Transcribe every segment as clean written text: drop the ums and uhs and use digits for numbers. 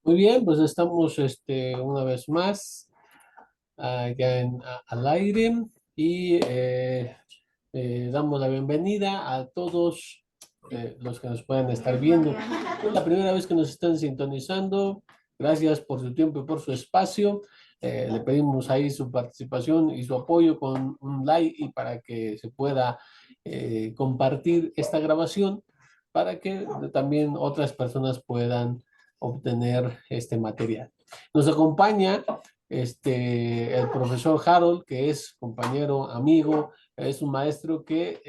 Muy bien, pues estamos una vez más ya al aire y damos la bienvenida a todos los que nos pueden estar viendo. Es la primera vez que nos están sintonizando. Gracias por su tiempo y por su espacio. Le pedimos ahí su participación y su apoyo con un like y para que se pueda compartir esta grabación para que también otras personas puedan obtener este material. Nos acompaña el profesor Harold, que es compañero, amigo, es un maestro que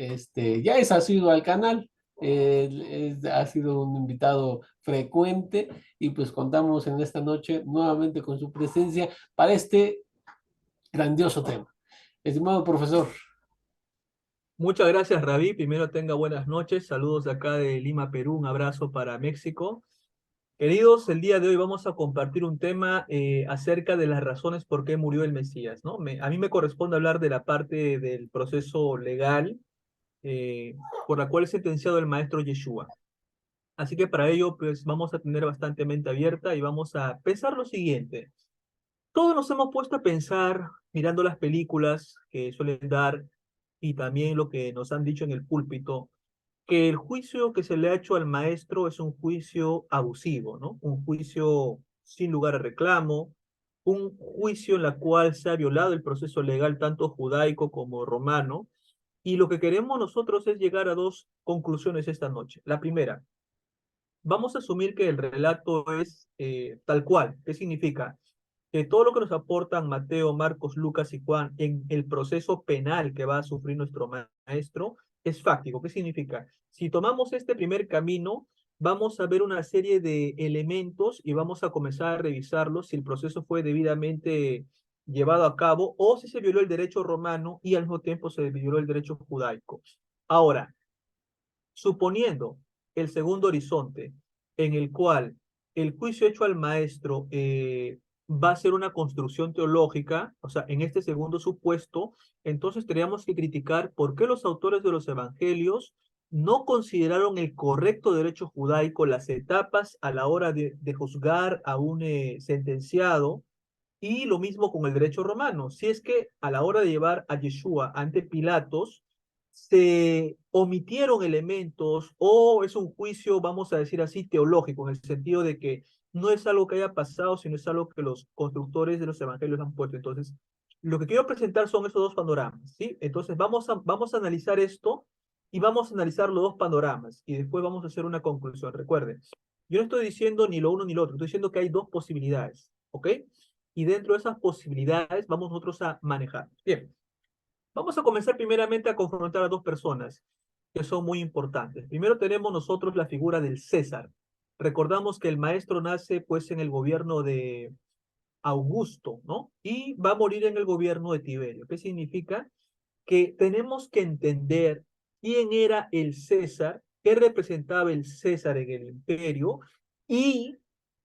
ya es asiduo al canal, ha sido un invitado frecuente y pues contamos en esta noche nuevamente con su presencia para este grandioso tema. Estimado profesor. Muchas gracias, Rabí. Primero tenga buenas noches. Saludos de acá de Lima, Perú. Un abrazo para México. Queridos, el día de hoy vamos a compartir un tema acerca de las razones por qué murió el Mesías, ¿no? A mí me corresponde hablar de la parte del proceso legal eh, por la cual es sentenciado el maestro Yeshua. Así que para ello, pues vamos a tener bastante mente abierta y vamos a pensar lo siguiente. Todos nos hemos puesto a pensar mirando las películas que suelen dar y también lo que nos han dicho en el púlpito, que el juicio que se le ha hecho al maestro es un juicio abusivo, ¿no? Un juicio sin lugar a reclamo, un juicio en la cual se ha violado el proceso legal tanto judaico como romano, y lo que queremos nosotros es llegar a dos conclusiones esta noche. La primera, vamos a asumir que el relato es tal cual. ¿Qué significa? Que todo lo que nos aportan Mateo, Marcos, Lucas y Juan en el proceso penal que va a sufrir nuestro maestro es fáctico. ¿Qué significa? Si tomamos este primer camino, vamos a ver una serie de elementos y vamos a comenzar a revisarlos si el proceso fue debidamente llevado a cabo o si se violó el derecho romano y al mismo tiempo se violó el derecho judaico. Ahora, suponiendo el segundo horizonte en el cual el juicio hecho al maestro va a ser una construcción teológica, o sea, en este segundo supuesto, entonces tendríamos que criticar por qué los autores de los evangelios no consideraron el correcto derecho judaico las etapas a la hora de juzgar a un sentenciado, y lo mismo con el derecho romano. Si es que a la hora de llevar a Yeshua ante Pilatos, se omitieron elementos o es un juicio, vamos a decir así, teológico, en el sentido de que no es algo que haya pasado, sino es algo que los constructores de los evangelios han puesto. Entonces, lo que quiero presentar son esos dos panoramas, ¿sí? Entonces, vamos a analizar esto y vamos a analizar los dos panoramas y después vamos a hacer una conclusión. Recuerden, yo no estoy diciendo ni lo uno ni lo otro, estoy diciendo que hay dos posibilidades, ¿ok? Y dentro de esas posibilidades vamos nosotros a manejar. Bien, vamos a comenzar primeramente a confrontar a dos personas que son muy importantes. Primero tenemos nosotros la figura del César. Recordamos que el maestro nace pues en el gobierno de Augusto, ¿no? Y va a morir en el gobierno de Tiberio. ¿Qué significa? Que tenemos que entender quién era el César, qué representaba el César en el imperio y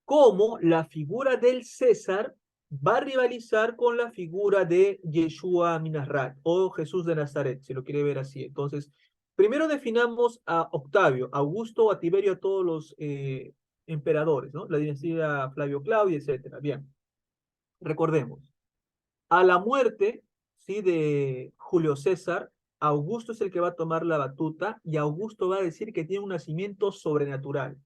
cómo la figura del César va a rivalizar con la figura de Yeshua Minasrat o Jesús de Nazaret, si lo quiere ver así. Entonces, primero definamos a Octavio, Augusto, a Tiberio, a todos los emperadores, ¿no? La dinastía Flavio Claudio, etcétera. Bien, recordemos. A la muerte, ¿sí? De Julio César, Augusto es el que va a tomar la batuta y Augusto va a decir que tiene un nacimiento sobrenatural,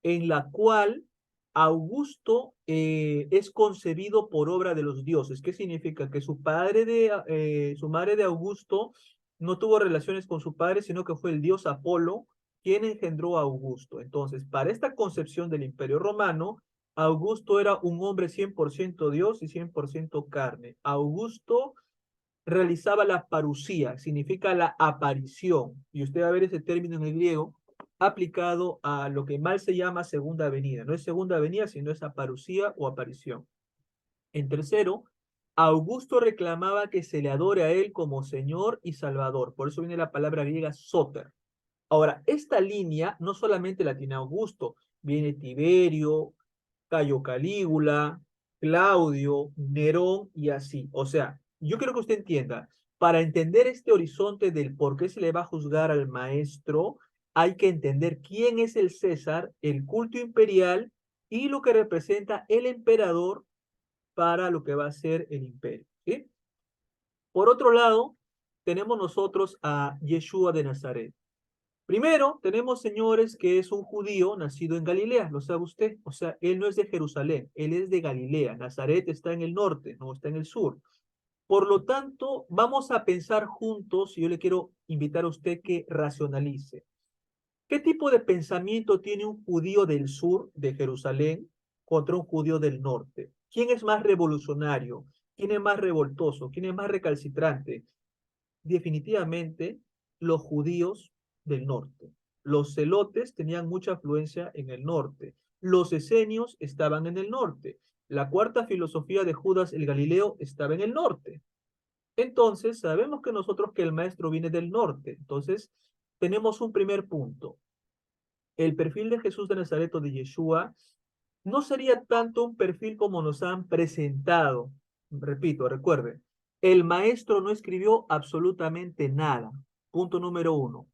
en la cual Augusto es concebido por obra de los dioses. ¿Qué significa? Que su madre de Augusto no tuvo relaciones con su padre, sino que fue el dios Apolo quien engendró a Augusto. Entonces, para esta concepción del Imperio Romano, Augusto era un hombre 100% Dios y 100% carne. Augusto realizaba la parusía, significa la aparición. Y usted va a ver ese término en el griego aplicado a lo que mal se llama segunda venida. No es segunda venida, sino es aparusía o aparición. En tercero, Augusto reclamaba que se le adore a él como Señor y Salvador. Por eso viene la palabra griega soter. Ahora, esta línea no solamente la tiene Augusto, viene Tiberio, Cayo Calígula, Claudio, Nerón y así. O sea, yo quiero que usted entienda, para entender este horizonte del por qué se le va a juzgar al maestro, hay que entender quién es el César, el culto imperial y lo que representa el emperador para lo que va a ser el imperio, ¿sí? Por otro lado, tenemos nosotros a Yeshua de Nazaret. Primero, tenemos, señores, que es un judío nacido en Galilea, lo sabe usted. O sea, él no es de Jerusalén, él es de Galilea. Nazaret está en el norte, no está en el sur. Por lo tanto, vamos a pensar juntos, y yo le quiero invitar a usted que racionalice. ¿Qué tipo de pensamiento tiene un judío del sur de Jerusalén contra un judío del norte? ¿Quién es más revolucionario? ¿Quién es más revoltoso? ¿Quién es más recalcitrante? Definitivamente los judíos del norte. Los celotes tenían mucha afluencia en el norte. Los esenios estaban en el norte. La cuarta filosofía de Judas el Galileo estaba en el norte. Entonces, sabemos que nosotros que el maestro viene del norte. Entonces, tenemos un primer punto. El perfil de Jesús de Nazaret o de Yeshua no sería tanto un perfil como nos han presentado. Repito, recuerde, el maestro no escribió absolutamente nada. Punto número uno.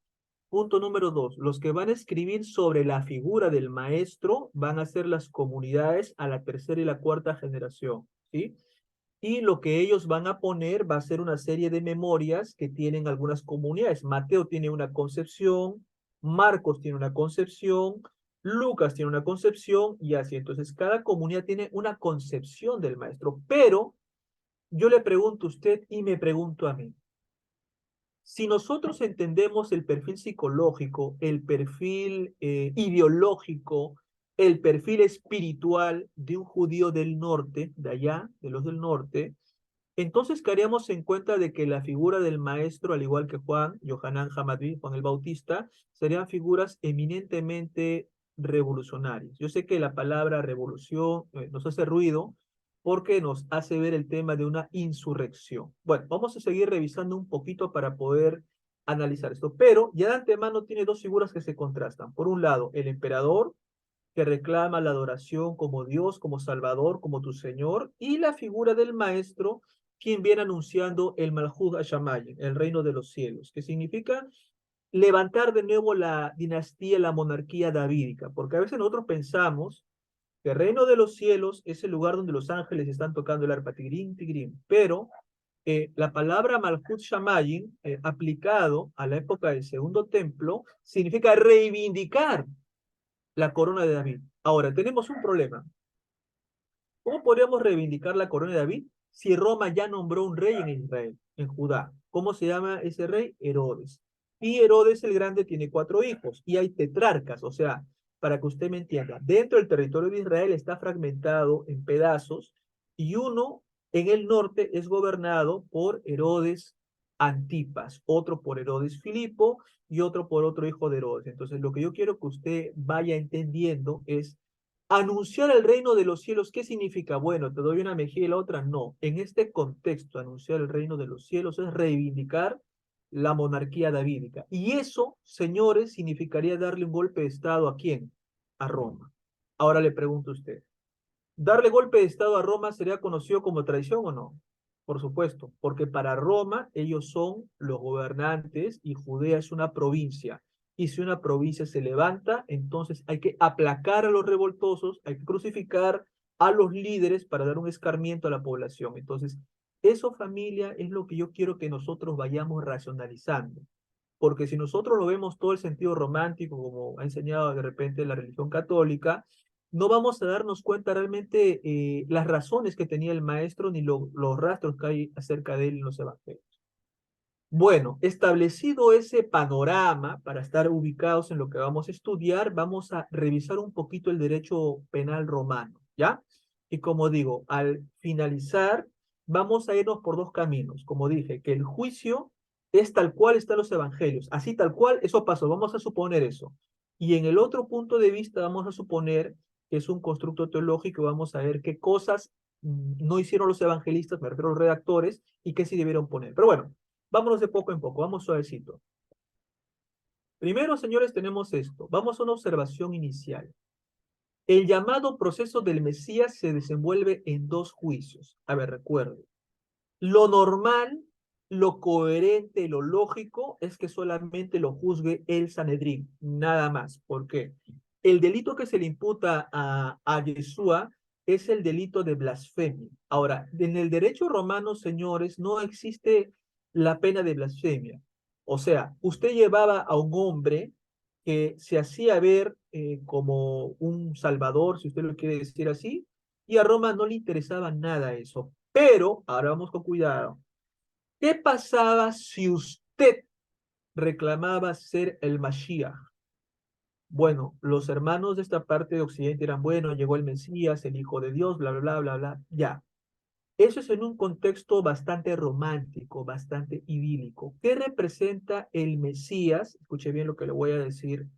Punto número dos, los que van a escribir sobre la figura del maestro van a ser las comunidades a la tercera y la cuarta generación, ¿sí? Y lo que ellos van a poner va a ser una serie de memorias que tienen algunas comunidades. Mateo tiene una concepción, Marcos tiene una concepción, Lucas tiene una concepción y así. Entonces, cada comunidad tiene una concepción del maestro. Pero yo le pregunto a usted y me pregunto a mí. Si nosotros entendemos el perfil psicológico, el perfil ideológico, el perfil espiritual de un judío del norte, de allá, de los del norte, entonces caeríamos en cuenta de que la figura del maestro, al igual que Juan, Yohanan Hamadí, Juan el Bautista, serían figuras eminentemente revolucionarias. Yo sé que la palabra revolución nos hace ruido porque nos hace ver el tema de una insurrección. Bueno, vamos a seguir revisando un poquito para poder analizar esto, pero ya de antemano tiene dos figuras que se contrastan. Por un lado, el emperador, que reclama la adoración como Dios, como Salvador, como tu Señor, y la figura del Maestro, quien viene anunciando el Malhut Hashamayim, el reino de los cielos, que significa levantar de nuevo la dinastía, la monarquía davídica, porque a veces nosotros pensamos que el reino de los cielos es el lugar donde los ángeles están tocando el arpa, tigrín, tigrín, pero la palabra Malhut Shamayim, aplicado a la época del segundo templo, significa reivindicar la corona de David. Ahora, tenemos un problema. ¿Cómo podríamos reivindicar la corona de David si Roma ya nombró un rey en Israel, en Judá? ¿Cómo se llama ese rey? Herodes. Y Herodes el Grande tiene 4 hijos y hay tetrarcas, o sea, para que usted me entienda, dentro del territorio de Israel está fragmentado en pedazos y uno en el norte es gobernado por Herodes Antipas, otro por Herodes Filipo y otro por otro hijo de Herodes. Entonces, lo que yo quiero que usted vaya entendiendo es anunciar el reino de los cielos. ¿Qué significa? Bueno, te doy una mejilla y la otra no. En este contexto, anunciar el reino de los cielos es reivindicar la monarquía davídica. Y eso, señores, significaría darle un golpe de estado ¿a quién? A Roma. Ahora le pregunto a usted, ¿darle golpe de estado a Roma sería conocido como traición o no? Por supuesto, porque para Roma ellos son los gobernantes y Judea es una provincia. Y si una provincia se levanta, entonces hay que aplacar a los revoltosos, hay que crucificar a los líderes para dar un escarmiento a la población. Entonces, eso, familia, es lo que yo quiero que nosotros vayamos racionalizando. Porque si nosotros lo vemos todo el sentido romántico, como ha enseñado de repente la religión católica, no vamos a darnos cuenta realmente las razones que tenía el maestro ni los rastros que hay acerca de él en los evangelios. Bueno, establecido ese panorama para estar ubicados en lo que vamos a estudiar, vamos a revisar un poquito el derecho penal romano, ¿ya? Y como digo, al finalizar, vamos a irnos por dos caminos. Como dije, que el juicio es tal cual están los evangelios, así tal cual, eso pasó, vamos a suponer eso. Y en el otro punto de vista vamos a suponer que es un constructo teológico, vamos a ver qué cosas no hicieron los evangelistas, me refiero a los redactores, y qué sí debieron poner. Pero bueno, vámonos de poco en poco, vamos suavecito. Primero, señores, tenemos esto. Vamos a una observación inicial. El llamado proceso del Mesías se desenvuelve en dos juicios. A ver, recuerde. Lo normal, lo coherente, lo lógico es que solamente lo juzgue el Sanedrín, nada más. ¿Por qué? el delito que se le imputa a Yeshua es el delito de blasfemia. Ahora, en el derecho romano, señores, no existe la pena de blasfemia. O sea, usted llevaba a un hombre que se hacía ver como un salvador, si usted lo quiere decir así, y a Roma no le interesaba nada eso. Pero, ahora vamos con cuidado, ¿qué pasaba si usted reclamaba ser el Mashiach? Bueno, los hermanos de esta parte de Occidente eran, bueno, llegó el Mesías, el Hijo de Dios, bla, bla, bla, bla, bla, ya. Eso es en un contexto bastante romántico, bastante idílico. ¿Qué representa el Mesías? Escuche bien lo que le voy a decir.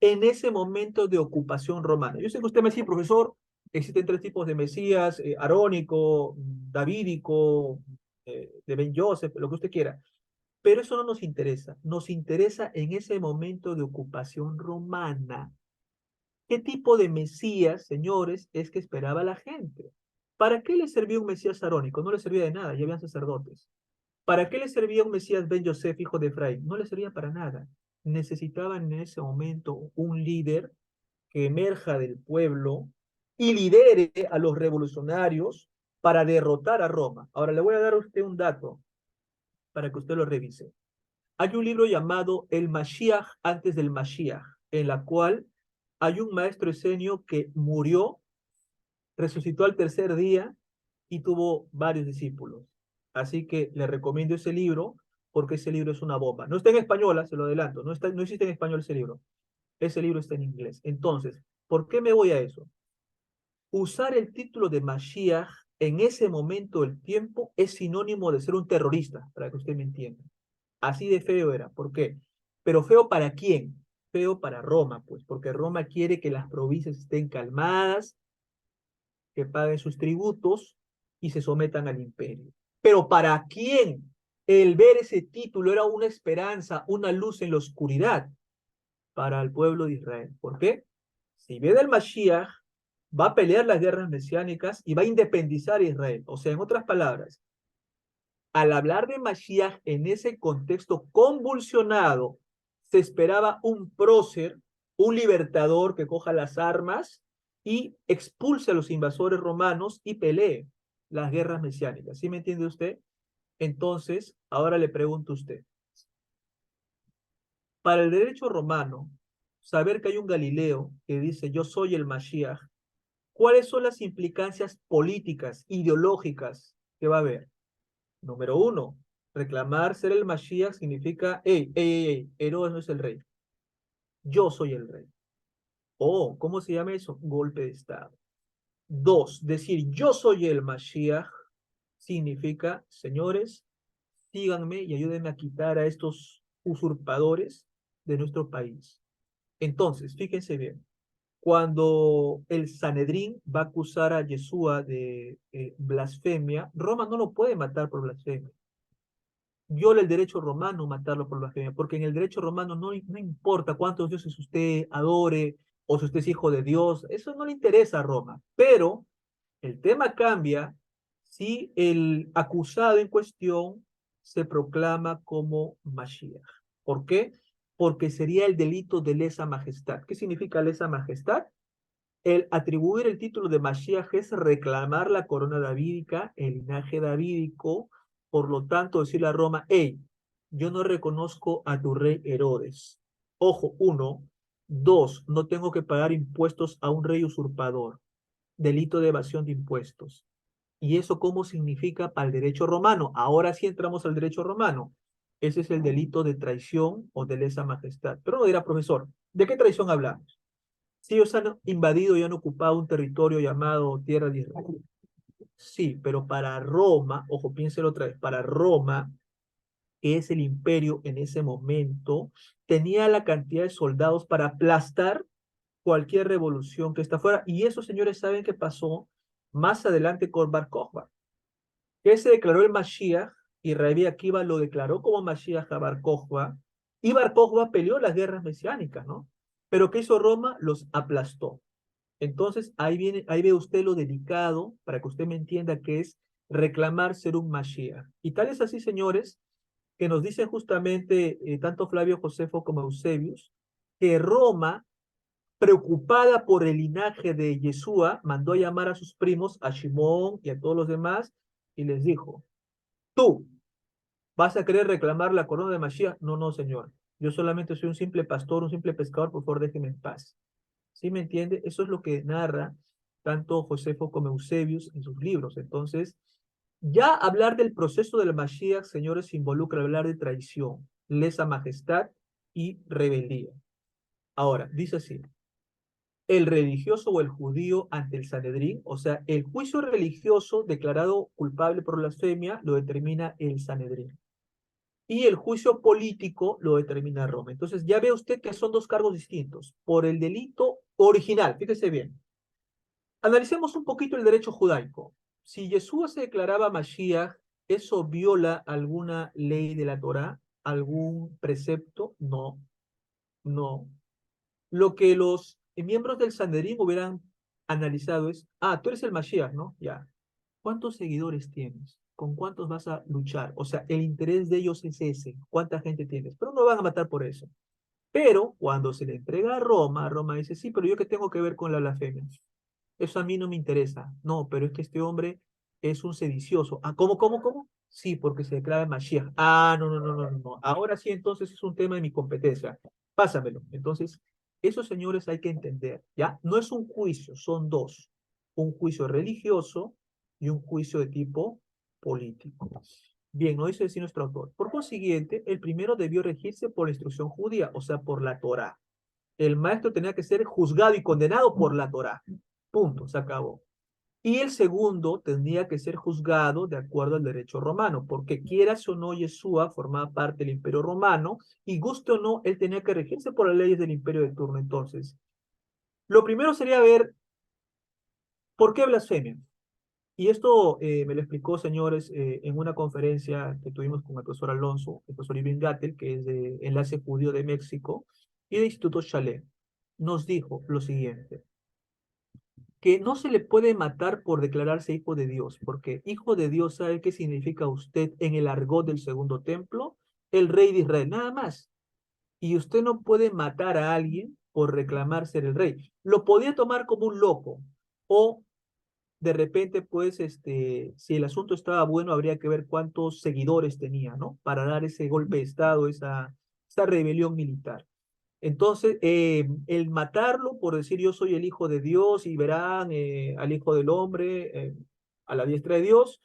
En ese momento de ocupación romana. Yo sé que usted me dice, profesor, existen tres tipos de Mesías, arónico, davídico, de Ben Joseph, lo que usted quiera. Pero eso no nos interesa. Nos interesa en ese momento de ocupación romana. ¿Qué tipo de Mesías, señores, es que esperaba la gente? ¿Para qué le servía un Mesías arónico? No le servía de nada, ya habían sacerdotes. ¿Para qué le servía un Mesías Ben Yosef, hijo de Efraín? No le servía para nada. Necesitaban en ese momento un líder que emerja del pueblo y lidere a los revolucionarios para derrotar a Roma. Ahora le voy a dar a usted un dato para que usted lo revise. Hay un libro llamado El Mashiach antes del Mashiach, en la cual hay un maestro esenio que murió, resucitó al tercer día y tuvo varios discípulos. Así que le recomiendo ese libro porque ese libro es una bomba. No está en español, se lo adelanto, no existe en español ese libro. Ese libro está en inglés. Entonces, ¿por qué me voy a eso? Usar el título de Mashiach en ese momento del tiempo es sinónimo de ser un terrorista, para que usted me entienda. Así de feo era. ¿Por qué? Pero feo para quién? Feo para Roma, pues, porque Roma quiere que las provincias estén calmadas, que paguen sus tributos y se sometan al imperio. Pero ¿para quién? El ver ese título era una esperanza, una luz en la oscuridad para el pueblo de Israel. ¿Por qué? Si viene el Mashiach, va a pelear las guerras mesiánicas y va a independizar a Israel. O sea, en otras palabras, al hablar de Mashiach en ese contexto convulsionado, se esperaba un prócer, un libertador que coja las armas y expulse a los invasores romanos y pelee las guerras mesiánicas. ¿Sí me entiende usted? Entonces, ahora le pregunto a usted, para el derecho romano, saber que hay un Galileo que dice yo soy el Mashiach, ¿cuáles son las implicancias políticas, ideológicas que va a haber? Número uno, reclamar ser el Mashiach significa, Herodes no es el rey, yo soy el rey. Oh, ¿cómo se llama eso? Golpe de Estado. Dos, decir yo soy el Mashiach significa, señores, síganme y ayúdenme a quitar a estos usurpadores de nuestro país. Entonces, fíjense bien, cuando el Sanedrín va a acusar a Yeshua de blasfemia, Roma no lo puede matar por blasfemia. Viola el derecho romano matarlo por blasfemia, porque en el derecho romano no importa cuántos dioses usted adore o si usted es hijo de Dios, eso no le interesa a Roma. Pero el tema cambia si el acusado en cuestión se proclama como Mashiach. ¿Por qué? Porque sería el delito de lesa majestad. ¿Qué significa lesa majestad? El atribuir el título de Mashiach es reclamar la corona davídica, el linaje davídico, por lo tanto decirle a Roma, hey, yo no reconozco a tu rey Herodes. Ojo, uno. Dos, no tengo que pagar impuestos a un rey usurpador. Delito de evasión de impuestos. ¿Y eso cómo significa para el derecho romano? Ahora sí entramos al derecho romano. Ese es el delito de traición o de lesa majestad. Pero no dirá, profesor, ¿de qué traición hablamos? Si ellos han invadido y han ocupado un territorio llamado Tierra de Israel. Sí, pero para Roma, ojo, piénselo otra vez, para Roma, que es el imperio en ese momento, tenía la cantidad de soldados para aplastar cualquier revolución que está fuera. Y esos señores saben qué pasó más adelante con Bar Kokhba, que se declaró el Mashiach, y Rabbi Akiva lo declaró como Mashiach a Bar Kokhba, y Bar Kokhba peleó las guerras mesiánicas, ¿no? Pero ¿qué hizo Roma? Los aplastó. Entonces, ahí ve usted lo delicado, para que usted me entienda, que es reclamar ser un Mashiach. Y tal es así, señores, que nos dicen justamente tanto Flavio Josefo como Eusebius, que Roma preocupada por el linaje de Yeshua, mandó a llamar a sus primos, a Shimón y a todos los demás, y les dijo, tú, ¿vas a querer reclamar la corona de Mashiach? No, no, señor. Yo solamente soy un simple pastor, un simple pescador, por favor, déjeme en paz. ¿Sí me entiende? Eso es lo que narra tanto Josefo como Eusebius en sus libros. Entonces, ya hablar del proceso del Mashiach, señores, involucra hablar de traición, lesa majestad y rebeldía. Ahora, dice así, el religioso o el judío ante el Sanedrín, o sea, el juicio religioso declarado culpable por blasfemia lo determina el Sanedrín. Y el juicio político lo determina Roma. Entonces, ya ve usted que son dos cargos distintos. Por el delito original, fíjese bien. Analicemos un poquito el derecho judaico. Si Yeshua se declaraba Mashiach, ¿eso viola alguna ley de la Torá? ¿Algún precepto? No, no. Lo que los miembros del Sanedrín hubieran analizado es, tú eres el Mashiach, ¿no? Ya. ¿Cuántos seguidores tienes? ¿Con cuántos vas a luchar? O sea, el interés de ellos es ese. ¿Cuánta gente tienes? Pero no van a matar por eso. Pero cuando se le entrega a Roma dice, sí, pero yo qué tengo que ver con la blasfemia. Eso a mí no me interesa. No, pero es que este hombre es un sedicioso. ¿Cómo? Sí, porque se declara Mashiach. No. Ahora sí, entonces es un tema de mi competencia. Pásamelo. Entonces, esos señores hay que entender, ¿ya? No es un juicio, son dos. Un juicio religioso y un juicio de tipo político. Bien, no dice así nuestro autor. Por consiguiente, el primero debió regirse por la instrucción judía, o sea, por la Torá. El maestro tenía que ser juzgado y condenado por la Torá. Punto, se acabó. Y el segundo tendría que ser juzgado de acuerdo al derecho romano, porque quieras o no, Yeshua formaba parte del imperio romano y guste o no, él tenía que regirse por las leyes del imperio de turno. Entonces, lo primero sería ver por qué blasfemia. Y esto me lo explicó, señores, en una conferencia que tuvimos con el profesor Alonso, el profesor Irving Gattel, que es de Enlace Judío de México, y de Instituto Shalem. Nos dijo lo siguiente, que no se le puede matar por declararse hijo de Dios, porque hijo de Dios, ¿sabe qué significa usted en el argot del segundo templo? El rey de Israel, nada más. Y usted no puede matar a alguien por reclamar ser el rey. Lo podía tomar como un loco, o de repente, pues, si el asunto estaba bueno, habría que ver cuántos seguidores tenía, ¿no? Para dar ese golpe de Estado, esa rebelión militar. Entonces, el matarlo por decir yo soy el hijo de Dios y verán al hijo del hombre a la diestra de Dios,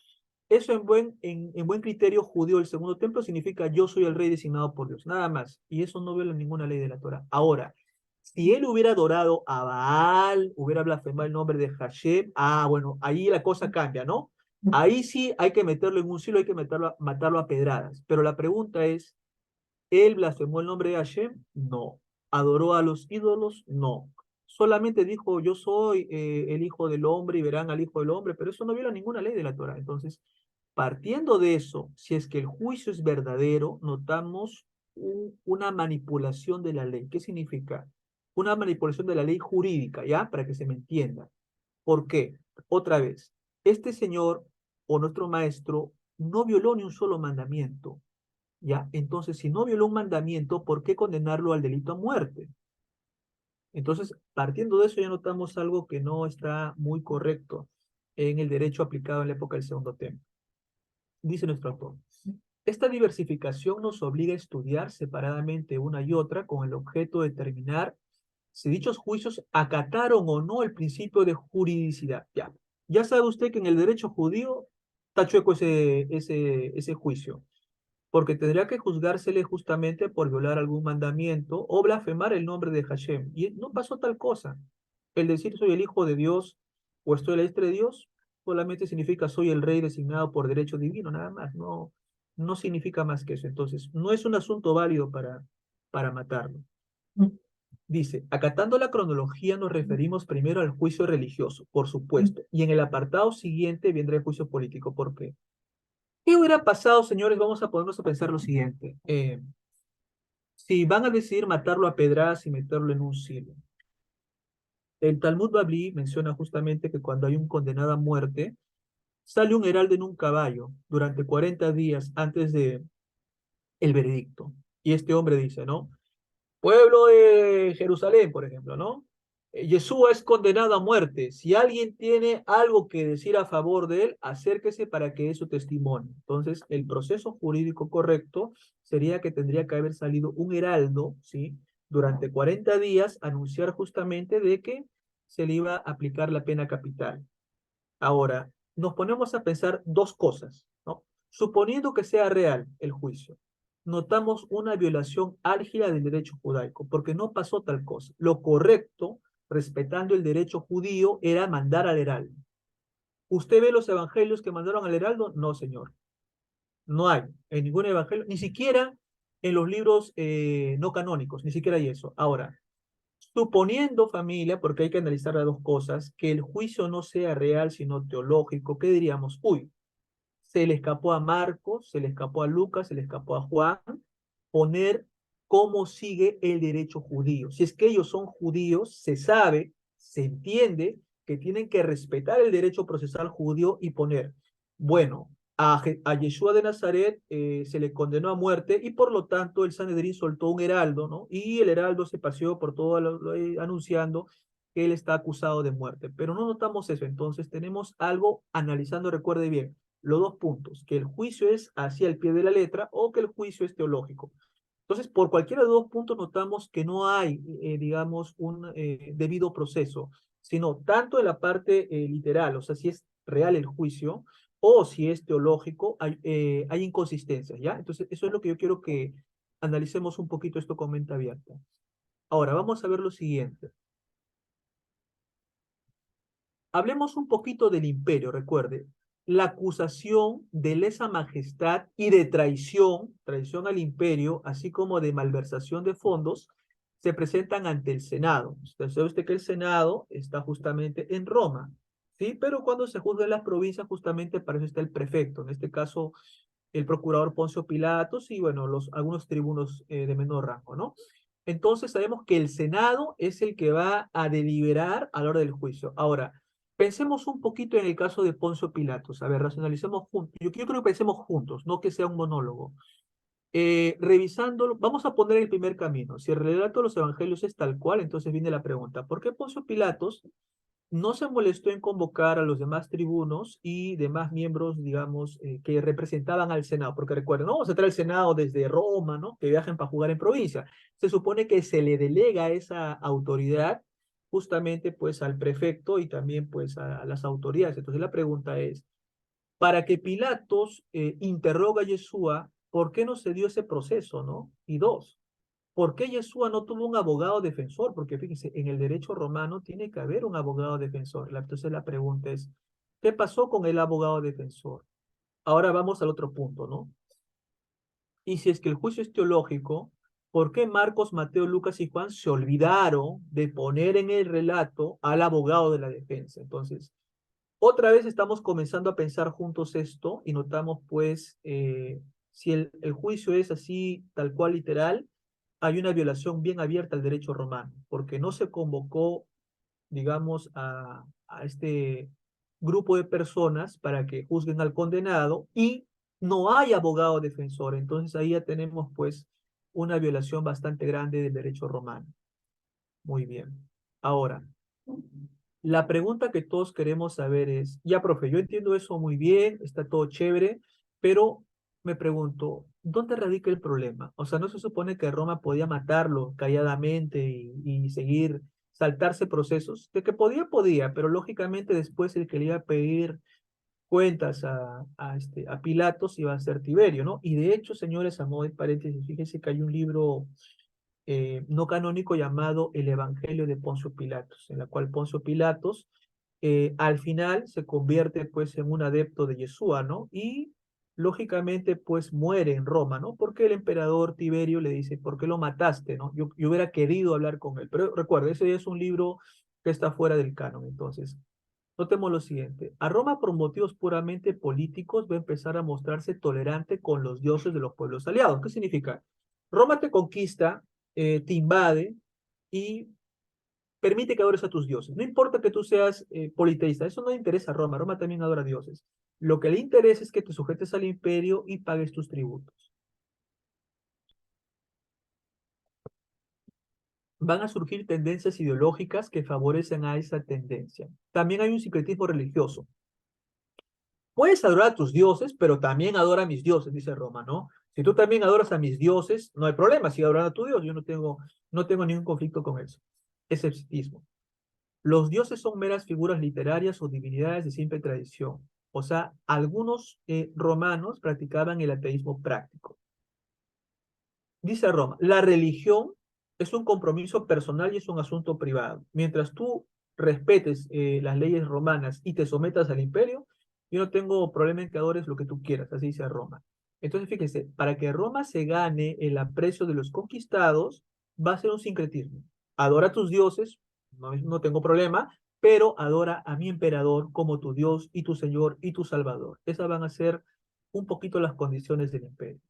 eso en buen criterio judío del segundo templo significa yo soy el rey designado por Dios, nada más. Y eso no viola ninguna ley de la Torah. Ahora, si él hubiera adorado a Baal, hubiera blasfemado el nombre de Hashem, bueno, ahí la cosa cambia, ¿no? Ahí sí hay que meterlo en un silo, hay que matarlo a pedradas. Pero la pregunta es, ¿él blasfemó el nombre de Hashem? No. ¿Adoró a los ídolos? No. Solamente dijo, yo soy el hijo del hombre y verán al hijo del hombre, pero eso no viola ninguna ley de la Torah. Entonces, partiendo de eso, si es que el juicio es verdadero, notamos una manipulación de la ley. ¿Qué significa? Una manipulación de la ley jurídica, ¿ya? Para que se me entienda. ¿Por qué? Otra vez, este señor o nuestro maestro no violó ni un solo mandamiento. ¿Ya? Entonces, si no violó un mandamiento, ¿por qué condenarlo al delito a muerte? Entonces, partiendo de eso, ya notamos algo que no está muy correcto en el derecho aplicado en la época del Segundo Templo. Dice nuestro autor, esta diversificación nos obliga a estudiar separadamente una y otra con el objeto de determinar si dichos juicios acataron o no el principio de juridicidad. Ya sabe usted que en el derecho judío está chueco ese juicio, porque tendría que juzgársele justamente por violar algún mandamiento o blasfemar el nombre de Hashem. Y no pasó tal cosa. El decir soy el hijo de Dios o estoy a la diestra de Dios solamente significa soy el rey designado por derecho divino, nada más. No significa más que eso. Entonces, no es un asunto válido para matarlo. Dice, acatando la cronología nos referimos primero al juicio religioso, por supuesto, y en el apartado siguiente vendrá el juicio político. ¿Por qué? ¿Qué hubiera pasado, señores? Vamos a ponernos a pensar lo siguiente. Si van a decidir matarlo a pedradas y meterlo en un silo. El Talmud Babli menciona justamente que cuando hay un condenado a muerte, sale un heraldo en un caballo durante 40 días antes de el veredicto. Y este hombre dice, ¿no? Pueblo de Jerusalén, por ejemplo, ¿no? Yeshua es condenado a muerte. Si alguien tiene algo que decir a favor de él, acérquese para que dé su testimonio. Entonces, el proceso jurídico correcto sería que tendría que haber salido un heraldo, ¿sí? Durante 40 días, anunciar justamente de que se le iba a aplicar la pena capital. Ahora, nos ponemos a pensar dos cosas, ¿no? Suponiendo que sea real el juicio, notamos una violación álgida del derecho judaico, porque no pasó tal cosa. Lo correcto, respetando el derecho judío, era mandar al heraldo. ¿Usted ve los evangelios que mandaron al heraldo? No, señor. No hay en ningún evangelio, ni siquiera en los libros no canónicos, ni siquiera hay eso. Ahora, suponiendo, familia, porque hay que analizar las dos cosas, que el juicio no sea real, sino teológico, ¿qué diríamos? Uy, se le escapó a Marcos, se le escapó a Lucas, se le escapó a Juan, poner cómo sigue el derecho judío. Si es que ellos son judíos, se sabe, se entiende que tienen que respetar el derecho procesal judío y poner, bueno, a Yeshua de Nazaret se le condenó a muerte y por lo tanto el Sanedrín soltó un heraldo, ¿no? Y el heraldo se paseó por todo anunciando que él está acusado de muerte. Pero no notamos eso, entonces tenemos algo analizando, recuerde bien, los dos puntos, que el juicio es hacia el pie de la letra o que el juicio es teológico. Entonces, por cualquiera de los dos puntos notamos que no hay, digamos, un debido proceso, sino tanto en la parte literal, o sea, si es real el juicio, o si es teológico, hay inconsistencias, ¿ya? Entonces, eso es lo que yo quiero que analicemos un poquito esto con mente abierta. Ahora, vamos a ver lo siguiente. Hablemos un poquito del imperio, recuerde. La acusación de lesa majestad y de traición, traición al imperio, así como de malversación de fondos, se presentan ante el Senado. Usted sabe usted que el Senado está justamente en Roma, ¿sí? Pero cuando se juzga en las provincias, justamente para eso está el prefecto, en este caso el procurador Poncio Pilatos y, bueno, algunos tribunos de menor rango, ¿no? Entonces sabemos que el Senado es el que va a deliberar a la hora del juicio. Ahora, pensemos un poquito en el caso de Poncio Pilatos. A ver, racionalicemos juntos. Yo creo que pensemos juntos, no que sea un monólogo. Revisándolo, vamos a poner el primer camino. Si el relato de los evangelios es tal cual, entonces viene la pregunta, ¿por qué Poncio Pilatos no se molestó en convocar a los demás tribunos y demás miembros, digamos, que representaban al Senado? Porque recuerden, no vamos a traer al Senado desde Roma, ¿no? Que viajen para jugar en provincia. Se supone que se le delega esa autoridad justamente pues al prefecto y también pues a las autoridades. Entonces la pregunta es, para que Pilatos interroga a Yeshua, ¿por qué no se dio ese proceso, no? Y dos, ¿por qué Yeshua no tuvo un abogado defensor? Porque fíjense, en el derecho romano tiene que haber un abogado defensor. Entonces la pregunta es, ¿qué pasó con el abogado defensor? Ahora vamos al otro punto, ¿no? Y si es que el juicio es teológico, ¿por qué Marcos, Mateo, Lucas y Juan se olvidaron de poner en el relato al abogado de la defensa? Entonces, otra vez estamos comenzando a pensar juntos esto y notamos pues si el juicio es así tal cual literal, hay una violación bien abierta al derecho romano, porque no se convocó, digamos, a este grupo de personas para que juzguen al condenado y no hay abogado defensor. Entonces ahí ya tenemos pues una violación bastante grande del derecho romano. Muy bien. Ahora, la pregunta que todos queremos saber es, ya, profe, yo entiendo eso muy bien, está todo chévere, pero me pregunto, ¿dónde radica el problema? O sea, ¿no se supone que Roma podía matarlo calladamente y seguir, saltarse procesos? De que podía, podía, pero lógicamente después el que le iba a pedir cuentas a Pilatos iba a ser Tiberio, ¿no? Y de hecho, señores, a modo de paréntesis, fíjense que hay un libro no canónico llamado El Evangelio de Poncio Pilatos, en la cual Poncio Pilatos al final se convierte pues en un adepto de Yeshua, ¿no? Y lógicamente pues muere en Roma, ¿no? Porque el emperador Tiberio le dice, ¿por qué lo mataste, no? Yo hubiera querido hablar con él, pero recuerda, ese ya es un libro que está fuera del canon, entonces. Notemos lo siguiente, a Roma por motivos puramente políticos va a empezar a mostrarse tolerante con los dioses de los pueblos aliados. ¿Qué significa? Roma te conquista, te invade y permite que adores a tus dioses. No importa que tú seas politeísta, eso no le interesa a Roma. Roma también adora dioses. Lo que le interesa es que te sujetes al imperio y pagues tus tributos. van a surgir tendencias ideológicas que favorecen a esa tendencia. También hay un sincretismo religioso. Puedes adorar a tus dioses, pero también adora a mis dioses, dice Roma, ¿no? Si tú también adoras a mis dioses, no hay problema, sigue adorando a tu Dios, yo no tengo ningún conflicto con eso. Escepticismo. Los dioses son meras figuras literarias o divinidades de simple tradición. O sea, algunos romanos practicaban el ateísmo práctico. Dice Roma, la religión es un compromiso personal y es un asunto privado. Mientras tú respetes las leyes romanas y te sometas al imperio, yo no tengo problema en que adores lo que tú quieras, así dice Roma. Entonces, fíjense, para que Roma se gane el aprecio de los conquistados, va a ser un sincretismo. Adora a tus dioses, no tengo problema, pero adora a mi emperador como tu Dios y tu Señor y tu Salvador. Esas van a ser un poquito las condiciones del imperio.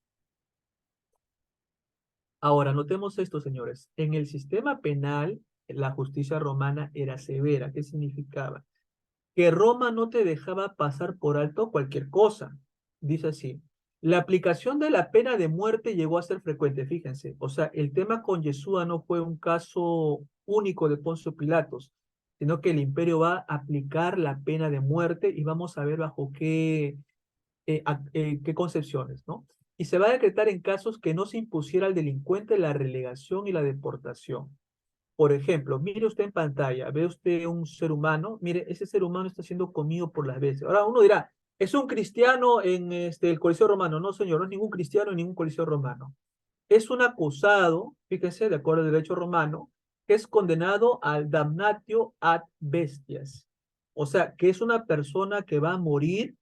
Ahora, notemos esto, señores. En el sistema penal, la justicia romana era severa. ¿Qué significaba? Que Roma no te dejaba pasar por alto cualquier cosa. Dice así. La aplicación de la pena de muerte llegó a ser frecuente, fíjense. O sea, el tema con Yeshua no fue un caso único de Poncio Pilatos, sino que el imperio va a aplicar la pena de muerte y vamos a ver bajo qué concepciones, ¿no? Y se va a decretar en casos que no se impusiera al delincuente la relegación y la deportación. Por ejemplo, mire usted en pantalla, ve usted un ser humano, mire, ese ser humano está siendo comido por las bestias. Ahora uno dirá, ¿es un cristiano en el Coliseo Romano? No, señor, no es ningún cristiano en ningún Coliseo Romano. Es un acusado, fíjese, de acuerdo al derecho romano, que es condenado al damnatio ad bestias. O sea, que es una persona que va a morir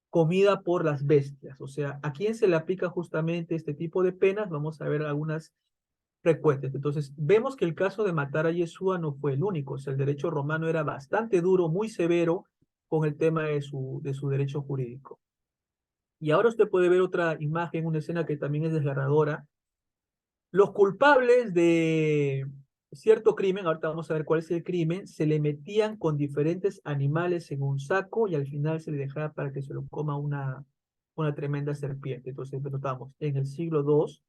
comida por las bestias. O sea, ¿a quién se le aplica justamente este tipo de penas? Vamos a ver algunas frecuentes. Entonces, vemos que el caso de matar a Yeshua no fue el único. O sea, el derecho romano era bastante duro, muy severo con el tema de su derecho jurídico. Y ahora usted puede ver otra imagen, una escena que también es desgarradora. Los culpables de cierto crimen, ahorita vamos a ver cuál es el crimen, se le metían con diferentes animales en un saco y al final se le dejaba para que se lo coma una tremenda serpiente. Entonces, notamos, en el siglo II,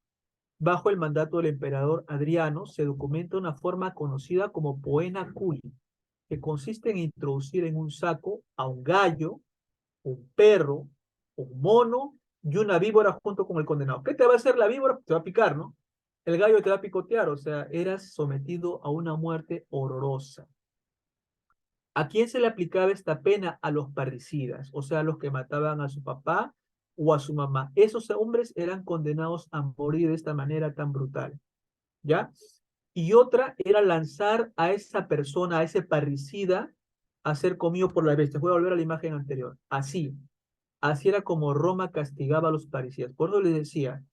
bajo el mandato del emperador Adriano, se documenta una forma conocida como poena culi, que consiste en introducir en un saco a un gallo, un perro, un mono y una víbora junto con el condenado. ¿Qué te va a hacer la víbora? Te va a picar, ¿no? El gallo te va a picotear, o sea, eras sometido a una muerte horrorosa. ¿A quién se le aplicaba esta pena? A los parricidas, o sea, a los que mataban a su papá o a su mamá. Esos hombres eran condenados a morir de esta manera tan brutal, ¿ya? Y otra era lanzar a esa persona, a ese parricida, a ser comido por las bestias. Voy a volver a la imagen anterior. Así era como Roma castigaba a los parricidas. Por eso les decía,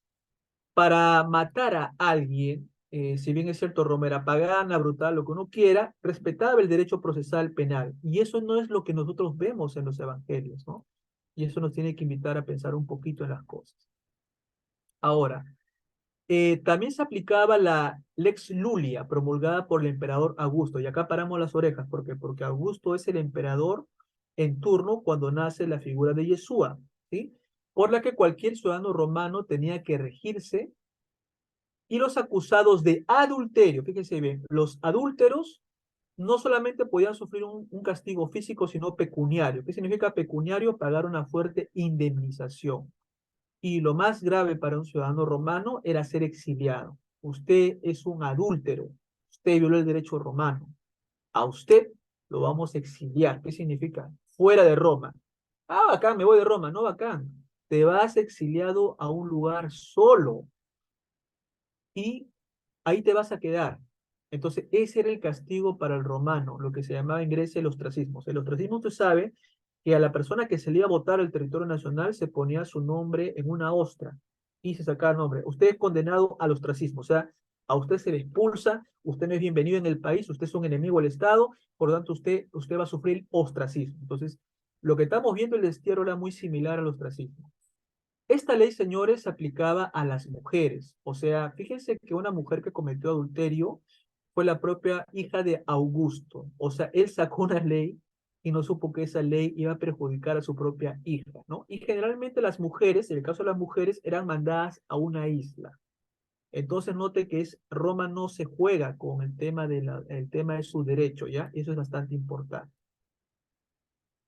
para matar a alguien, si bien es cierto, Roma era pagana, brutal, lo que uno quiera, respetaba el derecho procesal penal. Y eso no es lo que nosotros vemos en los evangelios, ¿no? Y eso nos tiene que invitar a pensar un poquito en las cosas. Ahora, también se aplicaba la Lex Lulia, promulgada por el emperador Augusto. Y acá paramos las orejas, porque Augusto es el emperador en turno cuando nace la figura de Yeshua, ¿sí? Por la que cualquier ciudadano romano tenía que regirse y los acusados de adulterio, fíjense bien, los adúlteros no solamente podían sufrir un castigo físico, sino pecuniario. ¿Qué significa pecuniario? Pagar una fuerte indemnización. Y lo más grave para un ciudadano romano era ser exiliado. Usted es un adúltero, usted violó el derecho romano. A usted lo vamos a exiliar. ¿Qué significa? Fuera de Roma. Ah, bacán, me voy de Roma. No, bacán. Te vas exiliado a un lugar solo y ahí te vas a quedar. Entonces, ese era el castigo para el romano, lo que se llamaba en Grecia el ostracismo. El ostracismo, usted sabe que a la persona que se le iba a votar al territorio nacional se ponía su nombre en una ostra y se sacaba el nombre. Usted es condenado al ostracismo, o sea, a usted se le expulsa, usted no es bienvenido en el país, usted es un enemigo del Estado, por lo tanto usted va a sufrir ostracismo. Entonces, lo que estamos viendo el destierro era muy similar al ostracismo. Esta ley, señores, se aplicaba a las mujeres. O sea, fíjense que una mujer que cometió adulterio fue la propia hija de Augusto. O sea, él sacó una ley y no supo que esa ley iba a perjudicar a su propia hija, ¿no? Y generalmente las mujeres, en el caso de las mujeres, eran mandadas a una isla. Entonces note que Roma no se juega con el tema de su derecho, ¿ya? Eso es bastante importante.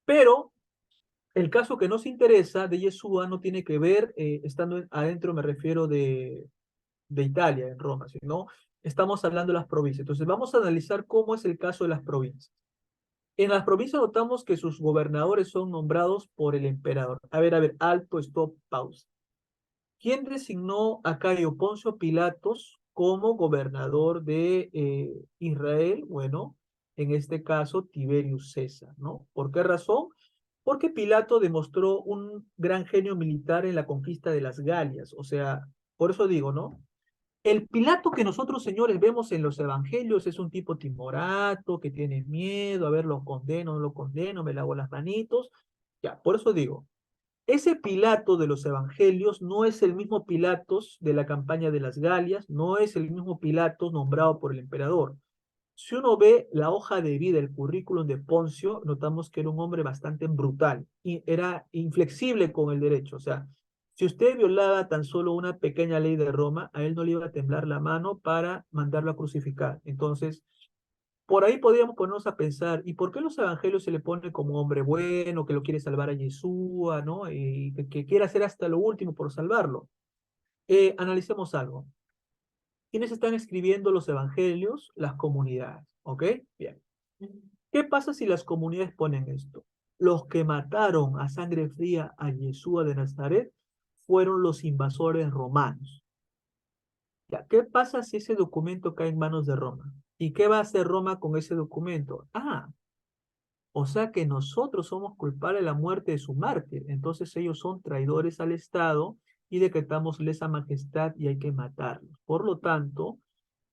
Pero el caso que nos interesa de Yeshua no tiene que ver, estando adentro me refiero de Italia, en Roma, sino estamos hablando de las provincias. Entonces vamos a analizar cómo es el caso de las provincias. En las provincias notamos que sus gobernadores son nombrados por el emperador. A ver, alto, stop, pausa. ¿Quién designó a Cayo Poncio Pilatos como gobernador de Israel? Bueno, en este caso Tiberius César, ¿no? ¿Por qué razón? Porque Pilato demostró un gran genio militar en la conquista de las Galias. O sea, por eso digo, ¿no? El Pilato que nosotros, señores, vemos en los evangelios es un tipo timorato, que tiene miedo, a ver, lo condeno, no lo condeno, me lavo las manitos. Ya, por eso digo, ese Pilato de los evangelios no es el mismo Pilatos de la campaña de las Galias, no es el mismo Pilatos nombrado por el emperador. Si uno ve la hoja de vida, el currículum de Poncio, notamos que era un hombre bastante brutal y era inflexible con el derecho. O sea, si usted violaba tan solo una pequeña ley de Roma, a él no le iba a temblar la mano para mandarlo a crucificar. Entonces, por ahí podríamos ponernos a pensar, ¿y por qué los evangelios se le pone como hombre bueno, que lo quiere salvar a Yeshua, ¿no? Y que quiere hacer hasta lo último por salvarlo? Analicemos algo. ¿Quiénes están escribiendo los evangelios? Las comunidades, ¿ok? Bien. ¿Qué pasa si las comunidades ponen esto? Los que mataron a sangre fría a Yeshua de Nazaret fueron los invasores romanos. Ya, ¿qué pasa si ese documento cae en manos de Roma? ¿Y qué va a hacer Roma con ese documento? O sea que nosotros somos culpables de la muerte de su mártir. Entonces ellos son traidores al Estado y decretamos lesa majestad y hay que matarlos. Por lo tanto,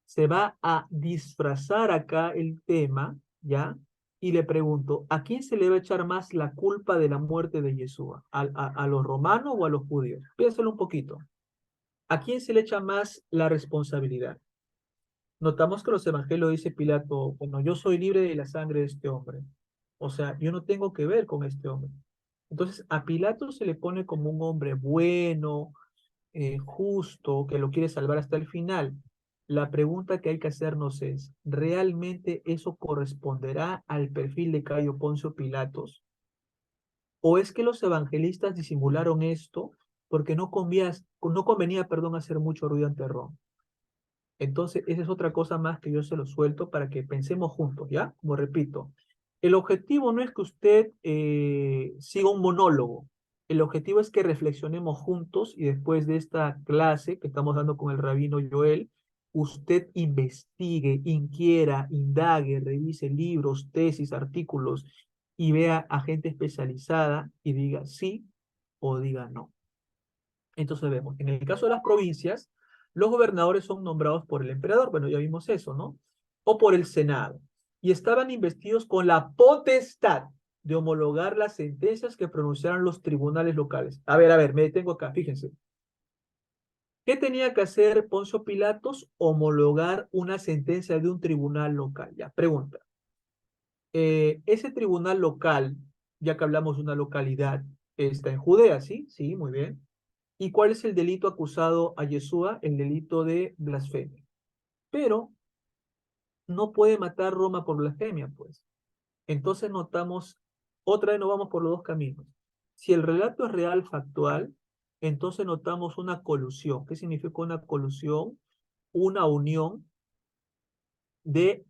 se va a disfrazar acá el tema, ¿ya? Y le pregunto, ¿a quién se le va a echar más la culpa de la muerte de Yeshua? ¿A los romanos o a los judíos? Piénselo un poquito. ¿A quién se le echa más la responsabilidad? Notamos que los evangelios dice Pilato, bueno, yo soy libre de la sangre de este hombre. O sea, yo no tengo que ver con este hombre. Entonces, a Pilato se le pone como un hombre bueno, justo, que lo quiere salvar hasta el final. La pregunta que hay que hacernos es, ¿realmente eso corresponderá al perfil de Cayo Poncio Pilatos? ¿O es que los evangelistas disimularon esto porque no convenía, perdón, hacer mucho ruido ante Roma? Entonces, esa es otra cosa más que yo se lo suelto para que pensemos juntos, ¿ya? Como repito, el objetivo no es que usted siga un monólogo. El objetivo es que reflexionemos juntos y después de esta clase que estamos dando con el rabino Joel, usted investigue, inquiera, indague, revise libros, tesis, artículos y vea a gente especializada y diga sí o diga no. Entonces vemos, en el caso de las provincias, los gobernadores son nombrados por el emperador, bueno, ya vimos eso, ¿no? O por el Senado. Y estaban investidos con la potestad de homologar las sentencias que pronunciaran los tribunales locales. A ver, me detengo acá, fíjense. ¿Qué tenía que hacer Poncio Pilatos? Homologar una sentencia de un tribunal local. Ya, pregunta. Ese tribunal local, ya que hablamos de una localidad, está en Judea, ¿sí? Sí, muy bien. ¿Y cuál es el delito acusado a Yeshua? El delito de blasfemia. Pero no puede matar Roma por blasfemia, pues. Entonces notamos, otra vez nos vamos por los dos caminos. Si el relato es real, factual, entonces notamos una colusión. ¿Qué significa una colusión? Una unión de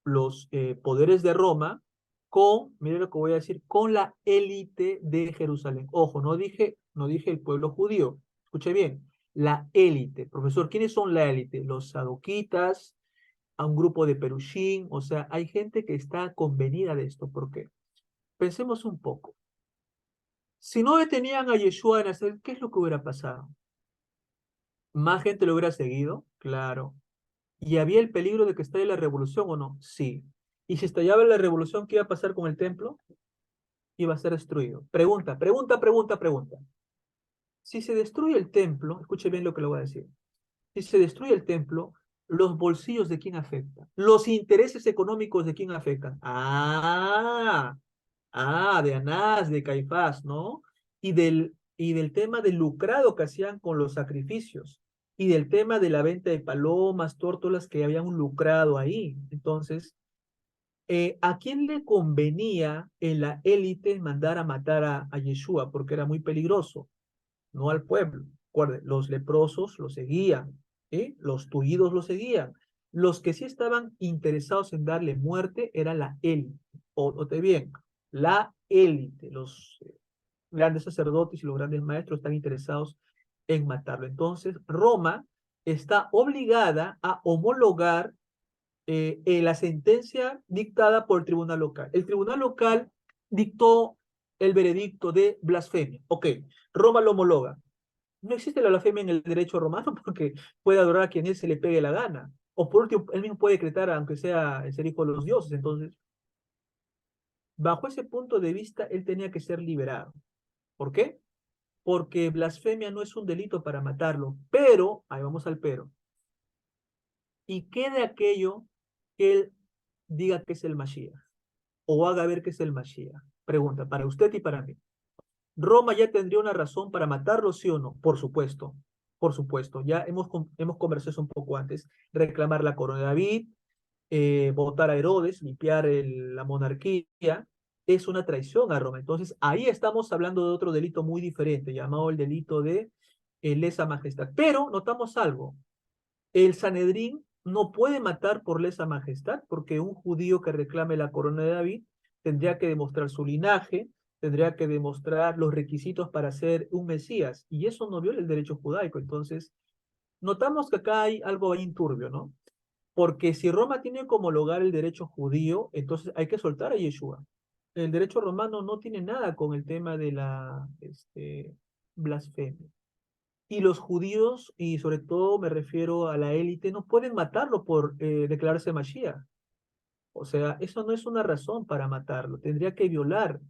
los poderes de Roma con, mire lo que voy a decir, con la élite de Jerusalén. Ojo, no dije el pueblo judío. Escuche bien, la élite. Profesor, ¿quiénes son la élite? Los saduquitas, a un grupo de Perushim, o sea, hay gente que está convenida de esto. ¿Por qué? Pensemos un poco. Si no detenían a Yeshua en hacer, ¿qué es lo que hubiera pasado? ¿Más gente lo hubiera seguido? Claro. ¿Y había el peligro de que estalle la revolución o no? Sí. ¿Y si estallaba la revolución, qué iba a pasar con el templo? Iba a ser destruido. Pregunta. Si se destruye el templo, escuche bien lo que le voy a decir. Si se destruye el templo, ¿los bolsillos de quién afectan? ¿Los intereses económicos de quién afectan? De Anás, de Caifás, ¿no? Y del tema del lucrado que hacían con los sacrificios. y del tema de la venta de palomas, tórtolas que habían lucrado ahí. Entonces, ¿a quién le convenía en la élite mandar a matar a Yeshua? Porque era muy peligroso, no al pueblo. Recuerde, los leprosos lo seguían, ¿sí? Los tullidos lo seguían. Los que sí estaban interesados en darle muerte era la élite. Ote bien, la élite, los grandes sacerdotes y los grandes maestros están interesados en matarlo. Entonces, Roma está obligada a homologar la sentencia dictada por el tribunal local. El tribunal local dictó el veredicto de blasfemia. Ok, Roma lo homologa. No existe la blasfemia en el derecho romano porque puede adorar a quien él se le pegue la gana. O por último, él mismo puede decretar, aunque sea el ser hijo de los dioses. Entonces, bajo ese punto de vista, él tenía que ser liberado. ¿Por qué? Porque blasfemia no es un delito para matarlo. Pero, ahí vamos al pero. ¿Y qué de aquello que él diga que es el Mashiach? O haga ver que es el Mashiach. Pregunta, para usted y para mí. ¿Roma ya tendría una razón para matarlo, sí o no? Por supuesto, por supuesto. Ya hemos conversado eso un poco antes. Reclamar la corona de David, votar a Herodes, limpiar la monarquía, es una traición a Roma. Entonces, ahí estamos hablando de otro delito muy diferente, llamado el delito de lesa majestad. Pero notamos algo. El Sanedrín no puede matar por lesa majestad, porque un judío que reclame la corona de David tendría que demostrar su linaje, tendría que demostrar los requisitos para ser un Mesías, y eso no viola el derecho judaico. Entonces, notamos que acá hay algo ahí turbio, ¿no? Porque si Roma tiene como homologar el derecho judío, entonces hay que soltar a Yeshua. El derecho romano no tiene nada con el tema de la blasfemia. Y los judíos, y sobre todo me refiero a la élite, no pueden matarlo por declararse Mashiach. O sea, eso no es una razón para matarlo. Tendría que violar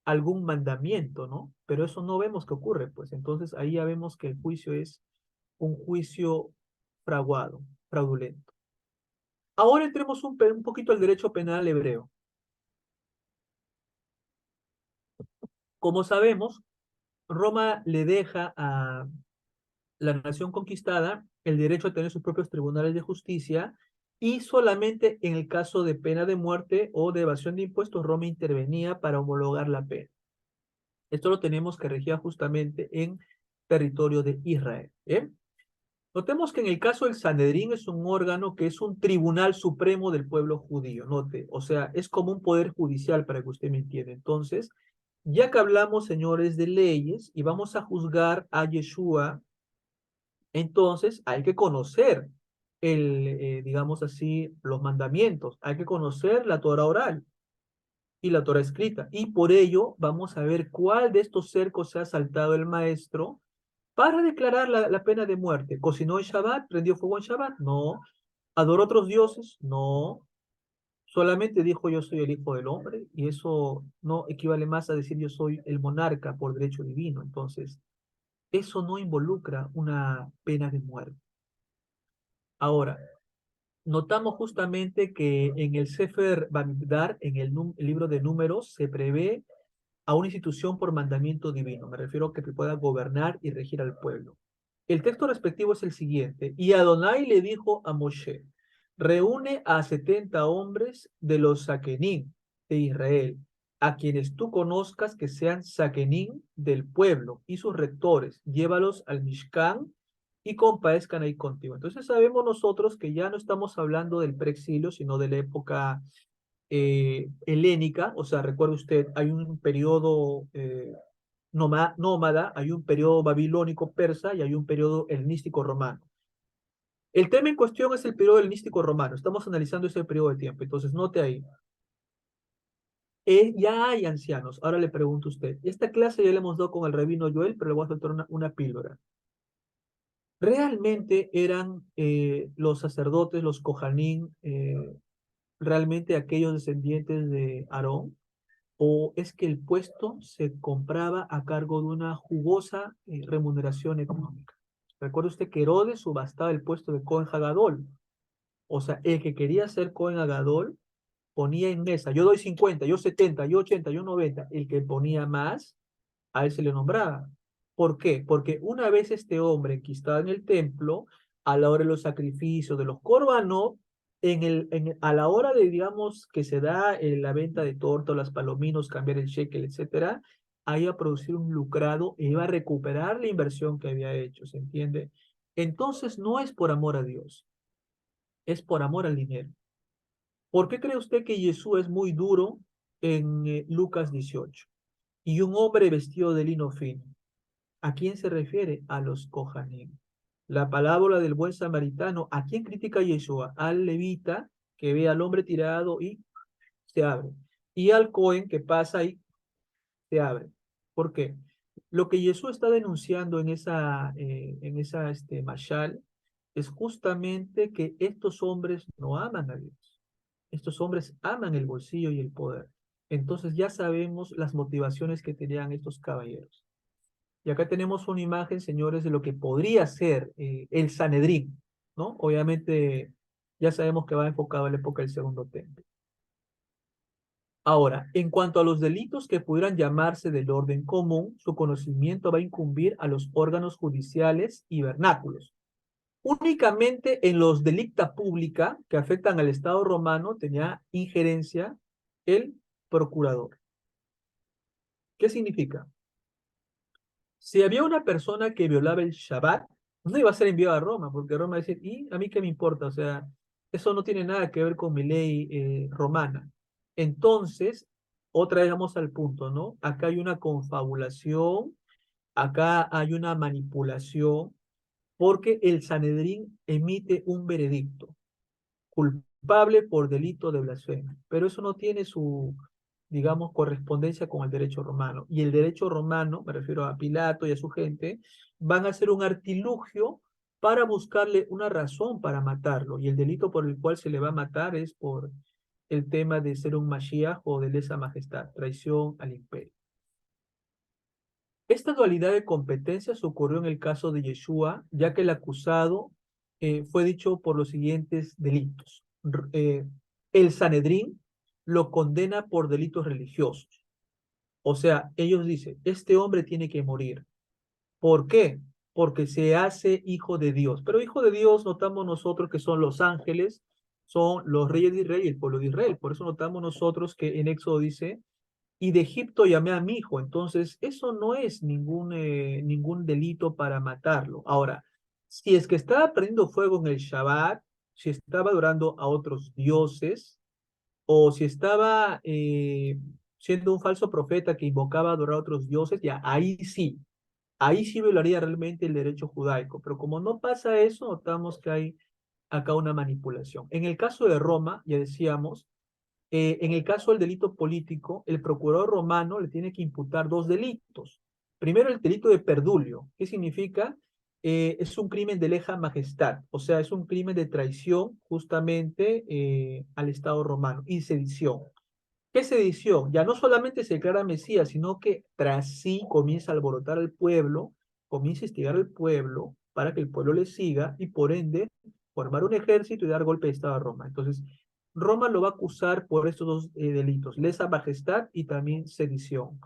algún mandamiento, ¿no? Pero eso no vemos que ocurre, pues. Entonces ahí ya vemos que el juicio es un juicio fraguado, fraudulento. Ahora entremos un poquito al derecho penal hebreo. Como sabemos, Roma le deja a la nación conquistada el derecho a tener sus propios tribunales de justicia y solamente en el caso de pena de muerte o de evasión de impuestos, Roma intervenía para homologar la pena. Esto lo tenemos que regir justamente en territorio de Israel. ¿Eh? Notemos que en el caso del Sanedrín es un órgano que es un tribunal supremo del pueblo judío, note, o sea, es como un poder judicial para que usted me entienda. Entonces, ya que hablamos, señores, de leyes y vamos a juzgar a Yeshua, entonces hay que conocer digamos así, los mandamientos, hay que conocer la Torah oral y la Torah escrita. Y por ello vamos a ver cuál de estos cercos se ha saltado el maestro para declarar la pena de muerte. ¿Cocinó en Shabbat? ¿Prendió fuego en Shabbat? No. ¿Adoró otros dioses? No. Solamente dijo yo soy el hijo del hombre y eso no equivale más a decir yo soy el monarca por derecho divino. Entonces, eso no involucra una pena de muerte. Ahora, notamos justamente que en el Sefer Bamidbar, en el libro de Números, se prevé a una institución por mandamiento divino. Me refiero a que pueda gobernar y regir al pueblo. El texto respectivo es el siguiente. Y Adonai le dijo a Moshe, reúne a 70 hombres de los Saquenim de Israel, a quienes tú conozcas que sean Saquenim del pueblo y sus rectores. Llévalos al Mishkan y compadezcan ahí contigo. Entonces sabemos nosotros que ya no estamos hablando del preexilio, sino de la época helénica. O sea, recuerde usted, hay un periodo nómada, hay un periodo babilónico persa y hay un periodo helenístico romano. El tema en cuestión es el periodo helenístico romano. Estamos analizando ese periodo de tiempo. Entonces, note ahí. Ya hay ancianos. Ahora le pregunto a usted. Esta clase ya le hemos dado con el rabino Joel, pero le voy a soltar una píldora. ¿Realmente eran los sacerdotes, los kohanim, realmente aquellos descendientes de Aarón? ¿O es que el puesto se compraba a cargo de una jugosa remuneración económica? Recuerde usted que Herodes subastaba el puesto de Cohen Hagadol. O sea, el que quería ser Cohen Hagadol ponía en mesa, yo doy 50, yo 70, yo 80, yo 90. El que ponía más, a él se le nombraba. ¿Por qué? Porque una vez este hombre que estaba en el templo, a la hora de los sacrificios, de los corbanos, a la hora de, digamos, que se da la venta de torta, las palominos, cambiar el shekel, etcétera, ahí iba a producir un lucrado e iba a recuperar la inversión que había hecho, ¿se entiende? Entonces no es por amor a Dios, es por amor al dinero. ¿Por qué cree usted que Jesús es muy duro en Lucas 18? Y un hombre vestido de lino fino. ¿A quién se refiere? A los Kohanim. La parábola del buen samaritano, ¿a quién critica Yeshua? Al levita que ve al hombre tirado y se abre. Y al Cohen que pasa y se abre. ¿Por qué? Lo que Jesús está denunciando en esa mashal es justamente que estos hombres no aman a Dios. Estos hombres aman el bolsillo y el poder. Entonces ya sabemos las motivaciones que tenían estos caballeros. Y acá tenemos una imagen, señores, de lo que podría ser el Sanedrín, ¿no? Obviamente ya sabemos que va enfocado a la época del Segundo Templo. Ahora, en cuanto a los delitos que pudieran llamarse del orden común, su conocimiento va a incumbir a los órganos judiciales y vernáculos. Únicamente en los delicta pública que afectan al Estado romano tenía injerencia el procurador. ¿Qué significa? Si había una persona que violaba el Shabbat, no iba a ser enviado a Roma, porque Roma va a decir, ¿y a mí qué me importa? O sea, eso no tiene nada que ver con mi ley romana. Entonces, otra vez vamos al punto, ¿no? Acá hay una confabulación, acá hay una manipulación, porque el Sanedrín emite un veredicto culpable por delito de blasfemia, pero eso no tiene su, digamos, correspondencia con el derecho romano. Y el derecho romano, me refiero a Pilato y a su gente, van a hacer un artilugio para buscarle una razón para matarlo. Y el delito por el cual se le va a matar es por el tema de ser un Mashiach o de lesa majestad, traición al imperio. Esta dualidad de competencias ocurrió en el caso de Yeshua, ya que el acusado fue dicho por los siguientes delitos. El Sanedrín lo condena por delitos religiosos. O sea, ellos dicen, este hombre tiene que morir. ¿Por qué? Porque se hace hijo de Dios. Pero hijo de Dios notamos nosotros que son los ángeles, son los reyes de Israel y el pueblo de Israel. Por eso notamos nosotros que en Éxodo dice, y de Egipto llamé a mi hijo. Entonces, eso no es ningún delito para matarlo. Ahora, si es que estaba prendiendo fuego en el Shabbat, si estaba adorando a otros dioses, o si estaba siendo un falso profeta que invocaba a adorar a otros dioses, ya ahí sí violaría realmente el derecho judaico. Pero como no pasa eso, notamos que hay acá una manipulación. En el caso de Roma, ya decíamos, en el caso del delito político, el procurador romano le tiene que imputar dos delitos. Primero, el delito de perdulio. ¿Qué significa? Es un crimen de lesa majestad, o sea, es un crimen de traición justamente al Estado romano y sedición. ¿Qué sedición? Ya no solamente se declara Mesías, sino que tras sí comienza a alborotar al pueblo, comienza a instigar al pueblo para que el pueblo le siga y por ende formar un ejército y dar golpe de Estado a Roma. Entonces, Roma lo va a acusar por estos dos delitos, lesa majestad y también sedición.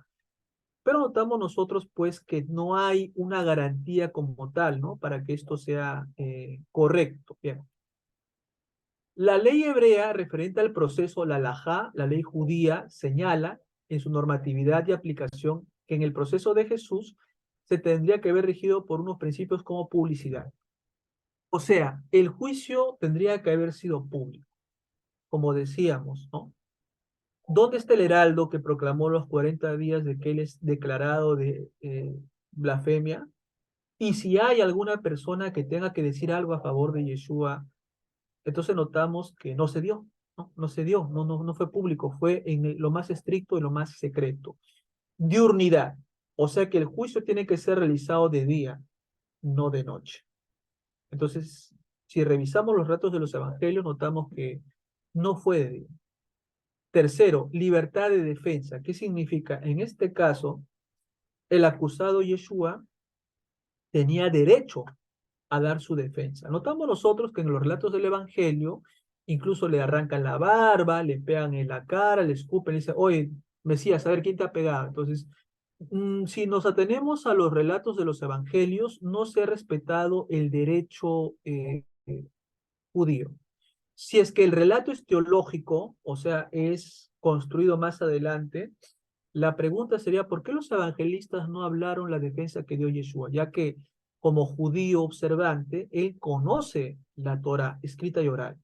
Pero notamos nosotros, pues, que no hay una garantía como tal, ¿no? Para que esto sea correcto. Bien. La ley hebrea referente al proceso, la halajá, la ley judía, señala en su normatividad y aplicación que en el proceso de Jesús se tendría que ver regido por unos principios como publicidad. O sea, el juicio tendría que haber sido público, como decíamos, ¿no? ¿Dónde está el heraldo que proclamó los 40 días de que él es declarado de blasfemia? Y si hay alguna persona que tenga que decir algo a favor de Yeshua, entonces notamos que no se dio, ¿no? No se dio, no fue público, fue en lo más estricto y lo más secreto. Diurnidad, o sea que el juicio tiene que ser realizado de día, no de noche. Entonces, si revisamos los relatos de los evangelios, notamos que no fue de día. Tercero, libertad de defensa. ¿Qué significa? En este caso, el acusado Yeshua tenía derecho a dar su defensa. Notamos nosotros que en los relatos del Evangelio incluso le arrancan la barba, le pegan en la cara, le escupen, le dicen, oye, Mesías, a ver quién te ha pegado. Entonces, Si nos atenemos a los relatos de los evangelios, no se ha respetado el derecho judío. Si es que el relato es teológico, o sea, es construido más adelante, la pregunta sería, ¿por qué los evangelistas no hablaron la defensa que dio Yeshua? Ya que como judío observante, él conoce la Torah escrita y oral.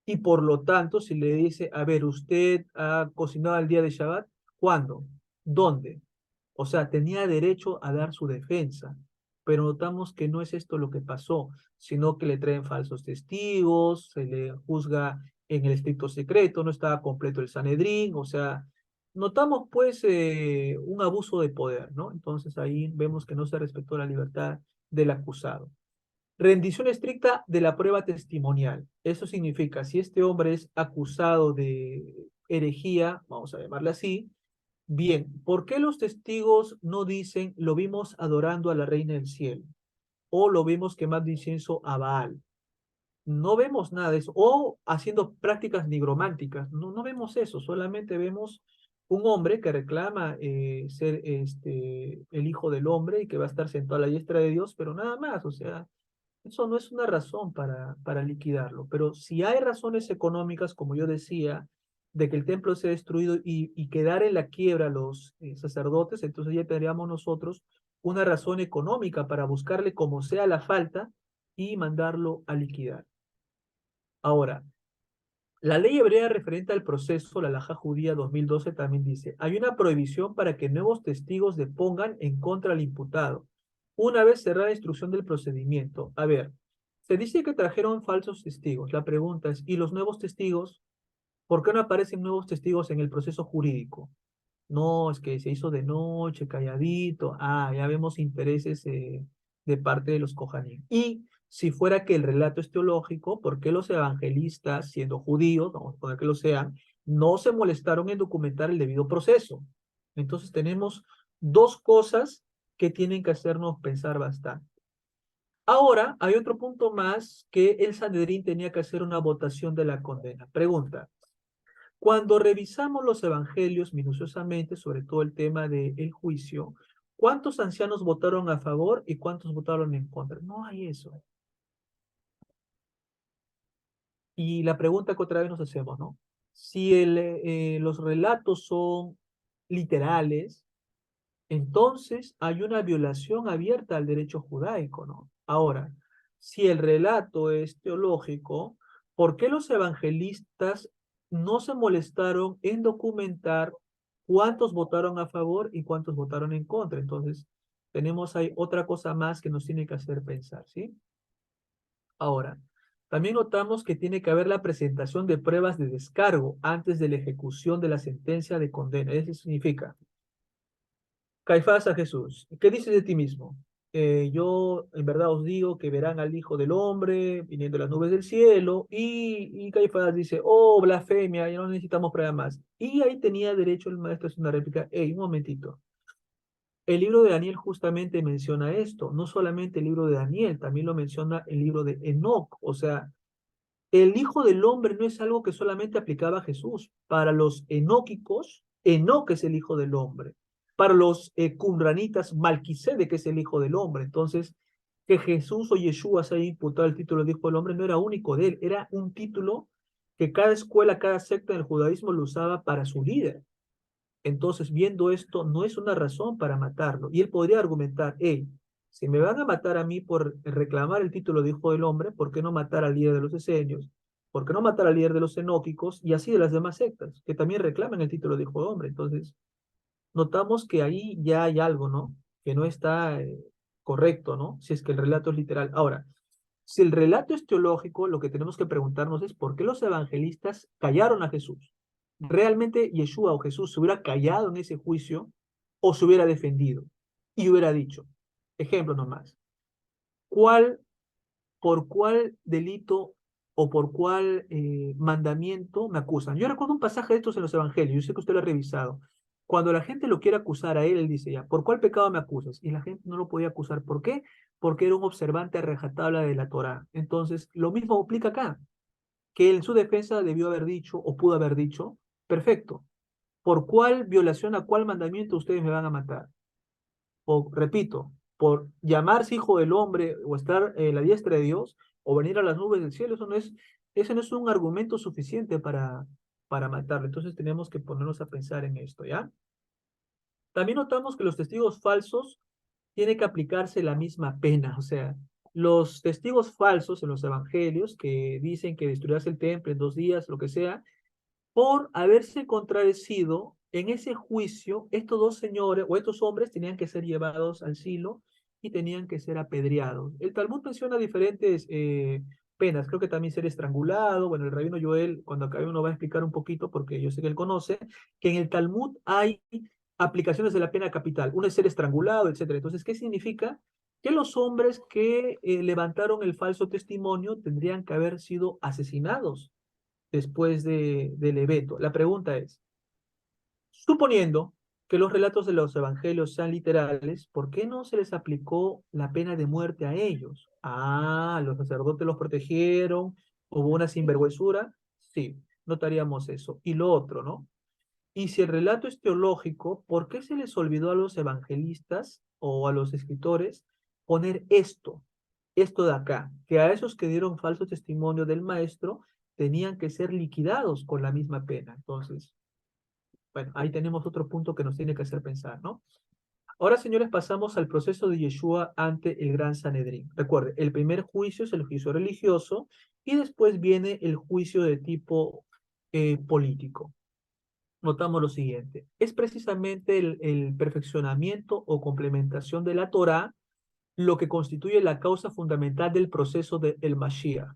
Y por lo tanto, si le dice, a ver, usted ha cocinado el día de Shabbat, ¿cuándo? ¿Dónde? O sea, tenía derecho a dar su defensa, pero notamos que no es esto lo que pasó, sino que le traen falsos testigos, se le juzga en el estricto secreto, no estaba completo el Sanedrín, o sea, notamos pues un abuso de poder, ¿no? Entonces ahí vemos que no se respetó la libertad del acusado. Rendición estricta de la prueba testimonial. Eso significa, si este hombre es acusado de herejía, vamos a llamarla así, bien, ¿por qué los testigos no dicen lo vimos adorando a la reina del cielo? O lo vimos quemando incienso a Baal. No vemos nada de eso. O haciendo prácticas nigrománticas. No, no vemos eso. Solamente vemos un hombre que reclama ser el hijo del hombre y que va a estar sentado a la diestra de Dios, pero nada más. O sea, eso no es una razón para liquidarlo. Pero si hay razones económicas, como yo decía, de que el templo sea destruido y quedar en la quiebra los sacerdotes, entonces ya tendríamos nosotros una razón económica para buscarle como sea la falta y mandarlo a liquidar. Ahora, la ley hebrea referente al proceso, la Halajá judía 2012 también dice, hay una prohibición para que nuevos testigos depongan en contra del imputado, una vez cerrada la instrucción del procedimiento. A ver, se dice que trajeron falsos testigos. La pregunta es, ¿y los nuevos testigos? ¿Por qué no aparecen nuevos testigos en el proceso jurídico? No, es que se hizo de noche, calladito. Ah, ya vemos intereses de parte de los Kohanim. Y si fuera que el relato es teológico, ¿por qué los evangelistas, siendo judíos, vamos a poner que lo sean, no se molestaron en documentar el debido proceso? Entonces tenemos dos cosas que tienen que hacernos pensar bastante. Ahora, hay otro punto más que el Sanedrín tenía que hacer una votación de la condena. Pregunta. Cuando revisamos los evangelios minuciosamente, sobre todo el tema del juicio, ¿cuántos ancianos votaron a favor y cuántos votaron en contra? No hay eso. Y la pregunta que otra vez nos hacemos, ¿no? Si los relatos son literales, entonces hay una violación abierta al derecho judaico, ¿no? Ahora, si el relato es teológico, ¿por qué los evangelistas no se molestaron en documentar cuántos votaron a favor y cuántos votaron en contra? Entonces, tenemos ahí otra cosa más que nos tiene que hacer pensar, ¿sí? Ahora, también notamos que tiene que haber la presentación de pruebas de descargo antes de la ejecución de la sentencia de condena. Eso significa, Caifás a Jesús, ¿qué dices de ti mismo? Yo en verdad os digo que verán al Hijo del Hombre viniendo de las nubes del cielo, y Caifás dice, oh, blasfemia, ya no necesitamos prueba más. Y ahí tenía derecho el maestro a hacer una réplica, hey, un momentito. El libro de Daniel justamente menciona esto, no solamente el libro de Daniel, también lo menciona el libro de Enoc, o sea, el Hijo del Hombre no es algo que solamente aplicaba a Jesús. Para los enóquicos, Enoc es el Hijo del Hombre. Para los qumranitas, Malquisedec es el Hijo del Hombre. Entonces, que Jesús o Yeshua se haya imputado el título de Hijo del Hombre no era único de él, era un título que cada escuela, cada secta del judaísmo lo usaba para su líder. Entonces, viendo esto, no es una razón para matarlo. Y él podría argumentar, hey, si me van a matar a mí por reclamar el título de hijo del hombre, ¿por qué no matar al líder de los esenios? ¿Por qué no matar al líder de los enóquicos y así de las demás sectas, que también reclaman el título de hijo de hombre? Entonces, notamos que ahí ya hay algo, ¿no? Que no está correcto, ¿no? Si es que el relato es literal. Ahora, si el relato es teológico, lo que tenemos que preguntarnos es por qué los evangelistas callaron a Jesús. ¿Realmente Yeshua o Jesús se hubiera callado en ese juicio o se hubiera defendido y hubiera dicho? Ejemplo nomás. ¿Cuál, por cuál delito o por cuál mandamiento me acusan? Yo recuerdo un pasaje de estos en los evangelios, yo sé que usted lo ha revisado. Cuando la gente lo quiere acusar a él, él dice ya, ¿por cuál pecado me acusas? Y la gente no lo podía acusar. ¿Por qué? Porque era un observante a rajatabla de la Torá. Entonces, lo mismo aplica acá, que él en su defensa debió haber dicho o pudo haber dicho, perfecto, ¿por cuál violación a cuál mandamiento ustedes me van a matar? o repito, por llamarse hijo del hombre o estar en la diestra de Dios o venir a las nubes del cielo, eso no es un argumento suficiente para matarlo. Entonces tenemos que ponernos a pensar en esto, ¿ya? También notamos que los testigos falsos tiene que aplicarse la misma pena, o sea, los testigos falsos en los evangelios que dicen que destruirás el templo en 2 días, lo que sea, por haberse contradecido en ese juicio, estos dos señores o estos hombres tenían que ser llevados al Silo y tenían que ser apedreados. El Talmud menciona diferentes penas, creo que también ser estrangulado. Bueno, el rabino Joel, cuando acabe uno va a explicar un poquito, porque yo sé que él conoce, que en el Talmud hay aplicaciones de la pena capital. Uno es ser estrangulado, etcétera. Entonces, ¿qué significa? Que los hombres que levantaron el falso testimonio tendrían que haber sido asesinados después del evento. La pregunta es, suponiendo que los relatos de los evangelios sean literales, ¿por qué no se les aplicó la pena de muerte a ellos? Ah, los sacerdotes los protegieron, hubo una sinvergüenzura. Sí, notaríamos eso. Y lo otro, ¿no? Y si el relato es teológico, ¿por qué se les olvidó a los evangelistas o a los escritores poner esto de acá, que a esos que dieron falso testimonio del maestro tenían que ser liquidados con la misma pena? Entonces, bueno, ahí tenemos otro punto que nos tiene que hacer pensar, ¿no? Ahora, señores, pasamos al proceso de Yeshua ante el Gran Sanedrín. Recuerde, el primer juicio es el juicio religioso y después viene el juicio de tipo político. Notamos lo siguiente, es precisamente el perfeccionamiento o complementación de la Torá lo que constituye la causa fundamental del proceso del Mashiach.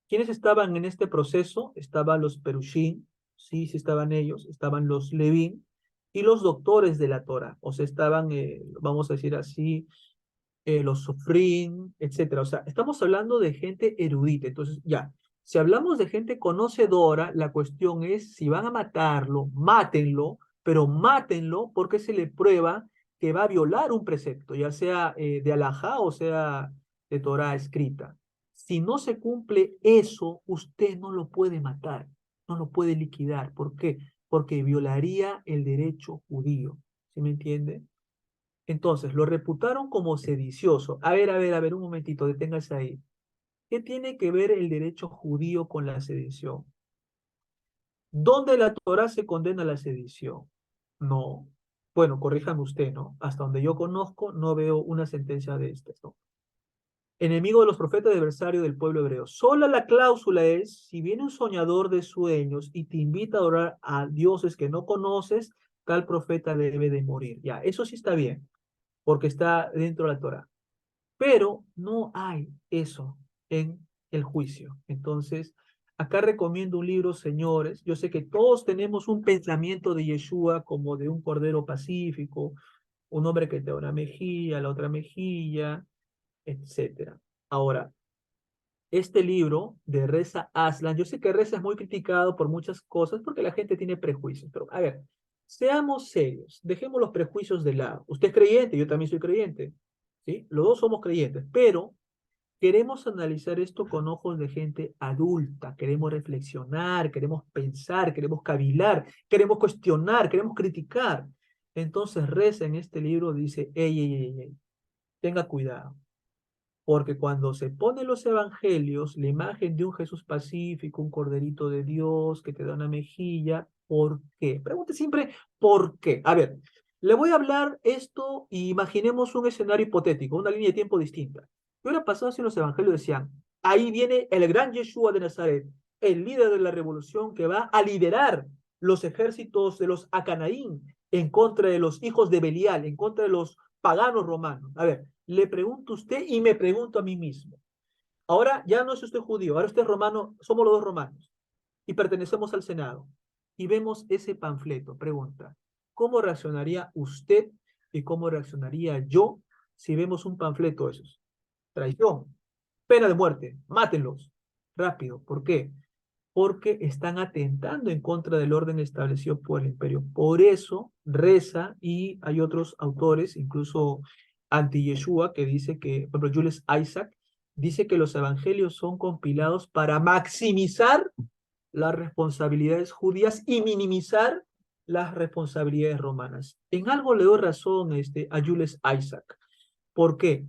¿Quiénes estaban en este proceso? Estaban los Perushim, sí, sí estaban ellos, estaban los Levín y los doctores de la Torá, o sea, estaban, vamos a decir así, los sofrín, etcétera. O sea, estamos hablando de gente erudita. Entonces, ya, si hablamos de gente conocedora, la cuestión es si van a matarlo, mátenlo, pero mátenlo porque se le prueba que va a violar un precepto, ya sea de alajá o sea de Torah escrita. Si no se cumple eso, usted no lo puede matar, no lo puede liquidar. ¿Por qué? Porque violaría el derecho judío. ¿Sí me entiende? Entonces, lo reputaron como sedicioso. A ver, un momentito, deténgase ahí. ¿Qué tiene que ver el derecho judío con la sedición? ¿Dónde la Torá se condena la sedición? No. Bueno, corríjame usted, ¿no? Hasta donde yo conozco, no veo una sentencia de estas, ¿no? Enemigo de los profetas, adversario del pueblo hebreo. Sola la cláusula es, si viene un soñador de sueños y te invita a orar a dioses que no conoces, tal profeta debe de morir. Ya, eso sí está bien, porque está dentro de la Torá. Pero no hay eso en el juicio. Entonces, acá recomiendo un libro, señores. Yo sé que todos tenemos un pensamiento de Yeshua como de un cordero pacífico, un hombre que te da una mejilla, la otra mejilla, etcétera. Ahora, este libro de Reza Aslan, yo sé que Reza es muy criticado por muchas cosas porque la gente tiene prejuicios, pero a ver, seamos serios, dejemos los prejuicios de lado. Usted es creyente, yo también soy creyente, ¿sí? Los dos somos creyentes, pero queremos analizar esto con ojos de gente adulta, queremos reflexionar, queremos pensar, queremos cavilar, queremos cuestionar, queremos criticar. Entonces Reza en este libro dice, ey, tenga cuidado. Porque cuando se ponen los evangelios, la imagen de un Jesús pacífico, un corderito de Dios que te da una mejilla, ¿por qué? Pregunte siempre, ¿por qué? A ver, le voy a hablar esto y imaginemos un escenario hipotético, una línea de tiempo distinta. ¿Qué hubiera pasado si los evangelios decían, ahí viene el gran Yeshua de Nazaret, el líder de la revolución que va a liderar los ejércitos de los Acanaín en contra de los hijos de Belial, en contra de los paganos romanos? A ver, le pregunto a usted y me pregunto a mí mismo. Ahora ya no es usted judío, ahora usted es romano, somos los dos romanos y pertenecemos al Senado. Y vemos ese panfleto. Pregunta, ¿cómo reaccionaría usted y cómo reaccionaría yo si vemos un panfleto de esos? Traición, pena de muerte, mátenlos. Rápido. ¿Por qué? Porque están atentando en contra del orden establecido por el imperio. Por eso Reza, y hay otros autores, incluso anti-Yeshua, que dice que, por ejemplo, Julius Isaac, dice que los evangelios son compilados para maximizar las responsabilidades judías y minimizar las responsabilidades romanas. En algo le doy razón a Jules Isaac. ¿Por qué?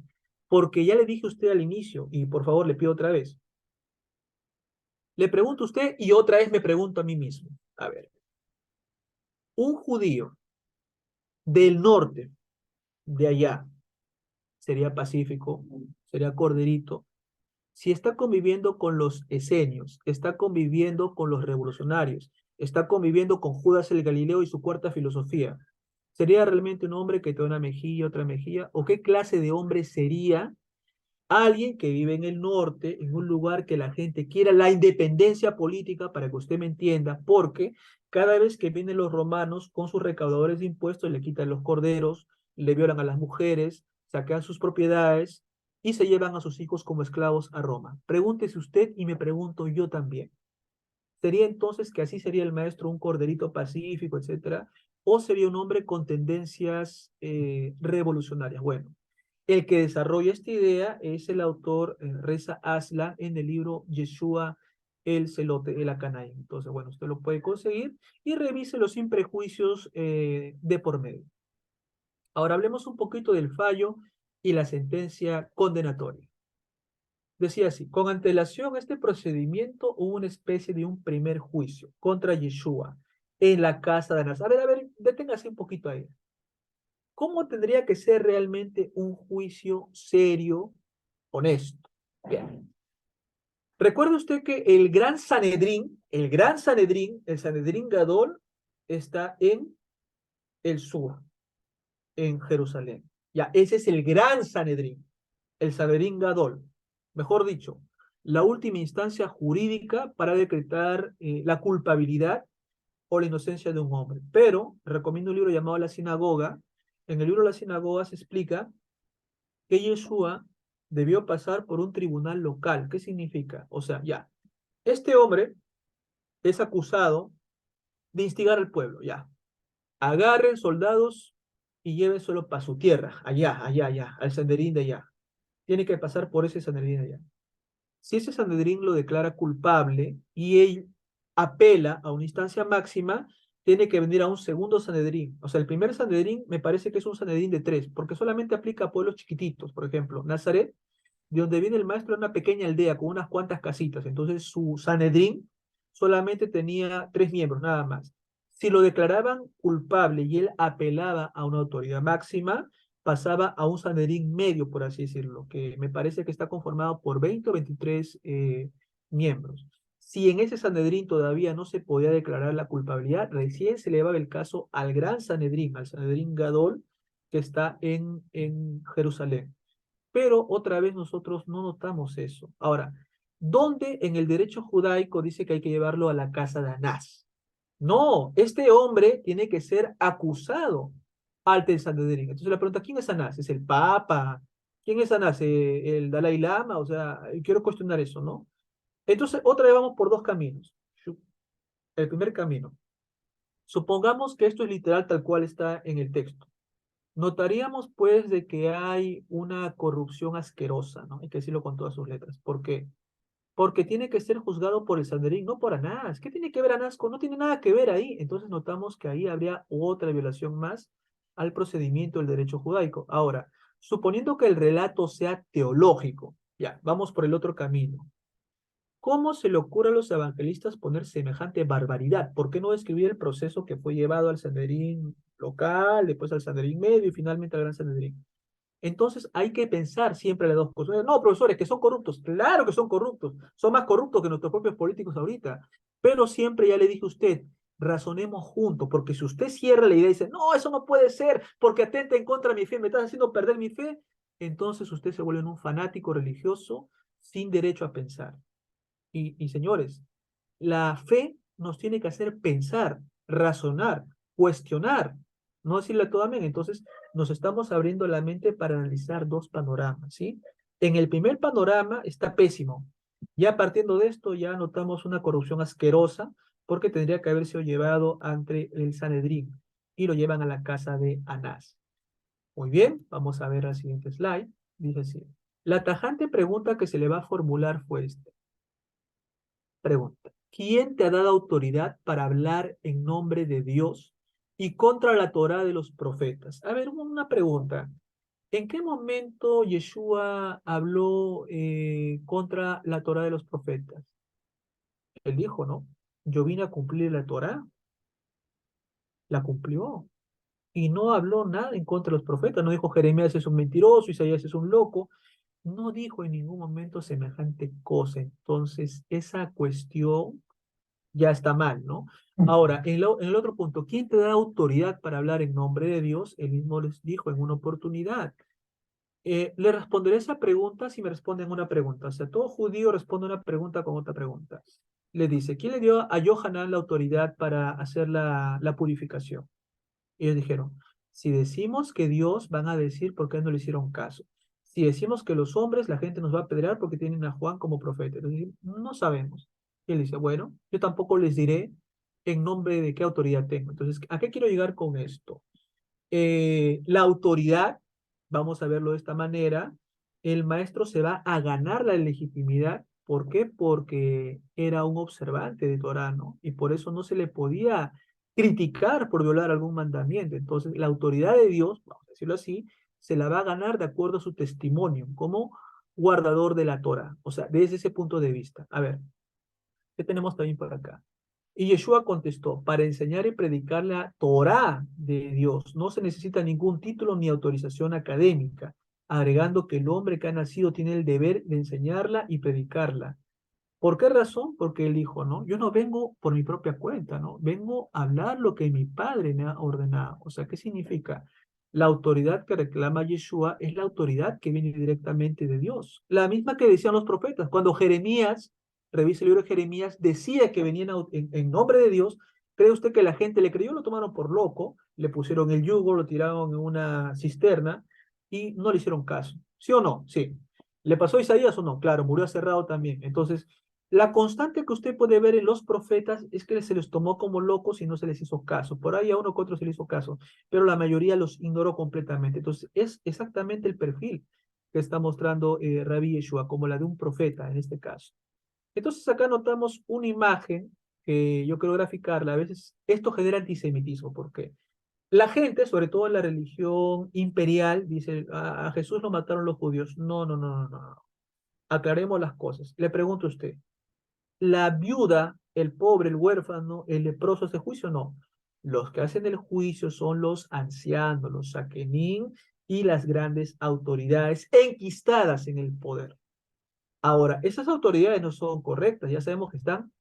Porque ya le dije a usted al inicio, y por favor le pido otra vez. Le pregunto a usted y otra vez me pregunto a mí mismo. A ver, un judío del norte, de allá, sería Pacífico, sería Corderito, si está conviviendo con los esenios, está conviviendo con los revolucionarios, está conviviendo con Judas el Galileo y su cuarta filosofía, ¿sería realmente un hombre que te da una mejilla, otra mejilla? ¿O qué clase de hombre sería alguien que vive en el norte, en un lugar que la gente quiera la independencia política, para que usted me entienda? Porque cada vez que vienen los romanos con sus recaudadores de impuestos, le quitan los corderos, le violan a las mujeres, saquean sus propiedades y se llevan a sus hijos como esclavos a Roma. Pregúntese usted y me pregunto yo también. ¿Sería entonces que así sería el maestro un corderito pacífico, etcétera? ¿O sería un hombre con tendencias revolucionarias? Bueno, el que desarrolla esta idea es el autor Reza Aslan en el libro Yeshua el Celote, el Acanay. Entonces, bueno, usted lo puede conseguir y revíselo sin prejuicios de por medio. Ahora hablemos un poquito del fallo y la sentencia condenatoria. Decía así: con antelación a este procedimiento hubo una especie de un primer juicio contra Yeshua en la casa de Anás. A ver, deténgase un poquito ahí. ¿Cómo tendría que ser realmente un juicio serio, honesto? Bien. Recuerde usted que el Sanedrín Gadol, está en el sur, en Jerusalén. Ya, ese es el gran Sanedrín, el Sanedrín Gadol. Mejor dicho, la última instancia jurídica para decretar la culpabilidad o la inocencia de un hombre. Pero recomiendo un libro llamado La Sinagoga. En el libro La Sinagoga se explica que Yeshua debió pasar por un tribunal local. ¿Qué significa? O sea, ya, este hombre es acusado de instigar al pueblo, ya. Agarren soldados y llévenselo para su tierra, allá, al Sanedrín de allá. Tiene que pasar por ese Sanedrín de allá. Si ese Sanedrín lo declara culpable y él apela a una instancia máxima, tiene que venir a un segundo Sanedrín. O sea, el primer Sanedrín me parece que es un Sanedrín de 3, porque solamente aplica a pueblos chiquititos. Por ejemplo, Nazaret, de donde viene el maestro, era una pequeña aldea con unas cuantas casitas. Entonces su Sanedrín solamente tenía 3 miembros, nada más. Si lo declaraban culpable y él apelaba a una autoridad máxima, pasaba a un Sanedrín medio, por así decirlo, que me parece que está conformado por 20 o 23 miembros. Si en ese Sanedrín todavía no se podía declarar la culpabilidad, recién se elevaba el caso al gran Sanedrín, al Sanedrín Gadol, que está en Jerusalén. Pero otra vez nosotros no notamos eso. Ahora, ¿dónde en el derecho judaico dice que hay que llevarlo a la casa de Anás? No, este hombre tiene que ser acusado ante el Sanedrín. Entonces la pregunta: ¿quién es Anás? ¿Es el Papa? ¿Quién es Anás? ¿El Dalai Lama? O sea, quiero cuestionar eso, ¿no? Entonces, otra vez vamos por dos caminos. El primer camino. Supongamos que esto es literal tal cual está en el texto. Notaríamos pues de que hay una corrupción asquerosa, ¿no? Hay que decirlo con todas sus letras. ¿Por qué? Porque tiene que ser juzgado por el Sanedrín, no por Anás. ¿Qué tiene que ver Anás con? No tiene nada que ver ahí. Entonces notamos que ahí habría otra violación más al procedimiento del derecho judaico. Ahora, suponiendo que el relato sea teológico, ya, vamos por el otro camino. ¿Cómo se le ocurre a los evangelistas poner semejante barbaridad? ¿Por qué no describir el proceso que fue llevado al Sanedrín local, después al Sanedrín medio y finalmente al gran Sanedrín? Entonces hay que pensar siempre las dos cosas. No, profesores, que son corruptos. Claro que son corruptos. Son más corruptos que nuestros propios políticos ahorita. Pero siempre, ya le dije a usted, razonemos juntos, porque si usted cierra la idea y dice: no, eso no puede ser, porque atenta en contra de mi fe, me estás haciendo perder mi fe, entonces usted se vuelve un fanático religioso sin derecho a pensar. Y señores, la fe nos tiene que hacer pensar, razonar, cuestionar, no decirle a todo amén. Entonces, nos estamos abriendo la mente para analizar dos panoramas, ¿sí? En el primer panorama está pésimo. Ya partiendo de esto, ya notamos una corrupción asquerosa, porque tendría que haber sido llevado ante el Sanedrín y lo llevan a la casa de Anás. Muy bien, vamos a ver el siguiente slide. Dice así: la tajante pregunta que se le va a formular fue esta. Pregunta: ¿quién te ha dado autoridad para hablar en nombre de Dios y contra la Torá de los profetas. A ver, una pregunta. ¿En qué momento Yeshua habló contra la Torá de los profetas? Él dijo, ¿no? Yo vine a cumplir la Torá, la cumplió. Y no habló nada en contra de los profetas. No dijo Jeremías es un mentiroso, Isaías es un loco. No dijo en ningún momento semejante cosa. Entonces, esa cuestión ya está mal, ¿no? Ahora, en el otro punto, ¿quién te da autoridad para hablar en nombre de Dios? Él mismo les dijo en una oportunidad. Le responderé esa pregunta si me responden una pregunta. O sea, todo judío responde una pregunta con otra pregunta. Le dice, ¿quién le dio a Yohanan la autoridad para hacer la purificación? Ellos dijeron, si decimos que Dios, van a decir por qué no le hicieron caso. Si decimos que los hombres, la gente nos va a apedrear porque tienen a Juan como profeta. Entonces, no sabemos. Y él dice, bueno, yo tampoco les diré en nombre de qué autoridad tengo. Entonces, ¿a qué quiero llegar con esto? La autoridad, vamos a verlo de esta manera, el maestro se va a ganar la legitimidad. ¿Por qué? Porque era un observante de Torá, ¿no? Y por eso no se le podía criticar por violar algún mandamiento. Entonces, la autoridad de Dios, vamos a decirlo así, se la va a ganar de acuerdo a su testimonio como guardador de la Torá. O sea, desde ese punto de vista. A ver, ¿qué tenemos también por acá? Y Yeshua contestó, para enseñar y predicar la Torá de Dios no se necesita ningún título ni autorización académica, agregando que el hombre que ha nacido tiene el deber de enseñarla y predicarla. ¿Por qué razón? Porque él dijo, ¿no? Yo no vengo por mi propia cuenta, ¿no? Vengo a hablar lo que mi padre me ha ordenado. O sea, ¿qué significa? La autoridad que reclama Yeshua es la autoridad que viene directamente de Dios. La misma que decían los profetas. Cuando Jeremías, revisa el libro de Jeremías, decía que venían en nombre de Dios, ¿cree usted que la gente le creyó? Lo tomaron por loco, le pusieron el yugo, lo tiraron en una cisterna y no le hicieron caso. ¿Sí o no? Sí. ¿Le pasó a Isaías o no? Claro, murió aserrado también. Entonces, la constante que usted puede ver en los profetas es que se les tomó como locos y no se les hizo caso. Por ahí a uno que otro se les hizo caso, pero la mayoría los ignoró completamente. Entonces, es exactamente el perfil que está mostrando Rabbi Yeshua, como la de un profeta en este caso. Entonces, acá notamos una imagen que yo quiero graficarla. A veces esto genera antisemitismo. ¿Por qué? La gente, sobre todo en la religión imperial, dice, a Jesús lo mataron los judíos. No, no, no, no, no. Aclaremos las cosas. Le pregunto a usted, la viuda, el pobre, el huérfano, el leproso hace juicio? No. Los que hacen el juicio son los ancianos, los saquenín y las grandes autoridades enquistadas en el poder. Ahora, esas autoridades no son correctas, ya sabemos que están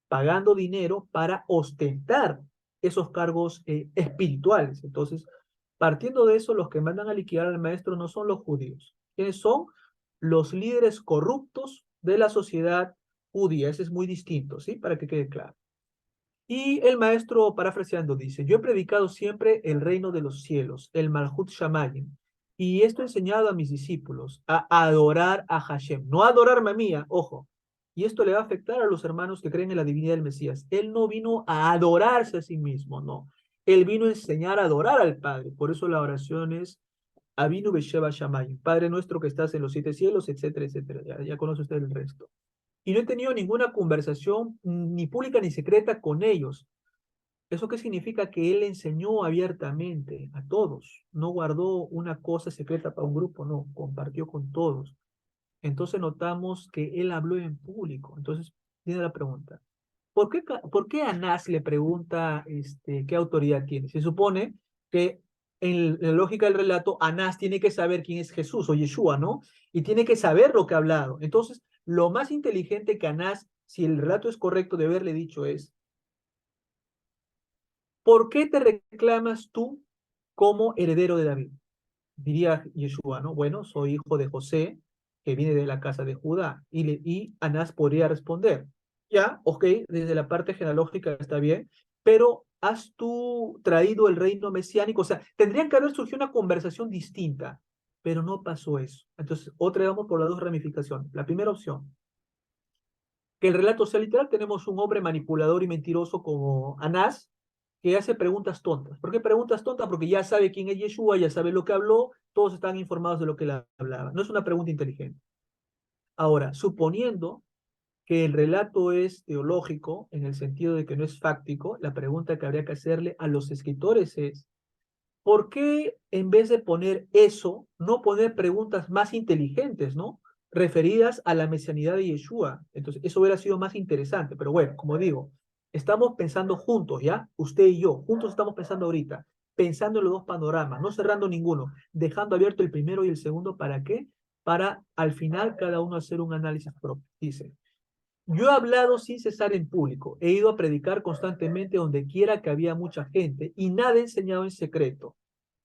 pagando dinero para ostentar esos cargos espirituales. Entonces, partiendo de eso, los que mandan a liquidar al maestro no son los judíos. ¿Quiénes son? Los líderes corruptos de la sociedad judía. Ese es muy distinto, ¿sí? Para que quede claro. Y el maestro, parafraseando, dice, yo he predicado siempre el reino de los cielos, el Malhut Shamayim, y esto he enseñado a mis discípulos, a adorar a Hashem, no a adorarme a mí, ojo, y esto le va a afectar a los hermanos que creen en la divinidad del Mesías. Él no vino a adorarse a sí mismo, no. Él vino a enseñar a adorar al Padre, por eso la oración es Avinu Besheva Shamayim, Padre nuestro que estás en los 7 cielos, etcétera, etcétera. Ya conoce usted el resto. Y no he tenido ninguna conversación ni pública ni secreta con ellos. ¿Eso qué significa? Que él enseñó abiertamente a todos, no guardó una cosa secreta para un grupo, no, compartió con todos. Entonces notamos que él habló en público. Entonces, tiene la pregunta, ¿por qué Anás le pregunta qué autoridad tiene? Se supone que en la lógica del relato, Anás tiene que saber quién es Jesús o Yeshua, ¿no? Y tiene que saber lo que ha hablado. Entonces, lo más inteligente que Anás, si el relato es correcto de haberle dicho es, ¿por qué te reclamas tú como heredero de David? Diría Yeshua, ¿no? Bueno, soy hijo de José, que viene de la casa de Judá. Y Anás podría responder, ya, ok, desde la parte genealógica está bien, pero ¿has tú traído el reino mesiánico? O sea, tendrían que haber surgido una conversación distinta, pero no pasó eso. Entonces, otra vamos por las dos ramificaciones. La primera opción, que el relato sea literal, tenemos un hombre manipulador y mentiroso como Anás, que hace preguntas tontas. ¿Por qué preguntas tontas? Porque ya sabe quién es Yeshua, ya sabe lo que habló, todos están informados de lo que él hablaba. No es una pregunta inteligente. Ahora, suponiendo que el relato es teológico, en el sentido de que no es fáctico, la pregunta que habría que hacerle a los escritores es, ¿por qué en vez de poner eso, no poner preguntas más inteligentes, ¿no? Referidas a la mesianidad de Yeshua. Entonces, eso hubiera sido más interesante. Pero bueno, como digo, estamos pensando juntos, ¿ya? Usted y yo, juntos estamos pensando ahorita, pensando en los dos panoramas, no cerrando ninguno, dejando abierto el primero y el segundo, ¿para qué? Para al final cada uno hacer un análisis propio. Dice, yo he hablado sin cesar en público, he ido a predicar constantemente donde quiera que había mucha gente y nada he enseñado en secreto.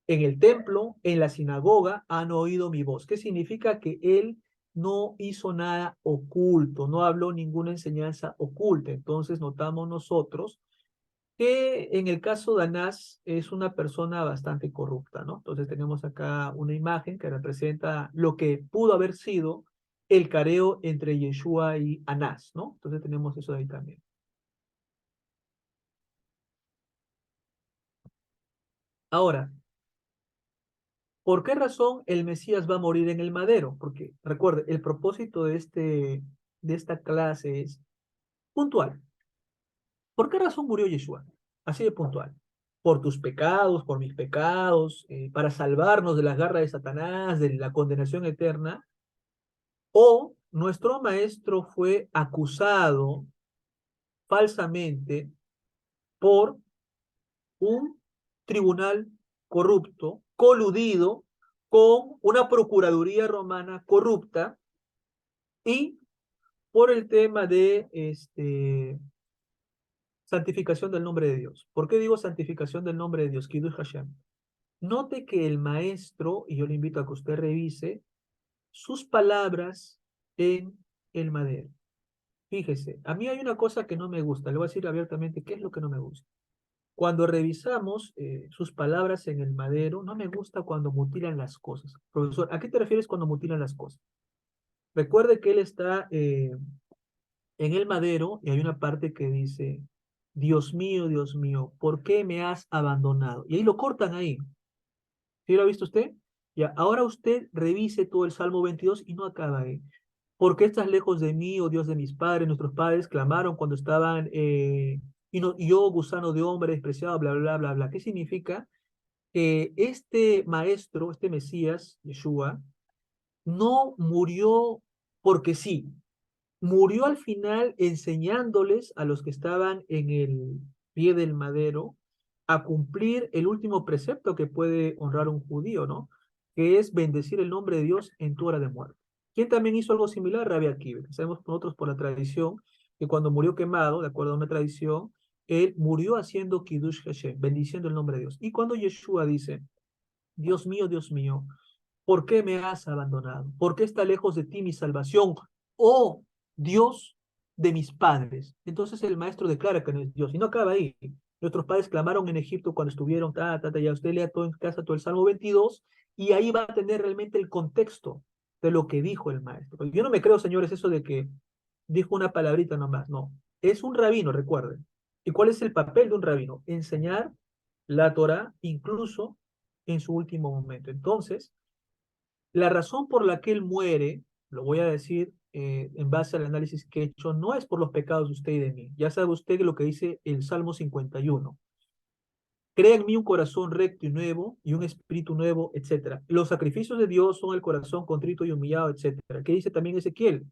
En el templo, en la sinagoga, han oído mi voz. ¿Qué significa? Que él no hizo nada oculto, no habló ninguna enseñanza oculta. Entonces notamos nosotros que en el caso de Anás es una persona bastante corrupta, ¿no? Entonces tenemos acá una imagen que representa lo que pudo haber sido el careo entre Yeshua y Anás, ¿no? Entonces tenemos eso ahí también. Ahora, ¿por qué razón el Mesías va a morir en el madero? Porque, recuerde, el propósito de esta clase es puntual. ¿Por qué razón murió Yeshua? Así de puntual. Por tus pecados, por mis pecados, para salvarnos de las garras de Satanás, de la condenación eterna. O nuestro maestro fue acusado falsamente por un tribunal corrupto, coludido con una procuraduría romana corrupta y por el tema de santificación del nombre de Dios. ¿Por qué digo santificación del nombre de Dios? Kiddush Hashem. Note que el maestro, y yo le invito a que usted revise, sus palabras en el madero. Fíjese, a mí hay una cosa que no me gusta, le voy a decir abiertamente qué es lo que no me gusta. Cuando revisamos sus palabras en el madero, no me gusta cuando mutilan las cosas. Profesor, ¿a qué te refieres cuando mutilan las cosas? Recuerde que él está en el madero y hay una parte que dice, Dios mío, ¿por qué me has abandonado? Y ahí lo cortan ahí. ¿Sí lo ha visto usted? Ya, ahora usted revise todo el Salmo 22 y no acaba ahí. ¿Por qué estás lejos de mí, oh Dios de mis padres? Nuestros padres clamaron cuando estaban, y yo, gusano de hombre despreciado, bla, bla, bla, bla. ¿Qué significa? Que este maestro, este Mesías, Yeshua, no murió porque sí, murió al final enseñándoles a los que estaban en el pie del madero a cumplir el último precepto que puede honrar un judío, ¿no? Que es bendecir el nombre de Dios en tu hora de muerte. ¿Quién también hizo algo similar? Rabbi Akiva. Sabemos nosotros por la tradición que cuando murió quemado, de acuerdo a una tradición, él murió haciendo Kiddush Hashem, bendiciendo el nombre de Dios. Y cuando Yeshua dice, Dios mío, ¿por qué me has abandonado? ¿Por qué está lejos de ti mi salvación? Oh Dios de mis padres. Entonces el maestro declara que no es Dios. Y no acaba ahí. Nuestros padres clamaron en Egipto cuando estuvieron, ya usted lea todo en casa, todo el Salmo 22, y ahí va a tener realmente el contexto de lo que dijo el maestro. Porque yo no me creo, señores, eso de que dijo una palabrita nomás. No. Es un rabino, recuerden. ¿Y cuál es el papel de un rabino? Enseñar la Torah, incluso en su último momento. Entonces, la razón por la que él muere, lo voy a decir en base al análisis que he hecho, no es por los pecados de usted y de mí. Ya sabe usted lo que dice el Salmo 51. Crea en mí un corazón recto y nuevo y un espíritu nuevo, etcétera. Los sacrificios de Dios son el corazón contrito y humillado, etcétera. ¿Qué dice también Ezequiel?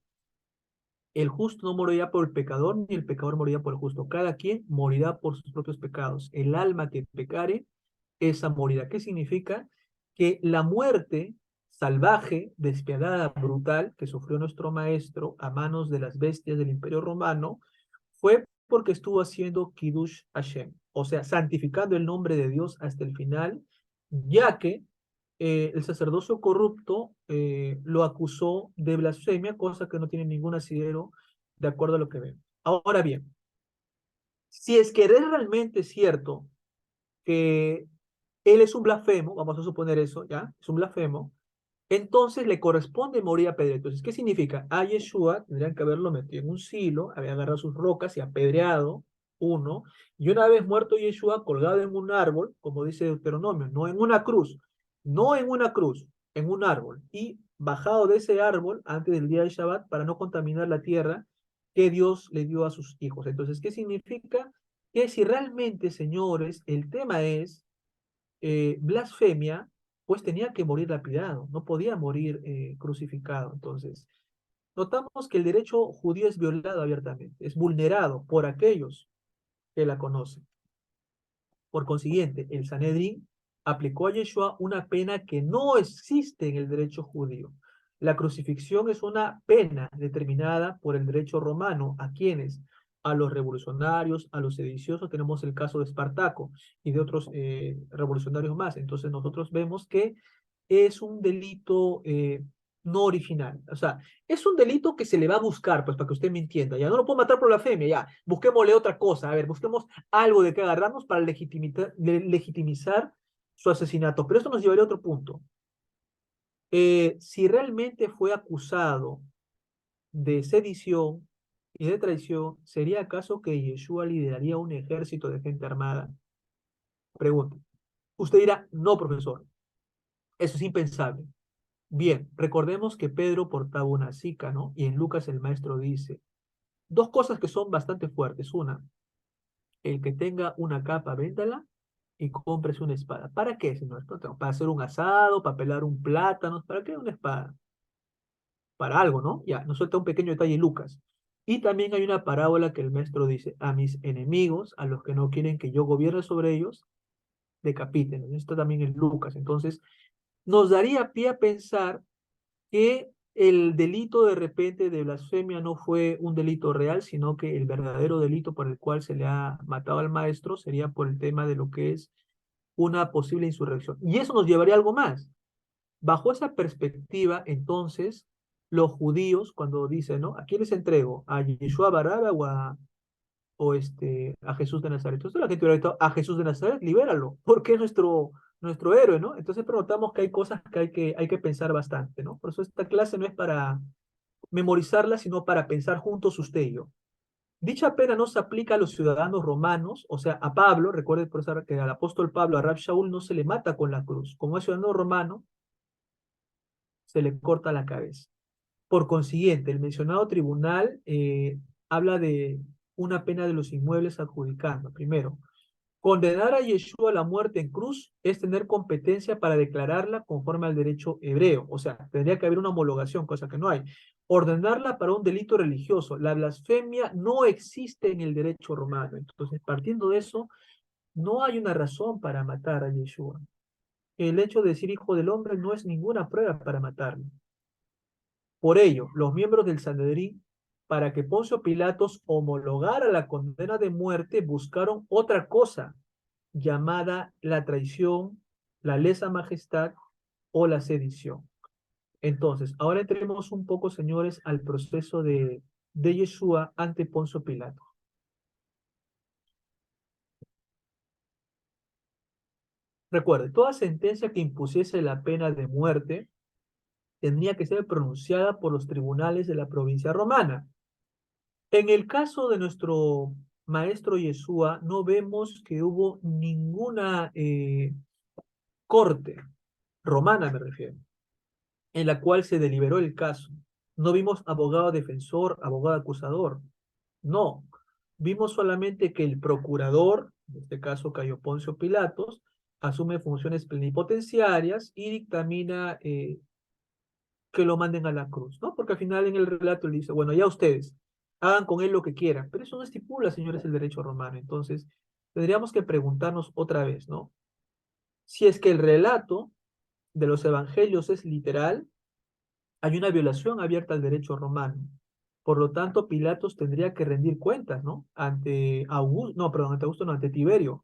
El justo no morirá por el pecador, ni el pecador morirá por el justo. Cada quien morirá por sus propios pecados. El alma que pecare, esa morirá. ¿Qué significa? Que la muerte salvaje, despiadada, brutal, que sufrió nuestro maestro a manos de las bestias del Imperio Romano, fue porque estuvo haciendo Kiddush Hashem, o sea, santificando el nombre de Dios hasta el final, ya que el sacerdocio corrupto lo acusó de blasfemia, cosa que no tiene ningún asidero de acuerdo a lo que vemos. Ahora bien, si es que es realmente cierto que él es un blasfemo, vamos a suponer eso, ¿ya? Es un blasfemo, entonces le corresponde morir apedreado. Entonces, ¿qué significa? A Yeshua tendrían que haberlo metido en un silo, había agarrado sus rocas y apedreado uno, y una vez muerto Yeshua, colgado en un árbol, como dice Deuteronomio, no en una cruz, no en una cruz, en un árbol, y bajado de ese árbol antes del día de Shabbat para no contaminar la tierra, que Dios le dio a sus hijos. Entonces, ¿qué significa? Que si realmente, señores, el tema es blasfemia, pues tenía que morir lapidado, no podía morir crucificado. Entonces, notamos que el derecho judío es violado abiertamente, es vulnerado por aquellos que la conocen. Por consiguiente, el Sanedrín aplicó a Yeshua una pena que no existe en el derecho judío. La crucifixión es una pena determinada por el derecho romano. ¿A quiénes? A los revolucionarios, a los sediciosos. Tenemos el caso de Espartaco y de otros revolucionarios más. Entonces nosotros vemos que es un delito no original. O sea, es un delito que se le va a buscar, pues para que usted me entienda. Ya no lo puedo matar por blasfemia, ya. Busquémosle otra cosa. A ver, busquemos algo de que agarrarnos para legitimizar su asesinato. Pero esto nos llevaría a otro punto. Si realmente fue acusado de sedición y de traición, ¿sería acaso que Yeshua lideraría un ejército de gente armada? Pregunta. Usted dirá, no, profesor, eso es impensable. Bien, recordemos que Pedro portaba una sica, ¿no? Y en Lucas el maestro dice, dos cosas que son bastante fuertes. Una, el que tenga una capa, véndala y cómprese una espada. ¿Para qué, señor? Para hacer un asado, para pelar un plátano, ¿para qué una espada? Para algo, ¿no? Ya, nos suelta un pequeño detalle Lucas. Y también hay una parábola que el maestro dice, a mis enemigos, a los que no quieren que yo gobierne sobre ellos, decapiten. Esto también es Lucas. Entonces, nos daría pie a pensar que el delito de repente de blasfemia no fue un delito real, sino que el verdadero delito por el cual se le ha matado al maestro sería por el tema de lo que es una posible insurrección. Y eso nos llevaría a algo más. Bajo esa perspectiva, entonces, los judíos, cuando dicen, ¿no? ¿A quién les entrego? ¿A Yeshua Barraba a Jesús de Nazaret? Entonces la gente hubiera dicho, a Jesús de Nazaret, libéralo, porque es nuestro héroe, ¿no? Entonces preguntamos que hay cosas que hay que pensar bastante, ¿no? Por eso esta clase no es para memorizarla, sino para pensar juntos usted y yo. Dicha pena no se aplica a los ciudadanos romanos, o sea, a Pablo, recuerde por eso que al apóstol Pablo, a Rab Shaul, no se le mata con la cruz. Como es ciudadano romano, se le corta la cabeza. Por consiguiente, el mencionado tribunal habla de una pena de los inmuebles adjudicando. Primero, condenar a Yeshua a la muerte en cruz es tener competencia para declararla conforme al derecho hebreo. O sea, tendría que haber una homologación, cosa que no hay. Ordenarla para un delito religioso. La blasfemia no existe en el derecho romano. Entonces, partiendo de eso, no hay una razón para matar a Yeshua. El hecho de decir hijo del hombre no es ninguna prueba para matarlo. Por ello, los miembros del Sanedrín, para que Poncio Pilatos homologara la condena de muerte, buscaron otra cosa llamada la traición, la lesa majestad o la sedición. Entonces, ahora entremos un poco, señores, al proceso de Yeshua ante Poncio Pilato. Recuerde, toda sentencia que impusiese la pena de muerte tendría que ser pronunciada por los tribunales de la provincia romana. En el caso de nuestro maestro Yeshua, no vemos que hubo ninguna corte, romana me refiero, en la cual se deliberó el caso. No vimos abogado defensor, abogado acusador. No. Vimos solamente que el procurador, en este caso Cayo Poncio Pilatos, asume funciones plenipotenciarias y dictamina que lo manden a la cruz, ¿no? Porque al final en el relato él dice, bueno, ya ustedes, hagan con él lo que quieran, pero eso no estipula, señores, el derecho romano. Entonces, tendríamos que preguntarnos otra vez, ¿no? Si es que el relato de los evangelios es literal, hay una violación abierta al derecho romano. Por lo tanto, Pilatos tendría que rendir cuentas, ¿no? Ante Augusto, no, perdón, ante Augusto, no, ante Tiberio,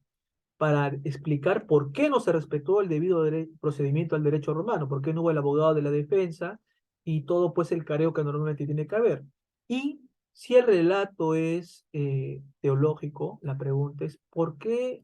para explicar por qué no se respetó el debido procedimiento al derecho romano, por qué no hubo el abogado de la defensa y todo pues el careo que normalmente tiene que haber. Y si el relato es teológico, la pregunta es, ¿por qué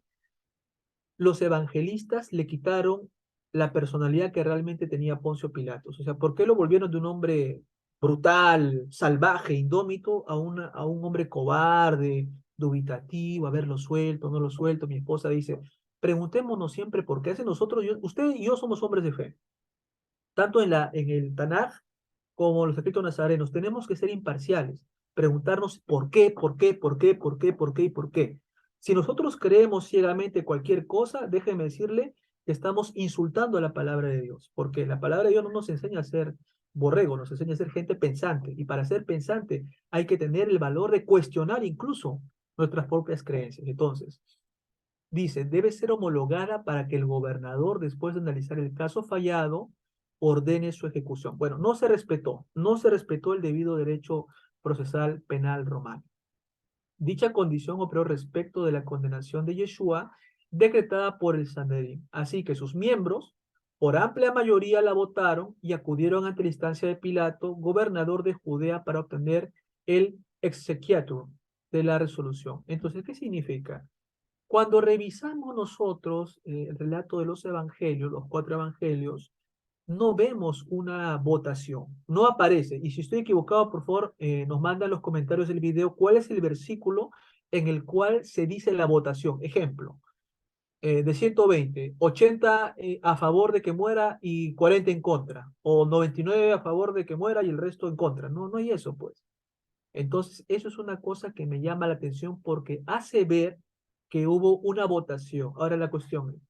los evangelistas le quitaron la personalidad que realmente tenía Poncio Pilatos? O sea, ¿por qué lo volvieron de un hombre brutal, salvaje, indómito, a un hombre cobarde, dubitativo, a verlo suelto, no lo suelto? Mi esposa dice, preguntémonos siempre por qué hace nosotros, usted y yo somos hombres de fe, tanto en el Tanaj como en los escritos nazarenos, tenemos que ser imparciales, preguntarnos por qué, por qué, por qué, por qué, por qué y por qué. Si nosotros creemos ciegamente cualquier cosa, déjeme decirle que estamos insultando a la palabra de Dios, porque la palabra de Dios no nos enseña a ser borrego, nos enseña a ser gente pensante, y para ser pensante hay que tener el valor de cuestionar incluso nuestras propias creencias. Entonces, dice, debe ser homologada para que el gobernador, después de analizar el caso fallado, ordene su ejecución. Bueno, no se respetó el debido derecho procesal penal romano. Dicha condición operó respecto de la condenación de Yeshua decretada por el Sanedrín. Así que sus miembros, por amplia mayoría, la votaron y acudieron ante la instancia de Pilato, gobernador de Judea, para obtener el exequiatur de la resolución. Entonces, ¿qué significa? Cuando revisamos nosotros el relato de los evangelios, los 4 evangelios, no vemos una votación, no aparece. Y si estoy equivocado, por favor, nos manda en los comentarios del video cuál es el versículo en el cual se dice la votación. Ejemplo, de 120, 80 a favor de que muera y 40 en contra, o 99 a favor de que muera y el resto en contra. No, no hay eso, pues. Entonces, eso es una cosa que me llama la atención porque hace ver que hubo una votación. Ahora la cuestión es,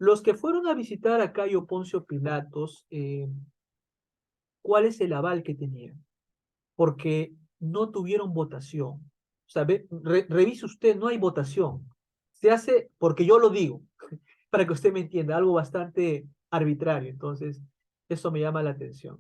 los que fueron a visitar a Cayo Poncio Pilatos, ¿cuál es el aval que tenían? Porque no tuvieron votación. O sea, revise usted, no hay votación. Se hace porque yo lo digo, para que usted me entienda, algo bastante arbitrario. Entonces, eso me llama la atención.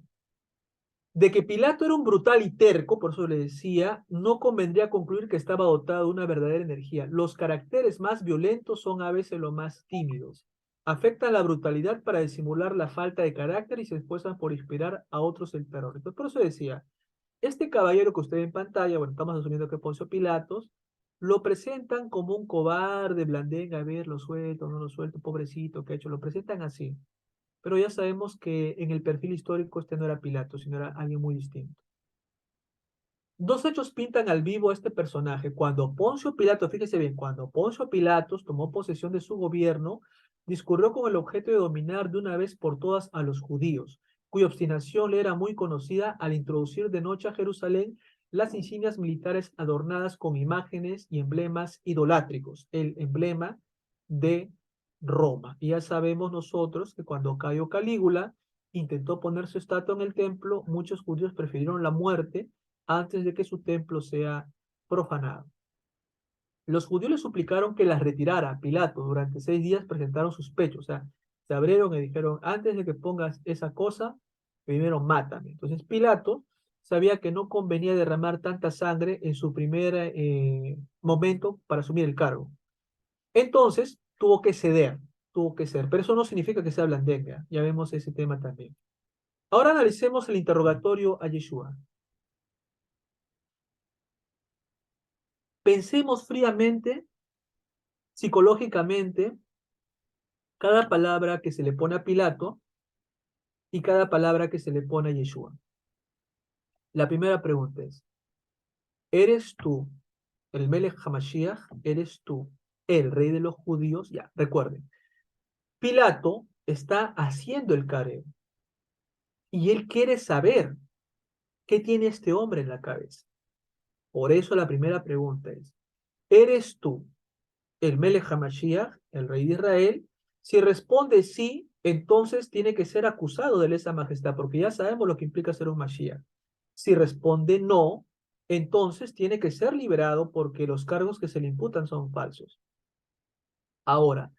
De que Pilato era un brutal y terco, por eso le decía, no convendría concluir que estaba dotado de una verdadera energía. Los caracteres más violentos son a veces los más tímidos. Afectan la brutalidad para disimular la falta de carácter y se esfuerzan por inspirar a otros el terror. Entonces, por eso decía, este caballero que usted ve en pantalla, bueno, estamos asumiendo que Poncio Pilatos, lo presentan como un cobarde, blandenga, a ver, lo suelto, no lo suelto, pobrecito, ¿qué ha hecho? Lo presentan así. Pero ya sabemos que en el perfil histórico este no era Pilato, sino era alguien muy distinto. Dos hechos pintan al vivo a este personaje. Cuando Poncio Pilato, fíjese bien, cuando Poncio Pilatos tomó posesión de su gobierno, discurrió con el objeto de dominar de una vez por todas a los judíos, cuya obstinación le era muy conocida al introducir de noche a Jerusalén las insignias militares adornadas con imágenes y emblemas idolátricos, el emblema de Roma. Y ya sabemos nosotros que cuando Cayo Calígula intentó poner su estatua en el templo, muchos judíos prefirieron la muerte antes de que su templo sea profanado. Los judíos le suplicaron que las retirara. Pilato durante 6 días presentaron sus pechos, o sea, se abrieron y dijeron, antes de que pongas esa cosa, primero mátame. Entonces Pilato sabía que no convenía derramar tanta sangre en su primer momento para asumir el cargo. Entonces tuvo que ceder, pero eso no significa que sea blandenga, ya vemos ese tema también. Ahora analicemos el interrogatorio a Yeshua. Pensemos fríamente, psicológicamente, cada palabra que se le pone a Pilato y cada palabra que se le pone a Yeshua. La primera pregunta es, ¿eres tú el Melech HaMashiach? ¿Eres tú el rey de los judíos? Ya, recuerden, Pilato está haciendo el careo y él quiere saber qué tiene este hombre en la cabeza. Por eso la primera pregunta es, ¿eres tú el Melech HaMashiach, el rey de Israel? Si responde sí, entonces tiene que ser acusado de lesa majestad, porque ya sabemos lo que implica ser un Mashiach. Si responde no, entonces tiene que ser liberado porque los cargos que se le imputan son falsos. Ahora,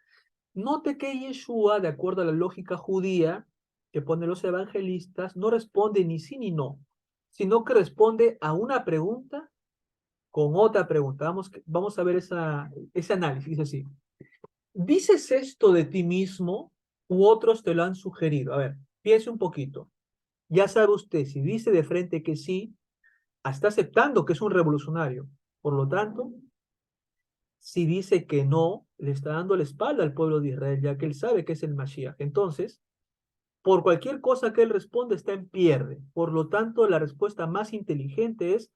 note que Yeshua, de acuerdo a la lógica judía que ponen los evangelistas, no responde ni sí ni no, sino que responde a una pregunta con otra pregunta. Vamos a ver ese análisis, es así. ¿Dices esto de ti mismo u otros te lo han sugerido? A ver, piense un poquito. Ya sabe usted, si dice de frente que sí, está aceptando que es un revolucionario. Por lo tanto, si dice que no, le está dando la espalda al pueblo de Israel, ya que él sabe que es el Mashiach. Entonces, por cualquier cosa que él responde, está en pierde. Por lo tanto, la respuesta más inteligente es,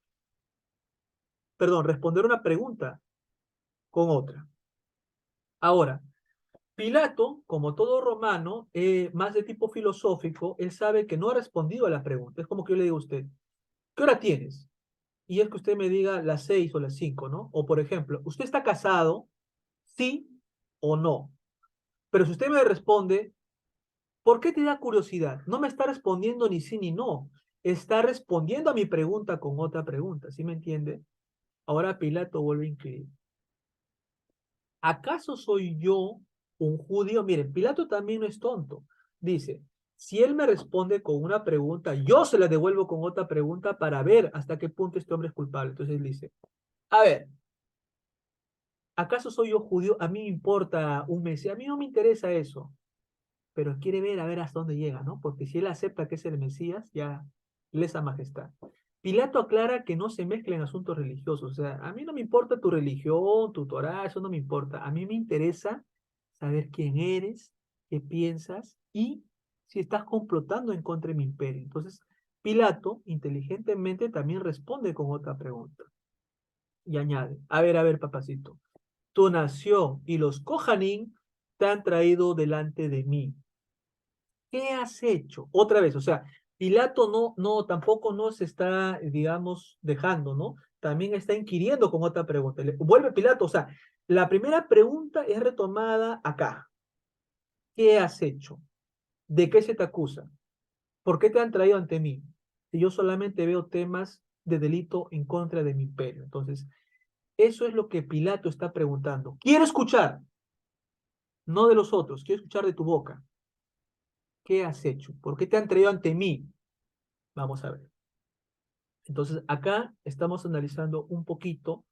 perdón, responder una pregunta con otra. Ahora, Pilato, como todo romano, más de tipo filosófico, él sabe que no ha respondido a la pregunta. Es como que yo le digo a usted, ¿qué hora tienes? y es que usted me diga las 6 o las 5, ¿no? O por ejemplo, ¿usted está casado? ¿Sí o no? Pero si usted me responde, ¿por qué te da curiosidad? No me está respondiendo ni sí ni no. Está respondiendo a mi pregunta con otra pregunta, ¿sí me entiende? Ahora Pilato vuelve a incluir. ¿Acaso soy yo un judío? Miren, Pilato también no es tonto. Dice, si él me responde con una pregunta, yo se la devuelvo con otra pregunta para ver hasta qué punto este hombre es culpable. Entonces él dice, a ver, ¿acaso soy yo judío? A mí me importa un Mesías, a mí no me interesa eso, pero quiere ver a ver hasta dónde llega, ¿no? Porque si él acepta que es el Mesías, ya lesa majestad. Pilato aclara que no se mezclen asuntos religiosos, o sea, a mí no me importa tu religión, tu Torah, eso no me importa, a mí me interesa saber quién eres, qué piensas y si estás complotando en contra de mi imperio. Entonces, Pilato inteligentemente también responde con otra pregunta y añade, a ver, papacito, tu nación y los Kohanim te han traído delante de mí. ¿Qué has hecho? Otra vez, o sea, Pilato tampoco nos está, digamos, dejando, ¿no? También está inquiriendo con otra pregunta. Vuelve Pilato, o sea, la primera pregunta es retomada acá. ¿Qué has hecho? ¿De qué se te acusa? ¿Por qué te han traído ante mí? Si yo solamente veo temas de delito en contra de mi imperio. Entonces, eso es lo que Pilato está preguntando. Quiero escuchar, no de los otros, quiero escuchar de tu boca. ¿Qué has hecho? ¿Por qué te han traído ante mí? Vamos a ver. Entonces, acá estamos analizando un poquito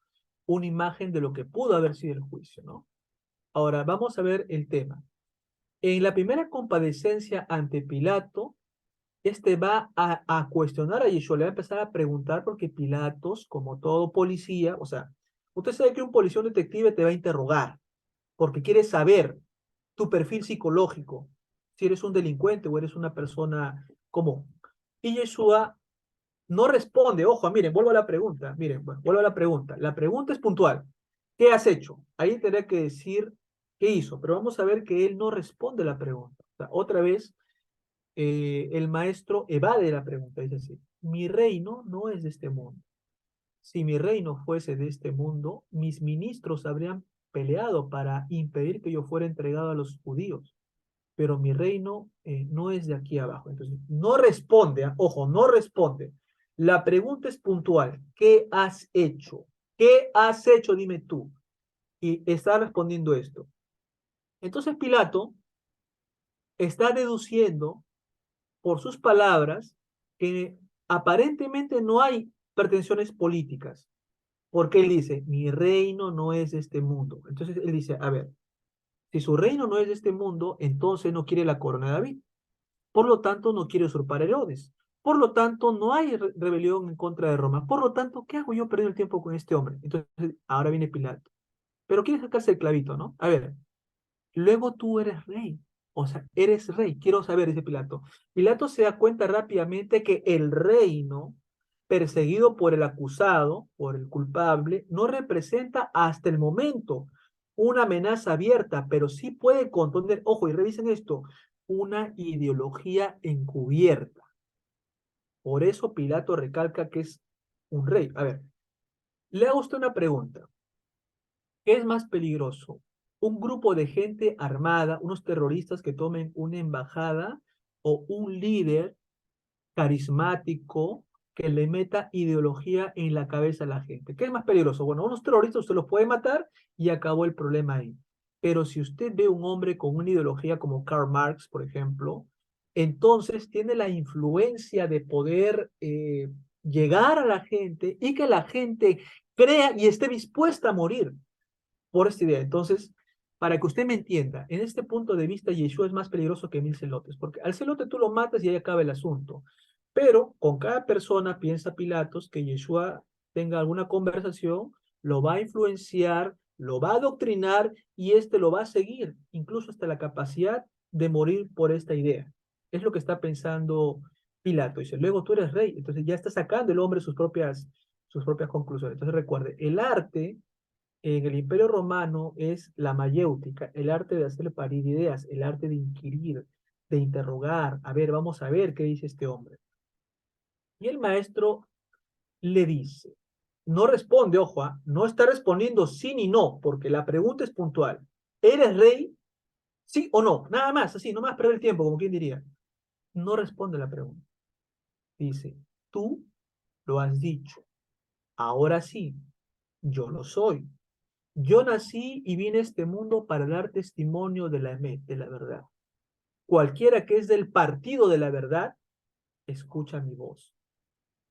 una imagen de lo que pudo haber sido el juicio, ¿no? Ahora, vamos a ver el tema. En la primera comparecencia ante Pilato, este va a cuestionar a Yeshua, le va a empezar a preguntar porque Pilatos, como todo policía, o sea, usted sabe que un policía, un detective te va a interrogar porque quiere saber tu perfil psicológico, si eres un delincuente o eres una persona común. Y Yeshua no responde, ojo, miren, vuelvo a la pregunta, miren, bueno, vuelvo a la pregunta. La pregunta es puntual. ¿Qué has hecho? Ahí tendría que decir qué hizo, pero vamos a ver que él no responde la pregunta. O sea, otra vez, el maestro evade la pregunta, dice así, mi reino no es de este mundo. Si mi reino fuese de este mundo, mis ministros habrían peleado para impedir que yo fuera entregado a los judíos, pero mi reino no es de aquí abajo. Entonces, no responde, ojo, no responde. La pregunta es puntual. ¿Qué has hecho? ¿Qué has hecho? Dime tú. Y está respondiendo esto. Entonces Pilato está deduciendo por sus palabras que aparentemente no hay pretensiones políticas, porque él dice, mi reino no es de este mundo. Entonces él dice, a ver, si su reino no es de este mundo, entonces no quiere la corona de David. Por lo tanto, no quiere usurpar Herodes. Por lo tanto, no hay rebelión en contra de Roma. Por lo tanto, ¿qué hago yo perdiendo el tiempo con este hombre? Entonces, ahora viene Pilato. Pero quiere sacarse el clavito, ¿no? A ver, luego tú eres rey. O sea, eres rey. Quiero saber, dice Pilato. Pilato se da cuenta rápidamente que el reino, perseguido por el acusado, por el culpable, no representa hasta el momento una amenaza abierta, pero sí puede contener, ojo, y revisen esto, una ideología encubierta. Por eso Pilato recalca que es un rey. A ver, le hago usted una pregunta. ¿Qué es más peligroso? ¿Un grupo de gente armada, unos terroristas que tomen una embajada o un líder carismático que le meta ideología en la cabeza a la gente? ¿Qué es más peligroso? Bueno, unos terroristas usted los puede matar y acabó el problema ahí. Pero si usted ve un hombre con una ideología como Karl Marx, por ejemplo, entonces tiene la influencia de poder llegar a la gente y que la gente crea y esté dispuesta a morir por esta idea. Entonces, para que usted me entienda, en este punto de vista, Yeshua es más peligroso que 1000 celotes, porque al celote tú lo matas y ahí acaba el asunto. Pero con cada persona piensa Pilatos que Yeshua tenga alguna conversación, lo va a influenciar, lo va a adoctrinar y este lo va a seguir, incluso hasta la capacidad de morir por esta idea. Es lo que está pensando Pilato. Dice, luego tú eres rey, entonces ya está sacando el hombre sus propias conclusiones. Entonces recuerde, el arte en el Imperio Romano es la mayéutica, el arte de hacer parir ideas, el arte de inquirir, de interrogar, a ver, vamos a ver qué dice este hombre. Y el maestro le dice, no responde, ojo, no está respondiendo sí ni no, porque la pregunta es puntual. ¿Eres rey? ¿Sí o no? Nada más, así, no más perder el tiempo, como quien diría. No responde la pregunta. Dice, tú lo has dicho. Ahora sí, yo lo soy. Yo nací y vine a este mundo para dar testimonio de la verdad. Cualquiera que es del partido de la verdad, escucha mi voz.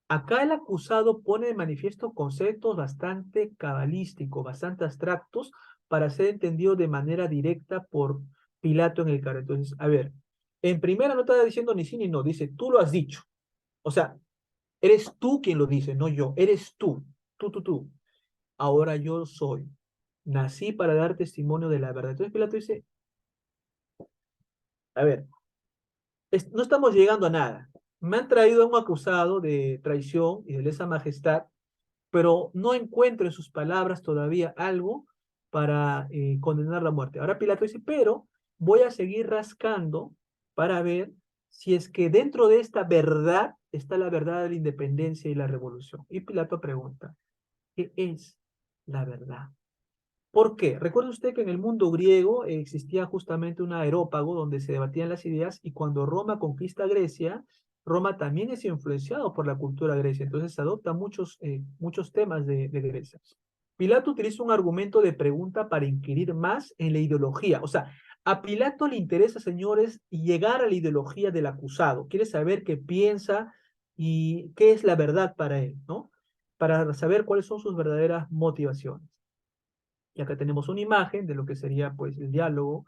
Acá el acusado pone de manifiesto conceptos bastante cabalísticos, bastante abstractos, para ser entendido de manera directa por Pilato en el cargo. Entonces, a ver, en primera no está diciendo ni sí ni no, dice, tú lo has dicho. O sea, eres tú quien lo dice, no yo, eres tú, tú. Ahora yo soy. Nací para dar testimonio de la verdad. Entonces Pilato dice, a ver, no estamos llegando a nada. Me han traído a un acusado de traición y de lesa majestad, pero no encuentro en sus palabras todavía algo para condenar la muerte. Ahora Pilato dice, pero voy a seguir rascando para ver si es que dentro de esta verdad está la verdad de la independencia y la revolución. Y Pilato pregunta, ¿qué es la verdad? ¿Por qué? Recuerda usted que en el mundo griego existía justamente un areópago donde se debatían las ideas y cuando Roma conquista Grecia, Roma también es influenciado por la cultura grecia, entonces se adoptan muchos temas de Grecia. Pilato utiliza un argumento de pregunta para inquirir más en la ideología. O sea, a Pilato le interesa, señores, llegar a la ideología del acusado. Quiere saber qué piensa y qué es la verdad para él, ¿no? Para saber cuáles son sus verdaderas motivaciones. Y acá tenemos una imagen de lo que sería pues el diálogo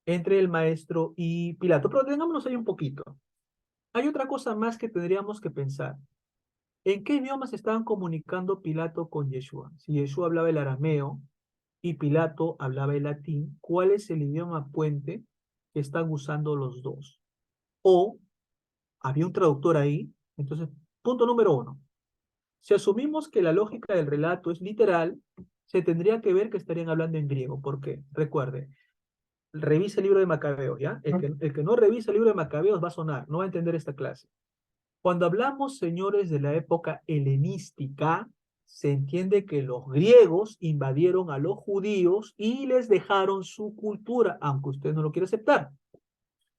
entre el maestro y Pilato. Pero detengámonos ahí un poquito. Hay otra cosa más que tendríamos que pensar. ¿En qué idioma se estaban comunicando Pilato con Yeshua? Si Yeshua hablaba el arameo y Pilato hablaba el latín, ¿cuál es el idioma puente que están usando los dos? O había un traductor ahí. Entonces, punto número uno. Si asumimos que la lógica del relato es literal, se tendría que ver que estarían hablando en griego. ¿Por qué? Recuerde, revise el libro de Macabeos, ¿ya? El que no revisa el libro de Macabeos va a sonar, no va a entender esta clase. Cuando hablamos, señores, de la época helenística, se entiende que los griegos invadieron a los judíos y les dejaron su cultura, aunque usted no lo quiera aceptar.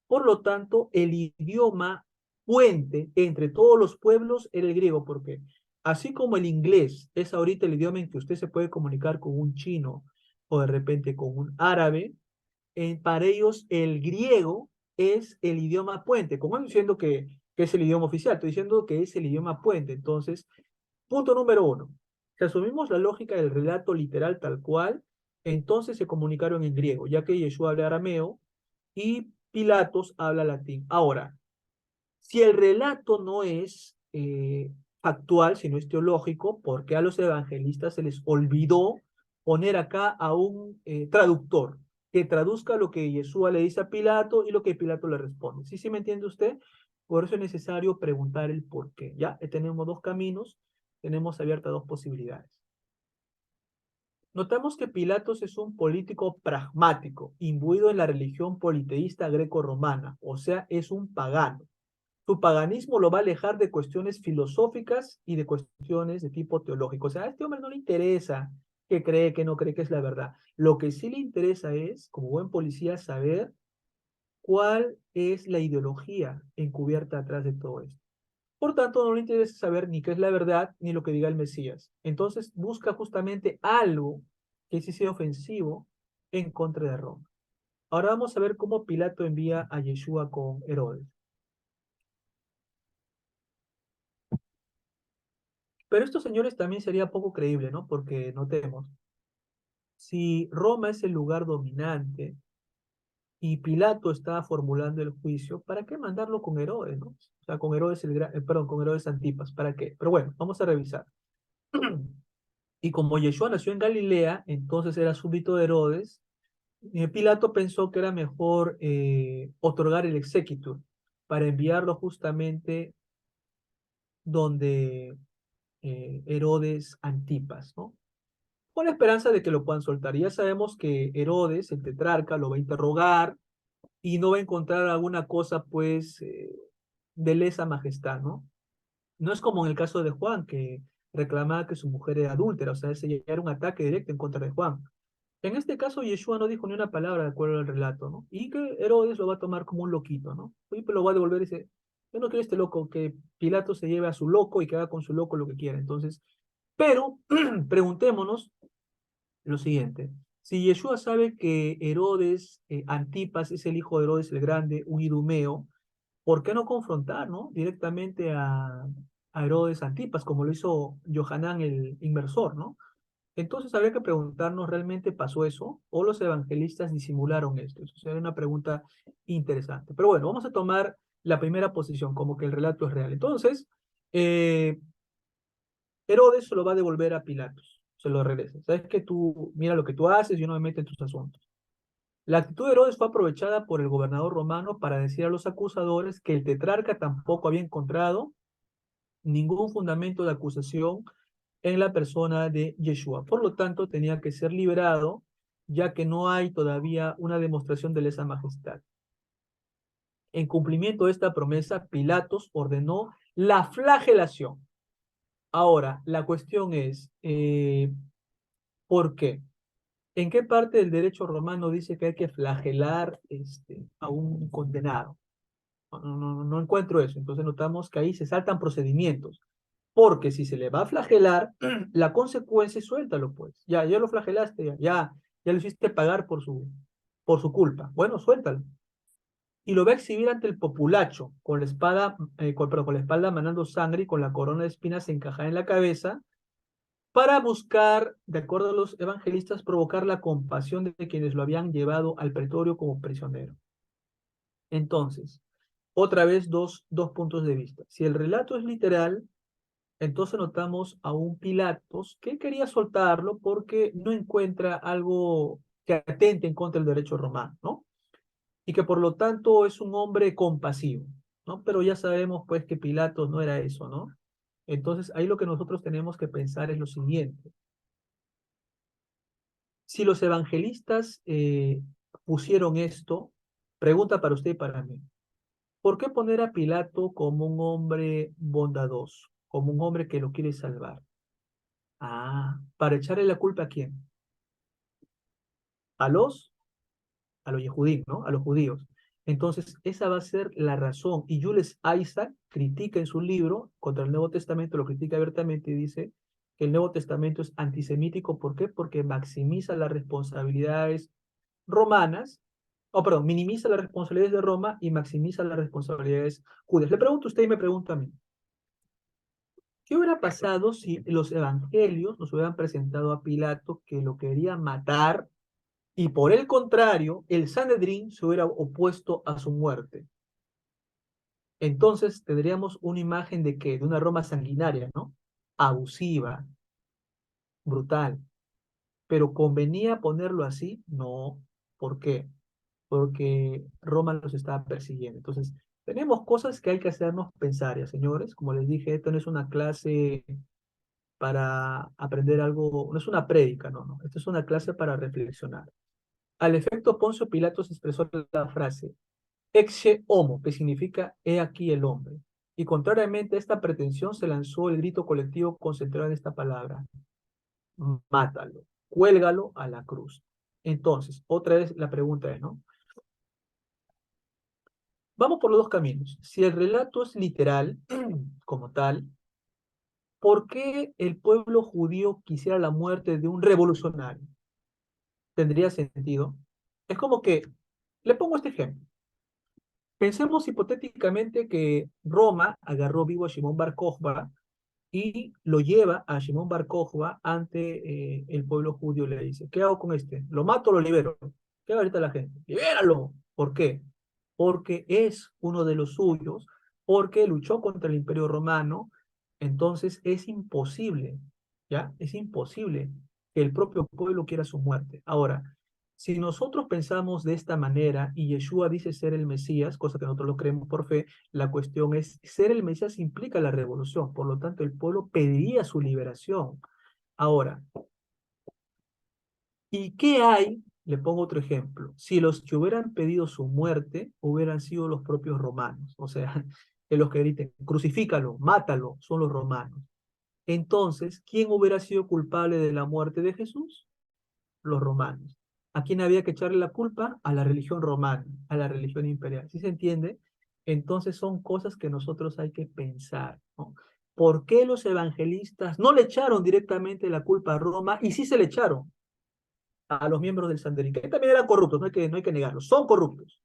Por lo tanto, el idioma puente entre todos los pueblos era el griego, porque así como el inglés es ahorita el idioma en que usted se puede comunicar con un chino o de repente con un árabe, para ellos el griego es el idioma puente. Como estoy diciendo que es el idioma oficial, estoy diciendo que es el idioma puente. Entonces, punto número uno. Si asumimos la lógica del relato literal tal cual, entonces se comunicaron en griego, ya que Yeshua habla arameo y Pilatos habla latín. Ahora, si el relato no es factual, sino es teológico, ¿por qué a los evangelistas se les olvidó poner acá a un traductor que traduzca lo que Yeshua le dice a Pilato y lo que Pilato le responde? ¿Sí me entiende usted? Por eso es necesario preguntar el por qué. Ya tenemos dos caminos, tenemos abiertas dos posibilidades. Notamos que Pilatos es un político pragmático, imbuido en la religión politeísta greco-romana, o sea, es un pagano. Su paganismo lo va a alejar de cuestiones filosóficas y de cuestiones de tipo teológico. O sea, a este hombre no le interesa que cree, que no cree que es la verdad. Lo que sí le interesa es, como buen policía, saber cuál es la ideología encubierta atrás de todo esto. Por tanto, no le interesa saber ni qué es la verdad ni lo que diga el Mesías. Entonces, busca justamente algo que sí sea ofensivo en contra de Roma. Ahora vamos a ver cómo Pilato envía a Yeshua con Herodes. Pero esto, señores, también sería poco creíble, ¿no? Porque notemos, si Roma es el lugar dominante y Pilato está formulando el juicio, ¿para qué mandarlo con Herodes, no? O sea, con Herodes perdón, con Herodes Antipas, ¿para qué? Pero bueno, vamos a revisar. Y como Yeshua nació en Galilea, entonces era súbdito de Herodes, Pilato pensó que era mejor otorgar el exequitur para enviarlo justamente donde Herodes Antipas, ¿no? Con la esperanza de que lo puedan soltar. Y ya sabemos que Herodes, el tetrarca, lo va a interrogar y no va a encontrar alguna cosa, pues, de lesa majestad, ¿no? No es como en el caso de Juan, que reclamaba que su mujer era adúltera, o sea, ese ya era un ataque directo en contra de Juan. En este caso, Yeshua no dijo ni una palabra de acuerdo al relato, ¿no? Y que Herodes lo va a tomar como un loquito, ¿no? Y pues lo va a devolver y dice, yo no quiero este loco, que Pilato se lleve a su loco y que haga con su loco lo que quiera. Entonces, pero preguntémonos lo siguiente. Si Yeshua sabe que Herodes Antipas es el hijo de Herodes el Grande, un idumeo, ¿por qué no confrontar, ¿no? directamente a Herodes Antipas, como lo hizo Johanán el inversor, ¿no? Entonces habría que preguntarnos, ¿realmente pasó eso? ¿O los evangelistas disimularon esto? Eso sería una pregunta interesante. Pero bueno, vamos a tomar la primera posición, como que el relato es real. Entonces, eh, Herodes se lo va a devolver a Pilatos, se lo regresa. ¿Sabes que tú, mira lo que tú haces, yo no me meto en tus asuntos? La actitud de Herodes fue aprovechada por el gobernador romano para decir a los acusadores que el tetrarca tampoco había encontrado ningún fundamento de acusación en la persona de Yeshua. Por lo tanto, tenía que ser liberado, ya que no hay todavía una demostración de lesa majestad. En cumplimiento de esta promesa, Pilatos ordenó la flagelación. Ahora, la cuestión es, ¿por qué? ¿En qué parte del derecho romano dice que hay que flagelar a un condenado? No encuentro eso. Entonces notamos que ahí se saltan procedimientos. Porque si se le va a flagelar, la consecuencia es suéltalo, pues. Ya lo flagelaste, ya lo hiciste pagar por su culpa. Bueno, suéltalo. Y lo va a exhibir ante el populacho, con la espada, perdón, con la espalda manando sangre y con la corona de espinas encajada en la cabeza, para buscar, de acuerdo a los evangelistas, provocar la compasión de quienes lo habían llevado al pretorio como prisionero. Entonces, otra vez dos puntos de vista. Si el relato es literal, entonces notamos a un Pilatos que quería soltarlo porque no encuentra algo que atente en contra del derecho romano, ¿no? Y que por lo tanto es un hombre compasivo, ¿no? Pero ya sabemos pues que Pilatos no era eso, ¿no? Entonces ahí lo que nosotros tenemos que pensar es lo siguiente. Si los evangelistas pusieron esto, pregunta para usted y para mí, ¿por qué poner a Pilato como un hombre bondadoso, como un hombre que lo quiere salvar? Ah, ¿para echarle la culpa a quién? A los, a los judíos, ¿no? A los judíos. Entonces, esa va a ser la razón. Y Jules Isaac critica en su libro contra el Nuevo Testamento, lo critica abiertamente y dice que el Nuevo Testamento es antisemítico. ¿Por qué? Porque maximiza las responsabilidades romanas, o perdón, minimiza las responsabilidades de Roma y maximiza las responsabilidades judías. Le pregunto a usted y me pregunta a mí. ¿Qué hubiera pasado si los evangelios nos hubieran presentado a Pilato que lo quería matar y por el contrario, el Sanedrín se hubiera opuesto a su muerte? Entonces tendríamos una imagen de qué? De una Roma sanguinaria, ¿no? Abusiva, brutal. Pero ¿convenía ponerlo así? No. ¿Por qué? Porque Roma los estaba persiguiendo. Entonces, tenemos cosas que hay que hacernos pensar, ya señores. Como les dije, esto no es una clase para aprender algo, no es una prédica, no. Esto es una clase para reflexionar. Al efecto, Poncio Pilatos expresó la frase, Ecce homo, que significa he aquí el hombre. Y contrariamente a esta pretensión se lanzó el grito colectivo concentrado en esta palabra, mátalo, cuélgalo a la cruz. Entonces, otra vez la pregunta es, ¿no? Vamos por los dos caminos. Si el relato es literal, como tal, ¿por qué el pueblo judío quisiera la muerte de un revolucionario? ¿Tendría sentido? Es como que, le pongo este ejemplo. Pensemos hipotéticamente que Roma agarró vivo a Shimón Bar Kokhba y lo lleva a Shimón Bar Kokhba ante el pueblo judío. Le dice, ¿qué hago con este? ¿Lo mato o lo libero? ¿Qué va ahorita la gente? ¡Libéralo! ¿Por qué? Porque es uno de los suyos, porque luchó contra el Imperio Romano. Entonces es imposible, ¿ya? Es imposible que el propio pueblo quiera su muerte. Ahora, si nosotros pensamos de esta manera y Yeshua dice ser el Mesías, cosa que nosotros lo creemos por fe, la cuestión es, ser el Mesías implica la revolución, por lo tanto el pueblo pediría su liberación. Ahora, ¿y qué hay? Le pongo otro ejemplo. Si los que hubieran pedido su muerte hubieran sido los propios romanos, o sea, que los que griten, crucifícalo, mátalo, son los romanos. Entonces, ¿quién hubiera sido culpable de la muerte de Jesús? Los romanos. ¿A quién había que echarle la culpa? A la religión romana, a la religión imperial. ¿Sí se entiende? Entonces son cosas que nosotros hay que pensar, ¿no? ¿Por qué los evangelistas no le echaron directamente la culpa a Roma y sí se le echaron a los miembros del Sanedrín, que también eran corruptos, no hay que negarlo, son corruptos?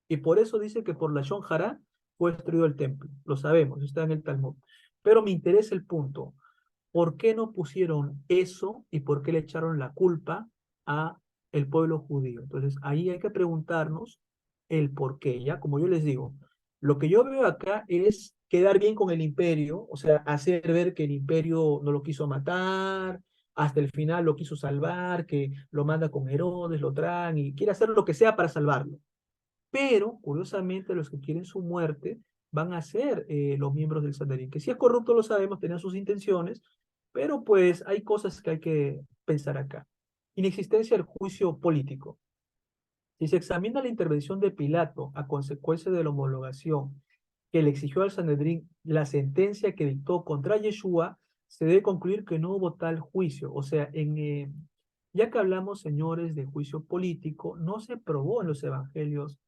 Y por eso dice que por la Shon Hará fue destruido el templo. Lo sabemos, está en el Talmud. Pero me interesa el punto. ¿Por qué no pusieron eso y por qué le echaron la culpa a el pueblo judío? Entonces, ahí hay que preguntarnos el por qué, ¿ya? Como yo les digo, lo que yo veo acá es quedar bien con el imperio, o sea, hacer ver que el imperio no lo quiso matar, hasta el final lo quiso salvar, que lo manda con Herodes, lo traen y quiere hacer lo que sea para salvarlo. Pero, curiosamente, los que quieren su muerte van a ser los miembros del Sanedrín, que si es corrupto lo sabemos, tenían sus intenciones, pero pues hay cosas que hay que pensar acá. Inexistencia del juicio político. Si se examina la intervención de Pilato a consecuencia de la homologación que le exigió al Sanedrín la sentencia que dictó contra Yeshua, se debe concluir que no hubo tal juicio. O sea, ya que hablamos, señores, de juicio político, no se probó en los evangelios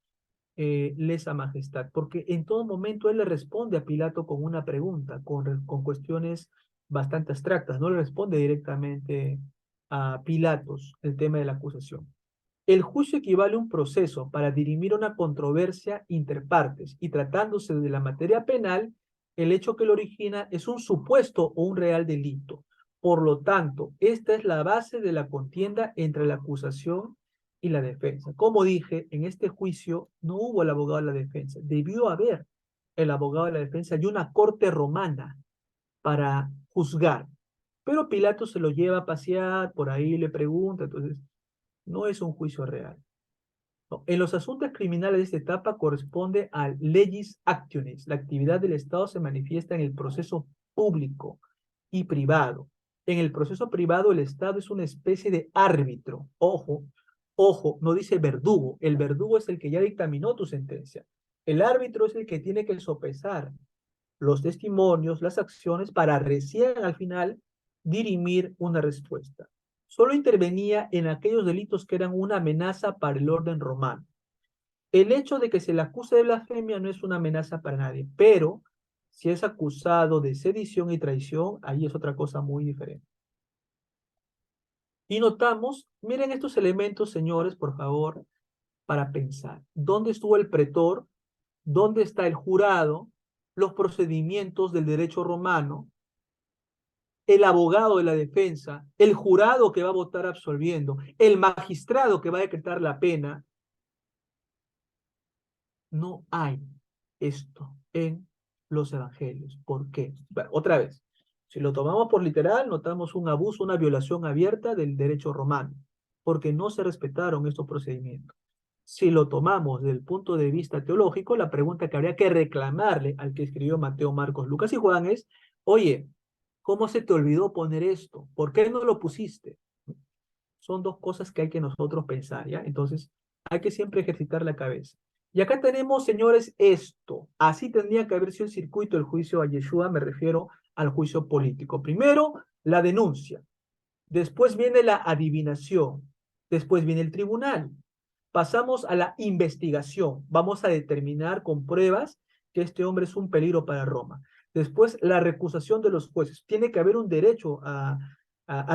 lesa majestad, porque en todo momento él le responde a Pilato con una pregunta, con cuestiones bastante abstractas, no le responde directamente a Pilatos el tema de la acusación. El juicio equivale a un proceso para dirimir una controversia interpartes y tratándose de la materia penal, el hecho que lo origina es un supuesto o un real delito. Por lo tanto, esta es la base de la contienda entre la acusación y la defensa. Como dije, en este juicio no hubo el abogado de la defensa, debió haber el abogado de la defensa y una corte romana para juzgar. Pero Pilato se lo lleva a pasear, por ahí le pregunta, entonces no es un juicio real. No, en los asuntos criminales de esta etapa corresponde al legis actionis. La actividad del Estado se manifiesta en el proceso público y privado. En el proceso privado el Estado es una especie de árbitro. Ojo, ojo, no dice verdugo. El verdugo es el que ya dictaminó tu sentencia. El árbitro es el que tiene que sopesar los testimonios, las acciones, para recién al final dirimir una respuesta. Solo intervenía en aquellos delitos que eran una amenaza para el orden romano. El hecho de que se le acuse de blasfemia no es una amenaza para nadie, pero si es acusado de sedición y traición, ahí es otra cosa muy diferente. Y notamos, miren estos elementos, señores, por favor, para pensar. ¿Dónde estuvo el pretor? ¿Dónde está el jurado? Los procedimientos del derecho romano, el abogado de la defensa, el jurado que va a votar absolviendo, el magistrado que va a decretar la pena. No hay esto en los evangelios. ¿Por qué? Bueno, otra vez, si lo tomamos por literal, notamos un abuso, una violación abierta del derecho romano, porque no se respetaron estos procedimientos. Si lo tomamos desde el punto de vista teológico, la pregunta que habría que reclamarle al que escribió Mateo, Marcos, Lucas y Juan es, oye, ¿cómo se te olvidó poner esto? ¿Por qué no lo pusiste? Son dos cosas que hay que nosotros pensar, ¿ya? Entonces, hay que siempre ejercitar la cabeza. Y acá tenemos, señores, esto. Así tendría que haber sido el circuito del juicio a Yeshua, me refiero al juicio político. Primero, la denuncia. Después viene la adivinación. Después viene el tribunal. Pasamos a la investigación. Vamos a determinar con pruebas que este hombre es un peligro para Roma. Después, la recusación de los jueces. Tiene que haber un derecho a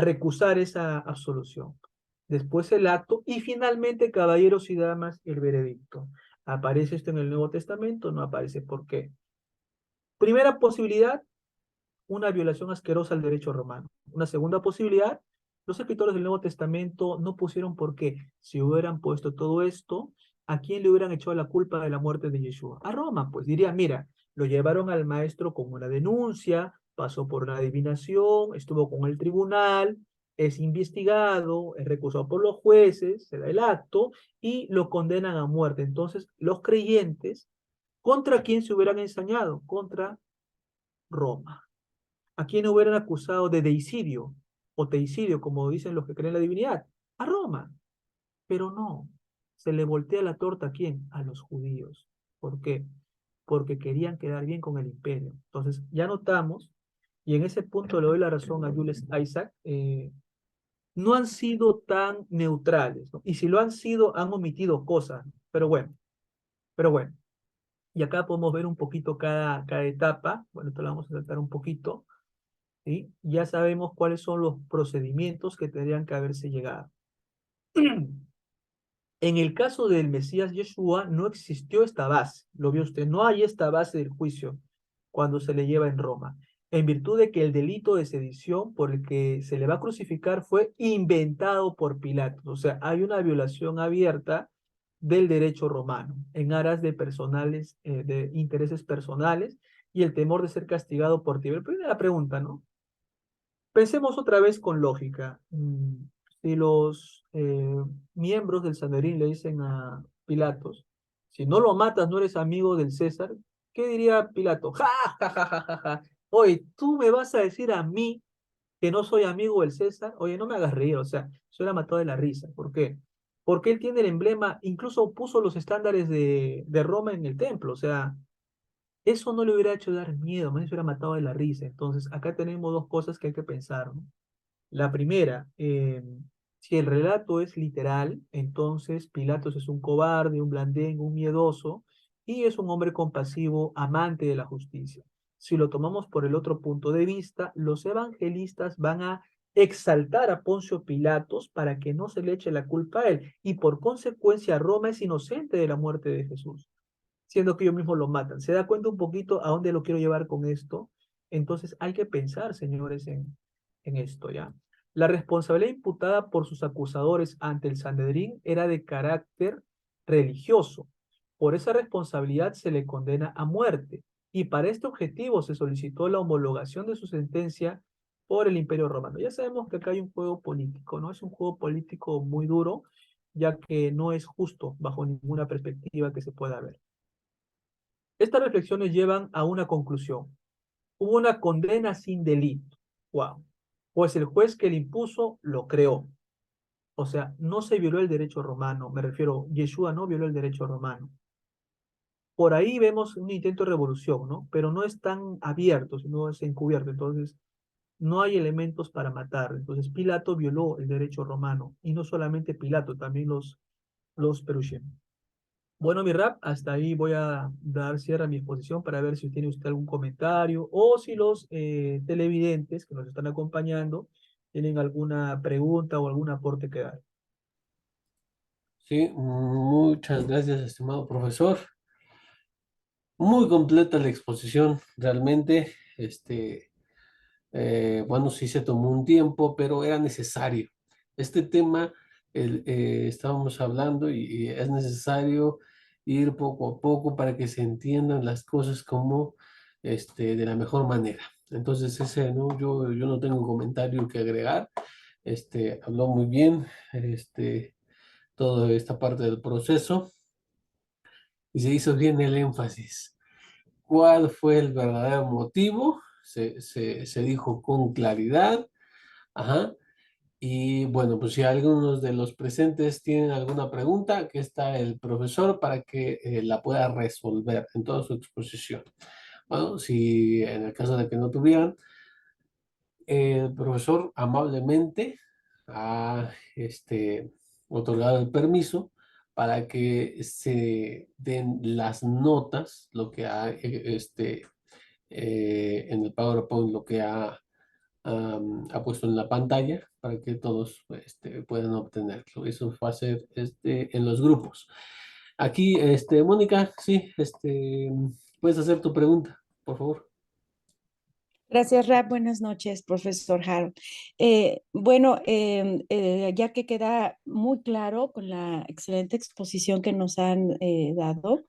recusar esa absolución. Después el acto y finalmente, caballeros y damas, el veredicto. ¿Aparece esto en el Nuevo Testamento? No aparece. ¿Por qué? Primera posibilidad, una violación asquerosa al derecho romano. Una segunda posibilidad, los escritores del Nuevo Testamento no pusieron por qué. Si hubieran puesto todo esto, ¿a quién le hubieran echado la culpa de la muerte de Yeshua? A Roma, pues dirían, mira, lo llevaron al maestro con una denuncia, pasó por una adivinación, estuvo con el tribunal, es investigado, es recusado por los jueces, se da el acto y lo condenan a muerte. Entonces, los creyentes, ¿contra quién se hubieran ensañado? Contra Roma. ¿A quién hubieran acusado de deicidio o teicidio, como dicen los que creen en la divinidad? A Roma. Pero no, se le voltea la torta ¿a quién? A los judíos. ¿Por qué? Porque querían quedar bien con el imperio. Entonces, ya notamos y en ese punto le doy la razón a Jules Isaac, no han sido tan neutrales, ¿no? Y si lo han sido, han omitido cosas, ¿no? Pero bueno, y acá podemos ver un poquito cada etapa, bueno, esto lo vamos a saltar un poquito, ¿sí? Ya sabemos cuáles son los procedimientos que tendrían que haberse llegado. En el caso del Mesías Yeshua no existió esta base, lo vio usted, no hay esta base del juicio cuando se le lleva en Roma, en virtud de que el delito de sedición por el que se le va a crucificar fue inventado por Pilato, o sea, hay una violación abierta del derecho romano en aras de personales, de intereses personales y el temor de ser castigado por Tiberio. Pero viene la pregunta, ¿no? Pensemos otra vez con lógica. Si los miembros del Sanedrín le dicen a Pilatos, si no lo matas, no eres amigo del César, ¿qué diría Pilato? ¡Ja, ja, ja, ja, ja, ja! Oye, ¿tú me vas a decir a mí que no soy amigo del César? Oye, no me hagas reír, o sea, se hubiera matado de la risa. ¿Por qué? Porque él tiene el emblema, incluso puso los estándares de Roma en el templo, o sea, eso no le hubiera hecho dar miedo, más bien se hubiera matado de la risa. Entonces, acá tenemos dos cosas que hay que pensar, ¿no? La primera, si el relato es literal, entonces Pilatos es un cobarde, un blandengue, un miedoso, y es un hombre compasivo, amante de la justicia. Si lo tomamos por el otro punto de vista, los evangelistas van a exaltar a Poncio Pilatos para que no se le eche la culpa a él, y por consecuencia Roma es inocente de la muerte de Jesús, siendo que ellos mismos lo matan. ¿Se da cuenta un poquito a dónde lo quiero llevar con esto? Entonces hay que pensar, señores, en esto, ¿ya? La responsabilidad imputada por sus acusadores ante el Sanedrín era de carácter religioso. Por esa responsabilidad se le condena a muerte y para este objetivo se solicitó la homologación de su sentencia por el Imperio Romano. Ya sabemos que acá hay un juego político, ¿no? Es un juego político muy duro, ya que no es justo bajo ninguna perspectiva que se pueda ver. Estas reflexiones llevan a una conclusión. Hubo una condena sin delito. Wow. Pues el juez que le impuso lo creó. O sea, no se violó el derecho romano. Me refiero, Yeshua no violó el derecho romano. Por ahí vemos un intento de revolución, ¿no? Pero no es tan abierto, sino es encubierto. Entonces, no hay elementos para matar. Entonces, Pilato violó el derecho romano. Y no solamente Pilato, también los perusianos. Bueno, mi rap, hasta ahí voy a dar cierre a mi exposición para ver si tiene usted algún comentario o si los televidentes que nos están acompañando tienen alguna pregunta o algún aporte que dar. Sí, muchas gracias, estimado profesor. Muy completa la exposición, realmente. Bueno, sí se tomó un tiempo, pero era necesario. Este tema estábamos hablando y es necesario ir poco a poco para que se entiendan las cosas como de la mejor manera. Entonces, ¿no? Yo no tengo comentario que agregar. Habló muy bien toda esta parte del proceso y se hizo bien el énfasis. ¿Cuál fue el verdadero motivo? Se dijo con claridad. Ajá. Y bueno, pues si algunos de los presentes tienen alguna pregunta, aquí está el profesor para que la pueda resolver en toda su exposición. Bueno, si en el caso de que no tuvieran, el profesor amablemente ha otorgado el permiso para que se den las notas, lo que ha en el PowerPoint, lo que ha puesto en la pantalla para que todos puedan obtenerlo. Eso va a ser en los grupos. Aquí, Mónica, sí, puedes hacer tu pregunta, por favor. Gracias, Rap. Buenas noches, profesor Harold. Ya que queda muy claro con la excelente exposición que nos han dado,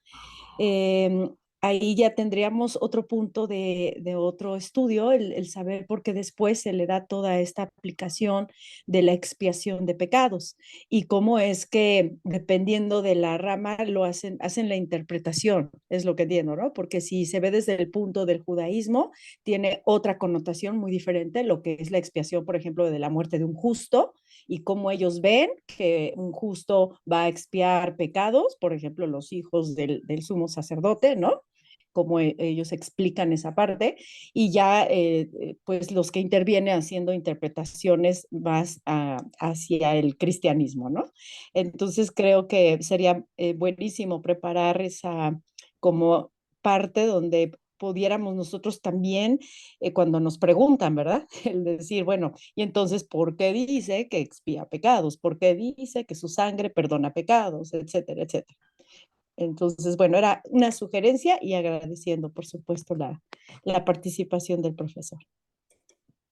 eh, ahí ya tendríamos otro punto de otro estudio, el saber por qué después se le da toda esta aplicación de la expiación de pecados y cómo es que dependiendo de la rama hacen la interpretación, es lo que entiendo, ¿no? Porque si se ve desde el punto del judaísmo, tiene otra connotación muy diferente, lo que es la expiación, por ejemplo, de la muerte de un justo y cómo ellos ven que un justo va a expiar pecados, por ejemplo, los hijos del sumo sacerdote, ¿no? cómo ellos explican esa parte, y ya pues los que intervienen haciendo interpretaciones más hacia el cristianismo, ¿no? Entonces creo que sería buenísimo preparar esa como parte donde pudiéramos nosotros también, cuando nos preguntan, ¿verdad? El decir, bueno, y entonces, ¿por qué dice que expía pecados? ¿Por qué dice que su sangre perdona pecados? Etcétera, etcétera. Entonces, bueno, era una sugerencia y agradeciendo, por supuesto, la participación del profesor.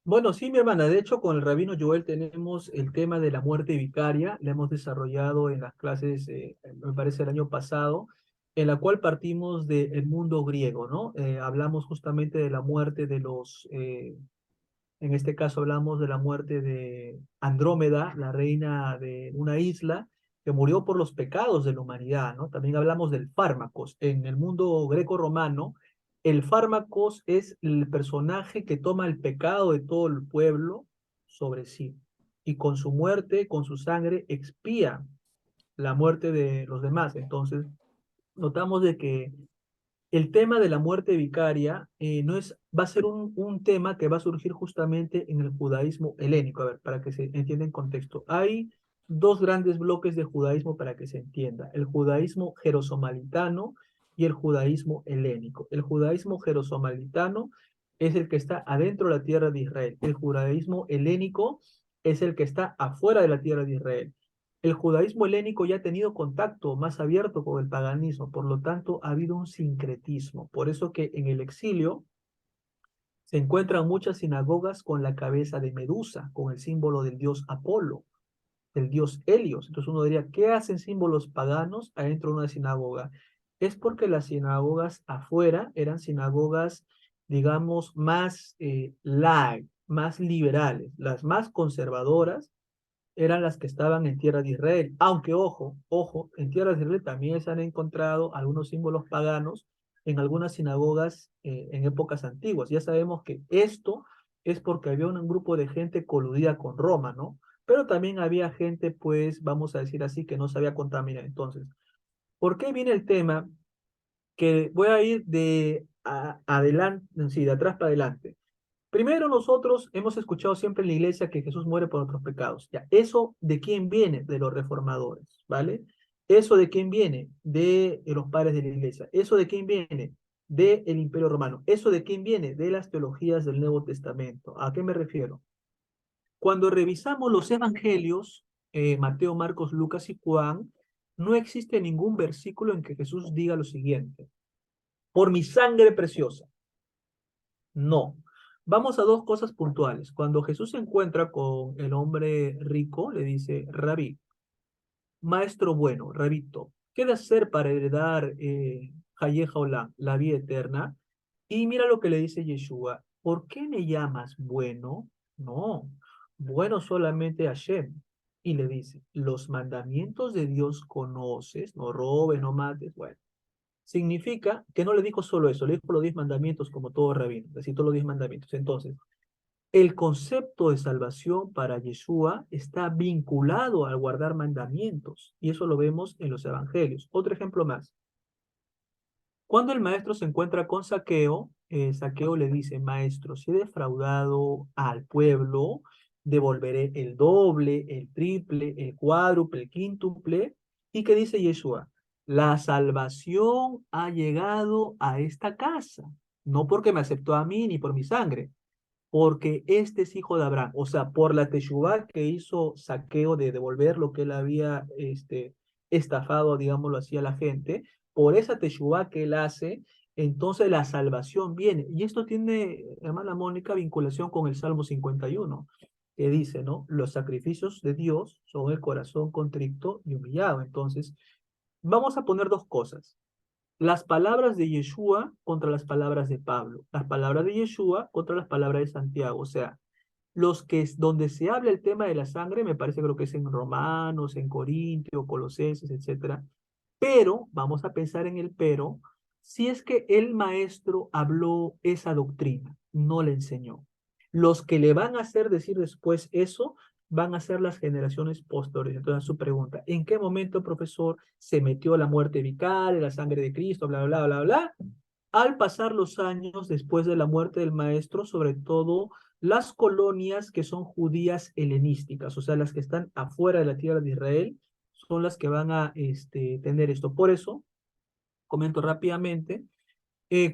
Bueno, sí, mi hermana. De hecho, con el rabino Joel tenemos el tema de la muerte vicaria. La hemos desarrollado en las clases, me parece, el año pasado, en la cual partimos del mundo griego, ¿no? Hablamos justamente de la muerte de en este caso hablamos de la muerte de Andrómeda, la reina de una isla que murió por los pecados de la humanidad, ¿no? También hablamos del fármacos. En el mundo greco-romano, el fármacos es el personaje que toma el pecado de todo el pueblo sobre sí y con su muerte, con su sangre, expía la muerte de los demás. Entonces, notamos de que el tema de la muerte vicaria no es, va a ser un tema que va a surgir justamente en el judaísmo helénico. A ver, para que se entienda en contexto. Hay dos grandes bloques de judaísmo para que se entienda. El judaísmo jerosomalitano y el judaísmo helénico. El judaísmo jerosomalitano es el que está adentro de la tierra de Israel. El judaísmo helénico es el que está afuera de la tierra de Israel. El judaísmo helénico ya ha tenido contacto más abierto con el paganismo, por lo tanto ha habido un sincretismo. Por eso que en el exilio se encuentran muchas sinagogas con la cabeza de Medusa, con el símbolo del dios Apolo, del dios Helios. Entonces uno diría, ¿qué hacen símbolos paganos adentro de una sinagoga? Es porque las sinagogas afuera eran sinagogas, digamos, más light, más liberales. Las más conservadoras eran las que estaban en tierra de Israel. Aunque, ojo, en tierra de Israel también se han encontrado algunos símbolos paganos en algunas sinagogas en épocas antiguas. Ya sabemos que esto es porque había un grupo de gente coludida con Roma, ¿no? Pero también había gente, pues, vamos a decir así, que no se había contaminado. Entonces, ¿por qué viene el tema? Que voy a ir adelante, sí, de atrás para adelante. Primero, nosotros hemos escuchado siempre en la iglesia que Jesús muere por nuestros pecados. Ya, ¿eso de quién viene? De los reformadores, ¿vale? ¿Eso de quién viene? De los padres de la iglesia. ¿Eso de quién viene? Del Imperio Romano. ¿Eso de quién viene? De las teologías del Nuevo Testamento. ¿A qué me refiero? Cuando revisamos los evangelios, Mateo, Marcos, Lucas y Juan, no existe ningún versículo en que Jesús diga lo siguiente: por mi sangre preciosa. No. Vamos a dos cosas puntuales. Cuando Jesús se encuentra con el hombre rico, le dice, Rabí, maestro bueno, Rabito, ¿qué de hacer para heredar Haye Haolam, la vida eterna? Y mira lo que le dice Yeshua, ¿por qué me llamas bueno? No, bueno solamente Hashem. Y le dice, los mandamientos de Dios conoces, no robes, no mates, bueno. Significa que no le dijo solo eso, le dijo los 10 mandamientos como todo rabino, recitó los 10 mandamientos. Entonces, el concepto de salvación para Yeshua está vinculado al guardar mandamientos, y eso lo vemos en los evangelios. Otro ejemplo más. Cuando el maestro se encuentra con Zaqueo, Zaqueo le dice, maestro, si he defraudado al pueblo, devolveré el doble, el triple, el cuádruple, el quíntuple. ¿Y qué dice Yeshua? La salvación ha llegado a esta casa, no porque me aceptó a mí ni por mi sangre, porque este es hijo de Abraham. O sea, por la teshuvá que hizo Zaqueo de devolver lo que él había estafado, digámoslo así, a la gente, por esa teshuvá que él hace, entonces la salvación viene. Y esto tiene, hermana Mónica, vinculación con el Salmo 51, que dice, ¿no? Los sacrificios de Dios son el corazón contrito y humillado. Entonces, vamos a poner dos cosas: las palabras de Yeshua contra las palabras de Pablo, las palabras de Yeshua contra las palabras de Santiago. O sea, los que es donde se habla el tema de la sangre, me parece, creo que es en Romanos, en Corintios, Colosenses, etcétera. Pero, vamos a pensar en el pero, si es que el maestro habló esa doctrina, no le enseñó. Los que le van a hacer decir después eso van a ser las generaciones posteriores. Entonces, su pregunta, ¿en qué momento, profesor, se metió la muerte vicaria, la sangre de Cristo, bla, bla, bla, bla? al pasar los años después de la muerte del maestro, sobre todo las colonias que son judías helenísticas, o sea, las que están afuera de la tierra de Israel, son las que van a tener esto. Por eso, comento rápidamente,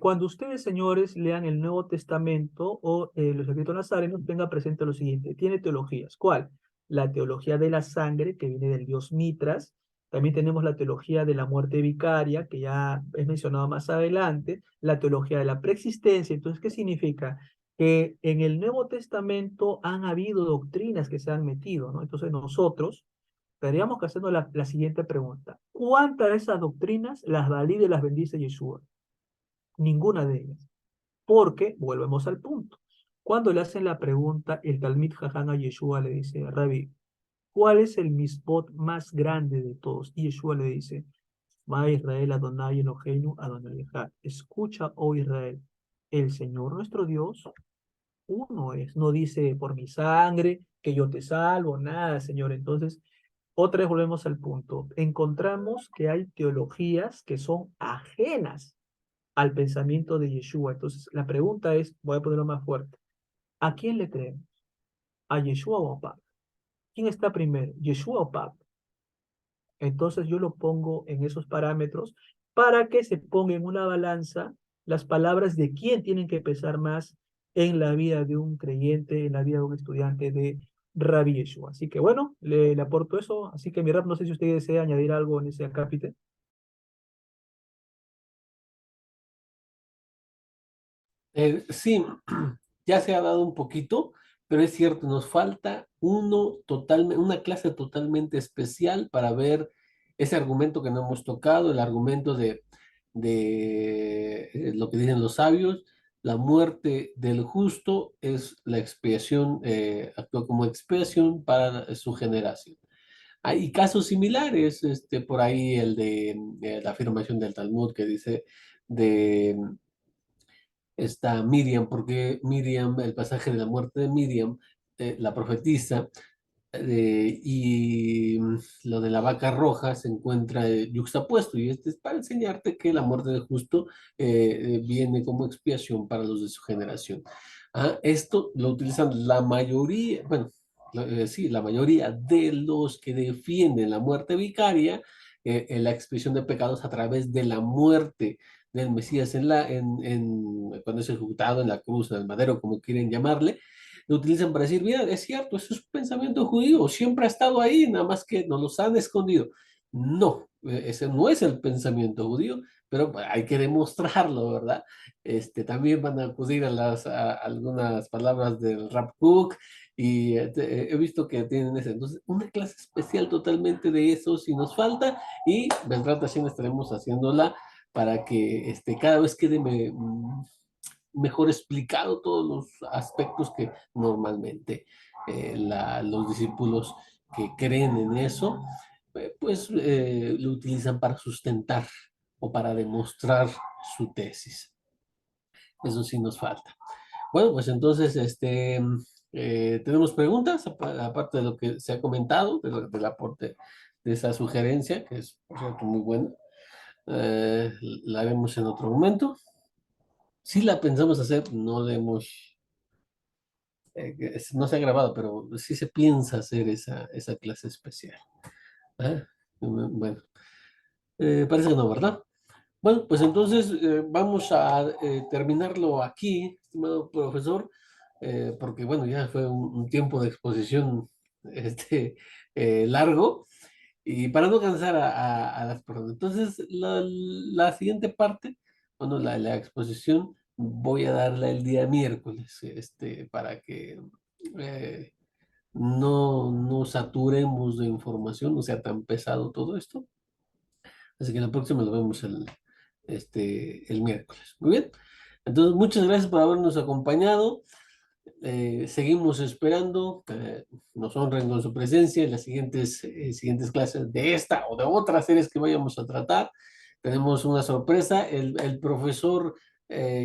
cuando ustedes, señores, lean el Nuevo Testamento o los escritos nazarenos, tengan presente lo siguiente. Tiene teologías. ¿Cuál? La teología de la sangre, que viene del dios Mitras. También tenemos la teología de la muerte vicaria, que ya es mencionado más adelante. La teología de la preexistencia. Entonces, ¿qué significa? Que en el Nuevo Testamento han habido doctrinas que se han metido, ¿no? Entonces, nosotros estaríamos haciendo la siguiente pregunta. ¿Cuántas de esas doctrinas las valida y las bendice Yeshua? Ninguna de ellas. Porque, volvemos al punto, cuando le hacen la pregunta, el Talmid Jajam a Yeshua le dice, Rabbi, ¿cuál es el misbot más grande de todos? Y Yeshua le dice, Ma Israel Adonai Eloheinu Adonai Echad. Escucha, oh Israel, el Señor nuestro Dios, uno es. No dice por mi sangre, que yo te salvo, nada, Señor. Entonces, otra vez volvemos al punto. Encontramos que hay teologías que son ajenas al pensamiento de Yeshua. Entonces, la pregunta es, voy a ponerlo más fuerte, ¿a quién le creemos? ¿A Yeshua o a Pablo? ¿Quién está primero, Yeshua o Pablo? Entonces yo lo pongo en esos parámetros para que se ponga en una balanza las palabras de quién tienen que pesar más en la vida de un creyente, en la vida de un estudiante de Rabbi Yeshua. Así que bueno, le aporto eso. Así que mi rap, no sé si usted desea añadir algo en ese acápite. Sí, ya se ha dado un poquito, pero es cierto, nos falta una clase totalmente especial para ver ese argumento que no hemos tocado, el argumento de lo que dicen los sabios, la muerte del justo es la expiación, actúa como expiación para su generación. Hay casos similares, por ahí el de la afirmación del Talmud que dice de está Miriam, porque Miriam, el pasaje de la muerte de Miriam, la profetisa, y lo de la vaca roja se encuentra yuxtapuesto, y este es para enseñarte que la muerte del justo viene como expiación para los de su generación. Esto lo utilizan la mayoría, bueno, sí, la mayoría de los que defienden la muerte vicaria, en la expiación de pecados a través de la muerte del Mesías cuando es ejecutado en la cruz, en el madero, como quieren llamarle, lo utilizan para decir, mira, es cierto, eso es un pensamiento judío, siempre ha estado ahí, nada más que nos los han escondido. No, ese no es el pensamiento judío, pero pues, hay que demostrarlo, ¿verdad? También van a acudir a algunas palabras del Rap Cook y he visto que tienen ese. Entonces, una clase especial totalmente de eso si nos falta y vendrá también estaremos haciéndola para que cada vez quede mejor explicado todos los aspectos que normalmente los discípulos que creen en eso, pues lo utilizan para sustentar o para demostrar su tesis. Eso sí nos falta. Bueno, pues entonces, tenemos preguntas, aparte de lo que se ha comentado, del aporte de esa sugerencia, que es, por cierto, muy buena. La haremos en otro momento. Si la pensamos hacer, no la hemos, no se ha grabado, pero sí se piensa hacer esa clase especial. ¿Ah? Bueno, parece que no, ¿verdad? Bueno, pues entonces vamos a terminarlo aquí, estimado profesor, porque bueno, ya fue un tiempo de exposición largo. Y para no cansar a las personas. Entonces, la siguiente parte, bueno, la exposición, voy a darla el día miércoles, para que eh, no saturemos de información, no sea tan pesado todo esto. Así que la próxima lo vemos el miércoles. Muy bien. Entonces, muchas gracias por habernos acompañado. Seguimos esperando, nos honren con su presencia en las siguientes clases de esta o de otras series que vayamos a tratar. Tenemos una sorpresa, el profesor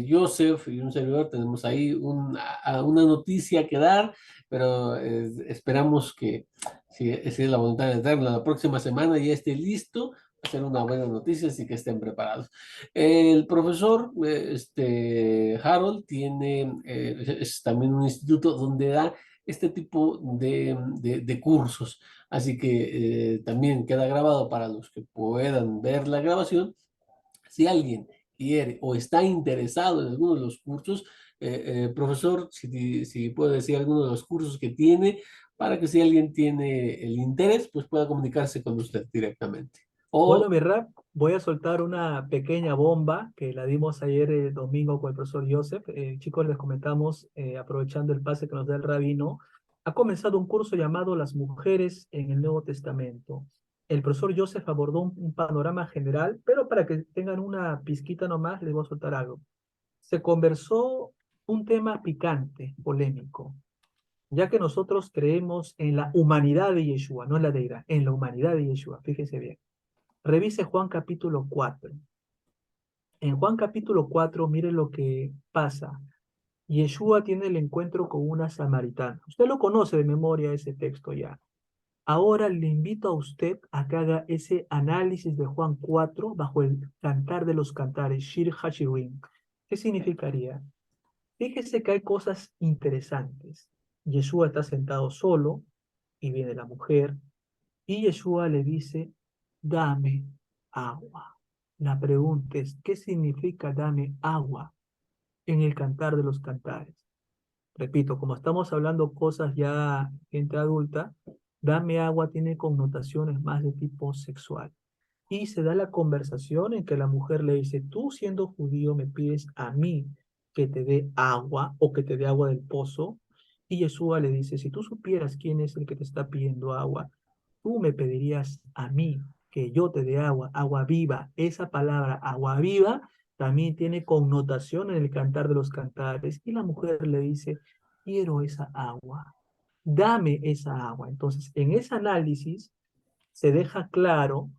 Joseph y un servidor tenemos ahí una noticia que dar, pero esperamos que, si es la voluntad de darla la próxima semana, ya esté listo ser una buena noticia, así que estén preparados. El profesor Harold tiene es también un instituto donde da este tipo de cursos, así que también queda grabado para los que puedan ver la grabación. Si alguien quiere o está interesado en alguno de los cursos, profesor, si puede decir alguno de los cursos que tiene, para que si alguien tiene el interés, pues pueda comunicarse con usted directamente. Bueno, O, mi rap, voy a soltar una pequeña bomba que la dimos ayer domingo con el profesor Joseph. Chicos, les comentamos, aprovechando el pase que nos da el rabino, ha comenzado un curso llamado Las mujeres en el Nuevo Testamento. El profesor Joseph abordó un panorama general, pero para que tengan una pizquita nomás, les voy a soltar algo. Se conversó un tema picante, polémico, ya que nosotros creemos en la humanidad de Yeshua, no en la deidad, en la humanidad de Yeshua, fíjense bien. Revise Juan capítulo 4. En Juan capítulo 4, mire lo que pasa. Yeshua tiene el encuentro con una samaritana. Usted lo conoce de memoria ese texto ya. Ahora le invito a usted a que haga ese análisis de Juan 4 bajo el cantar de los cantares, Shir Hashirim. ¿Qué significaría? Fíjese que hay cosas interesantes. Yeshua está sentado solo y viene la mujer y Yeshua le dice, dame agua. La pregunta es, ¿qué significa dame agua en el cantar de los cantares? Repito, como estamos hablando cosas ya gente adulta, dame agua tiene connotaciones más de tipo sexual. Y se da la conversación en que la mujer le dice, tú siendo judío me pides a mí que te dé agua o que te dé agua del pozo. Y Yeshua le dice, si tú supieras quién es el que te está pidiendo agua, tú me pedirías a mí que yo te dé agua, agua viva. Esa palabra agua viva también tiene connotación en el cantar de los cantares. Y la mujer le dice, quiero esa agua, dame esa agua. Entonces, en ese análisis se deja claro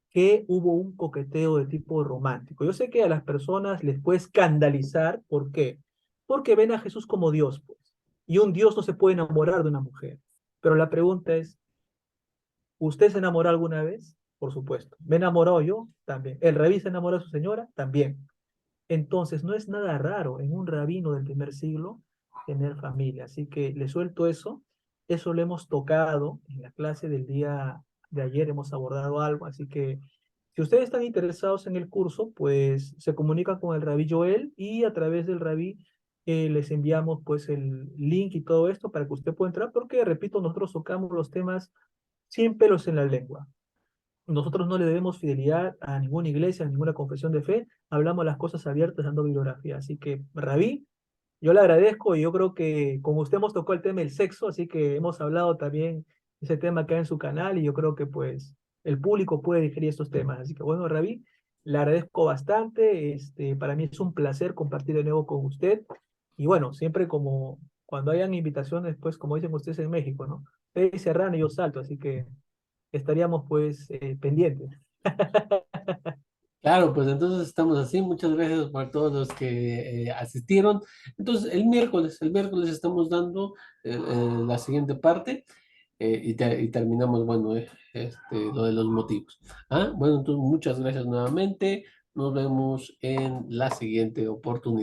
que hubo un coqueteo de tipo romántico. Yo sé que a las personas les puede escandalizar, ¿por qué? Porque ven a Jesús como Dios, pues. Y un Dios no se puede enamorar de una mujer. Pero la pregunta es, ¿usted se enamoró alguna vez? Por supuesto. ¿Me he enamorado yo? También. ¿El rabí se enamoró de su señora? También. Entonces, no es nada raro en un rabino del primer siglo tener familia. Así que le suelto eso. Eso lo hemos tocado en la clase del día de ayer, hemos abordado algo. Así que si ustedes están interesados en el curso, pues se comunican con el rabí Joel y a través del rabí les enviamos pues el link y todo esto para que usted pueda entrar, porque repito, nosotros tocamos los temas sin pelos en la lengua. Nosotros no le debemos fidelidad a ninguna iglesia, a ninguna confesión de fe. Hablamos las cosas abiertas dando bibliografía. Así que, Rabí, yo le agradezco y yo creo que como usted hemos tocado el tema del sexo, así que hemos hablado también ese tema que hay en su canal y yo creo que pues el público puede digerir estos temas. Así que bueno, Rabí, le agradezco bastante. Para mí es un placer compartir de nuevo con usted. Y bueno, siempre como cuando hayan invitaciones, pues como dicen ustedes en México, ¿no? Ustedes cerran y yo salto, así que estaríamos pues pendientes. claro, pues entonces estamos así. Muchas gracias por todos los que asistieron. Entonces, el miércoles estamos dando la siguiente parte y terminamos, bueno, lo de los motivos. Bueno, entonces muchas gracias nuevamente. Nos vemos en la siguiente oportunidad.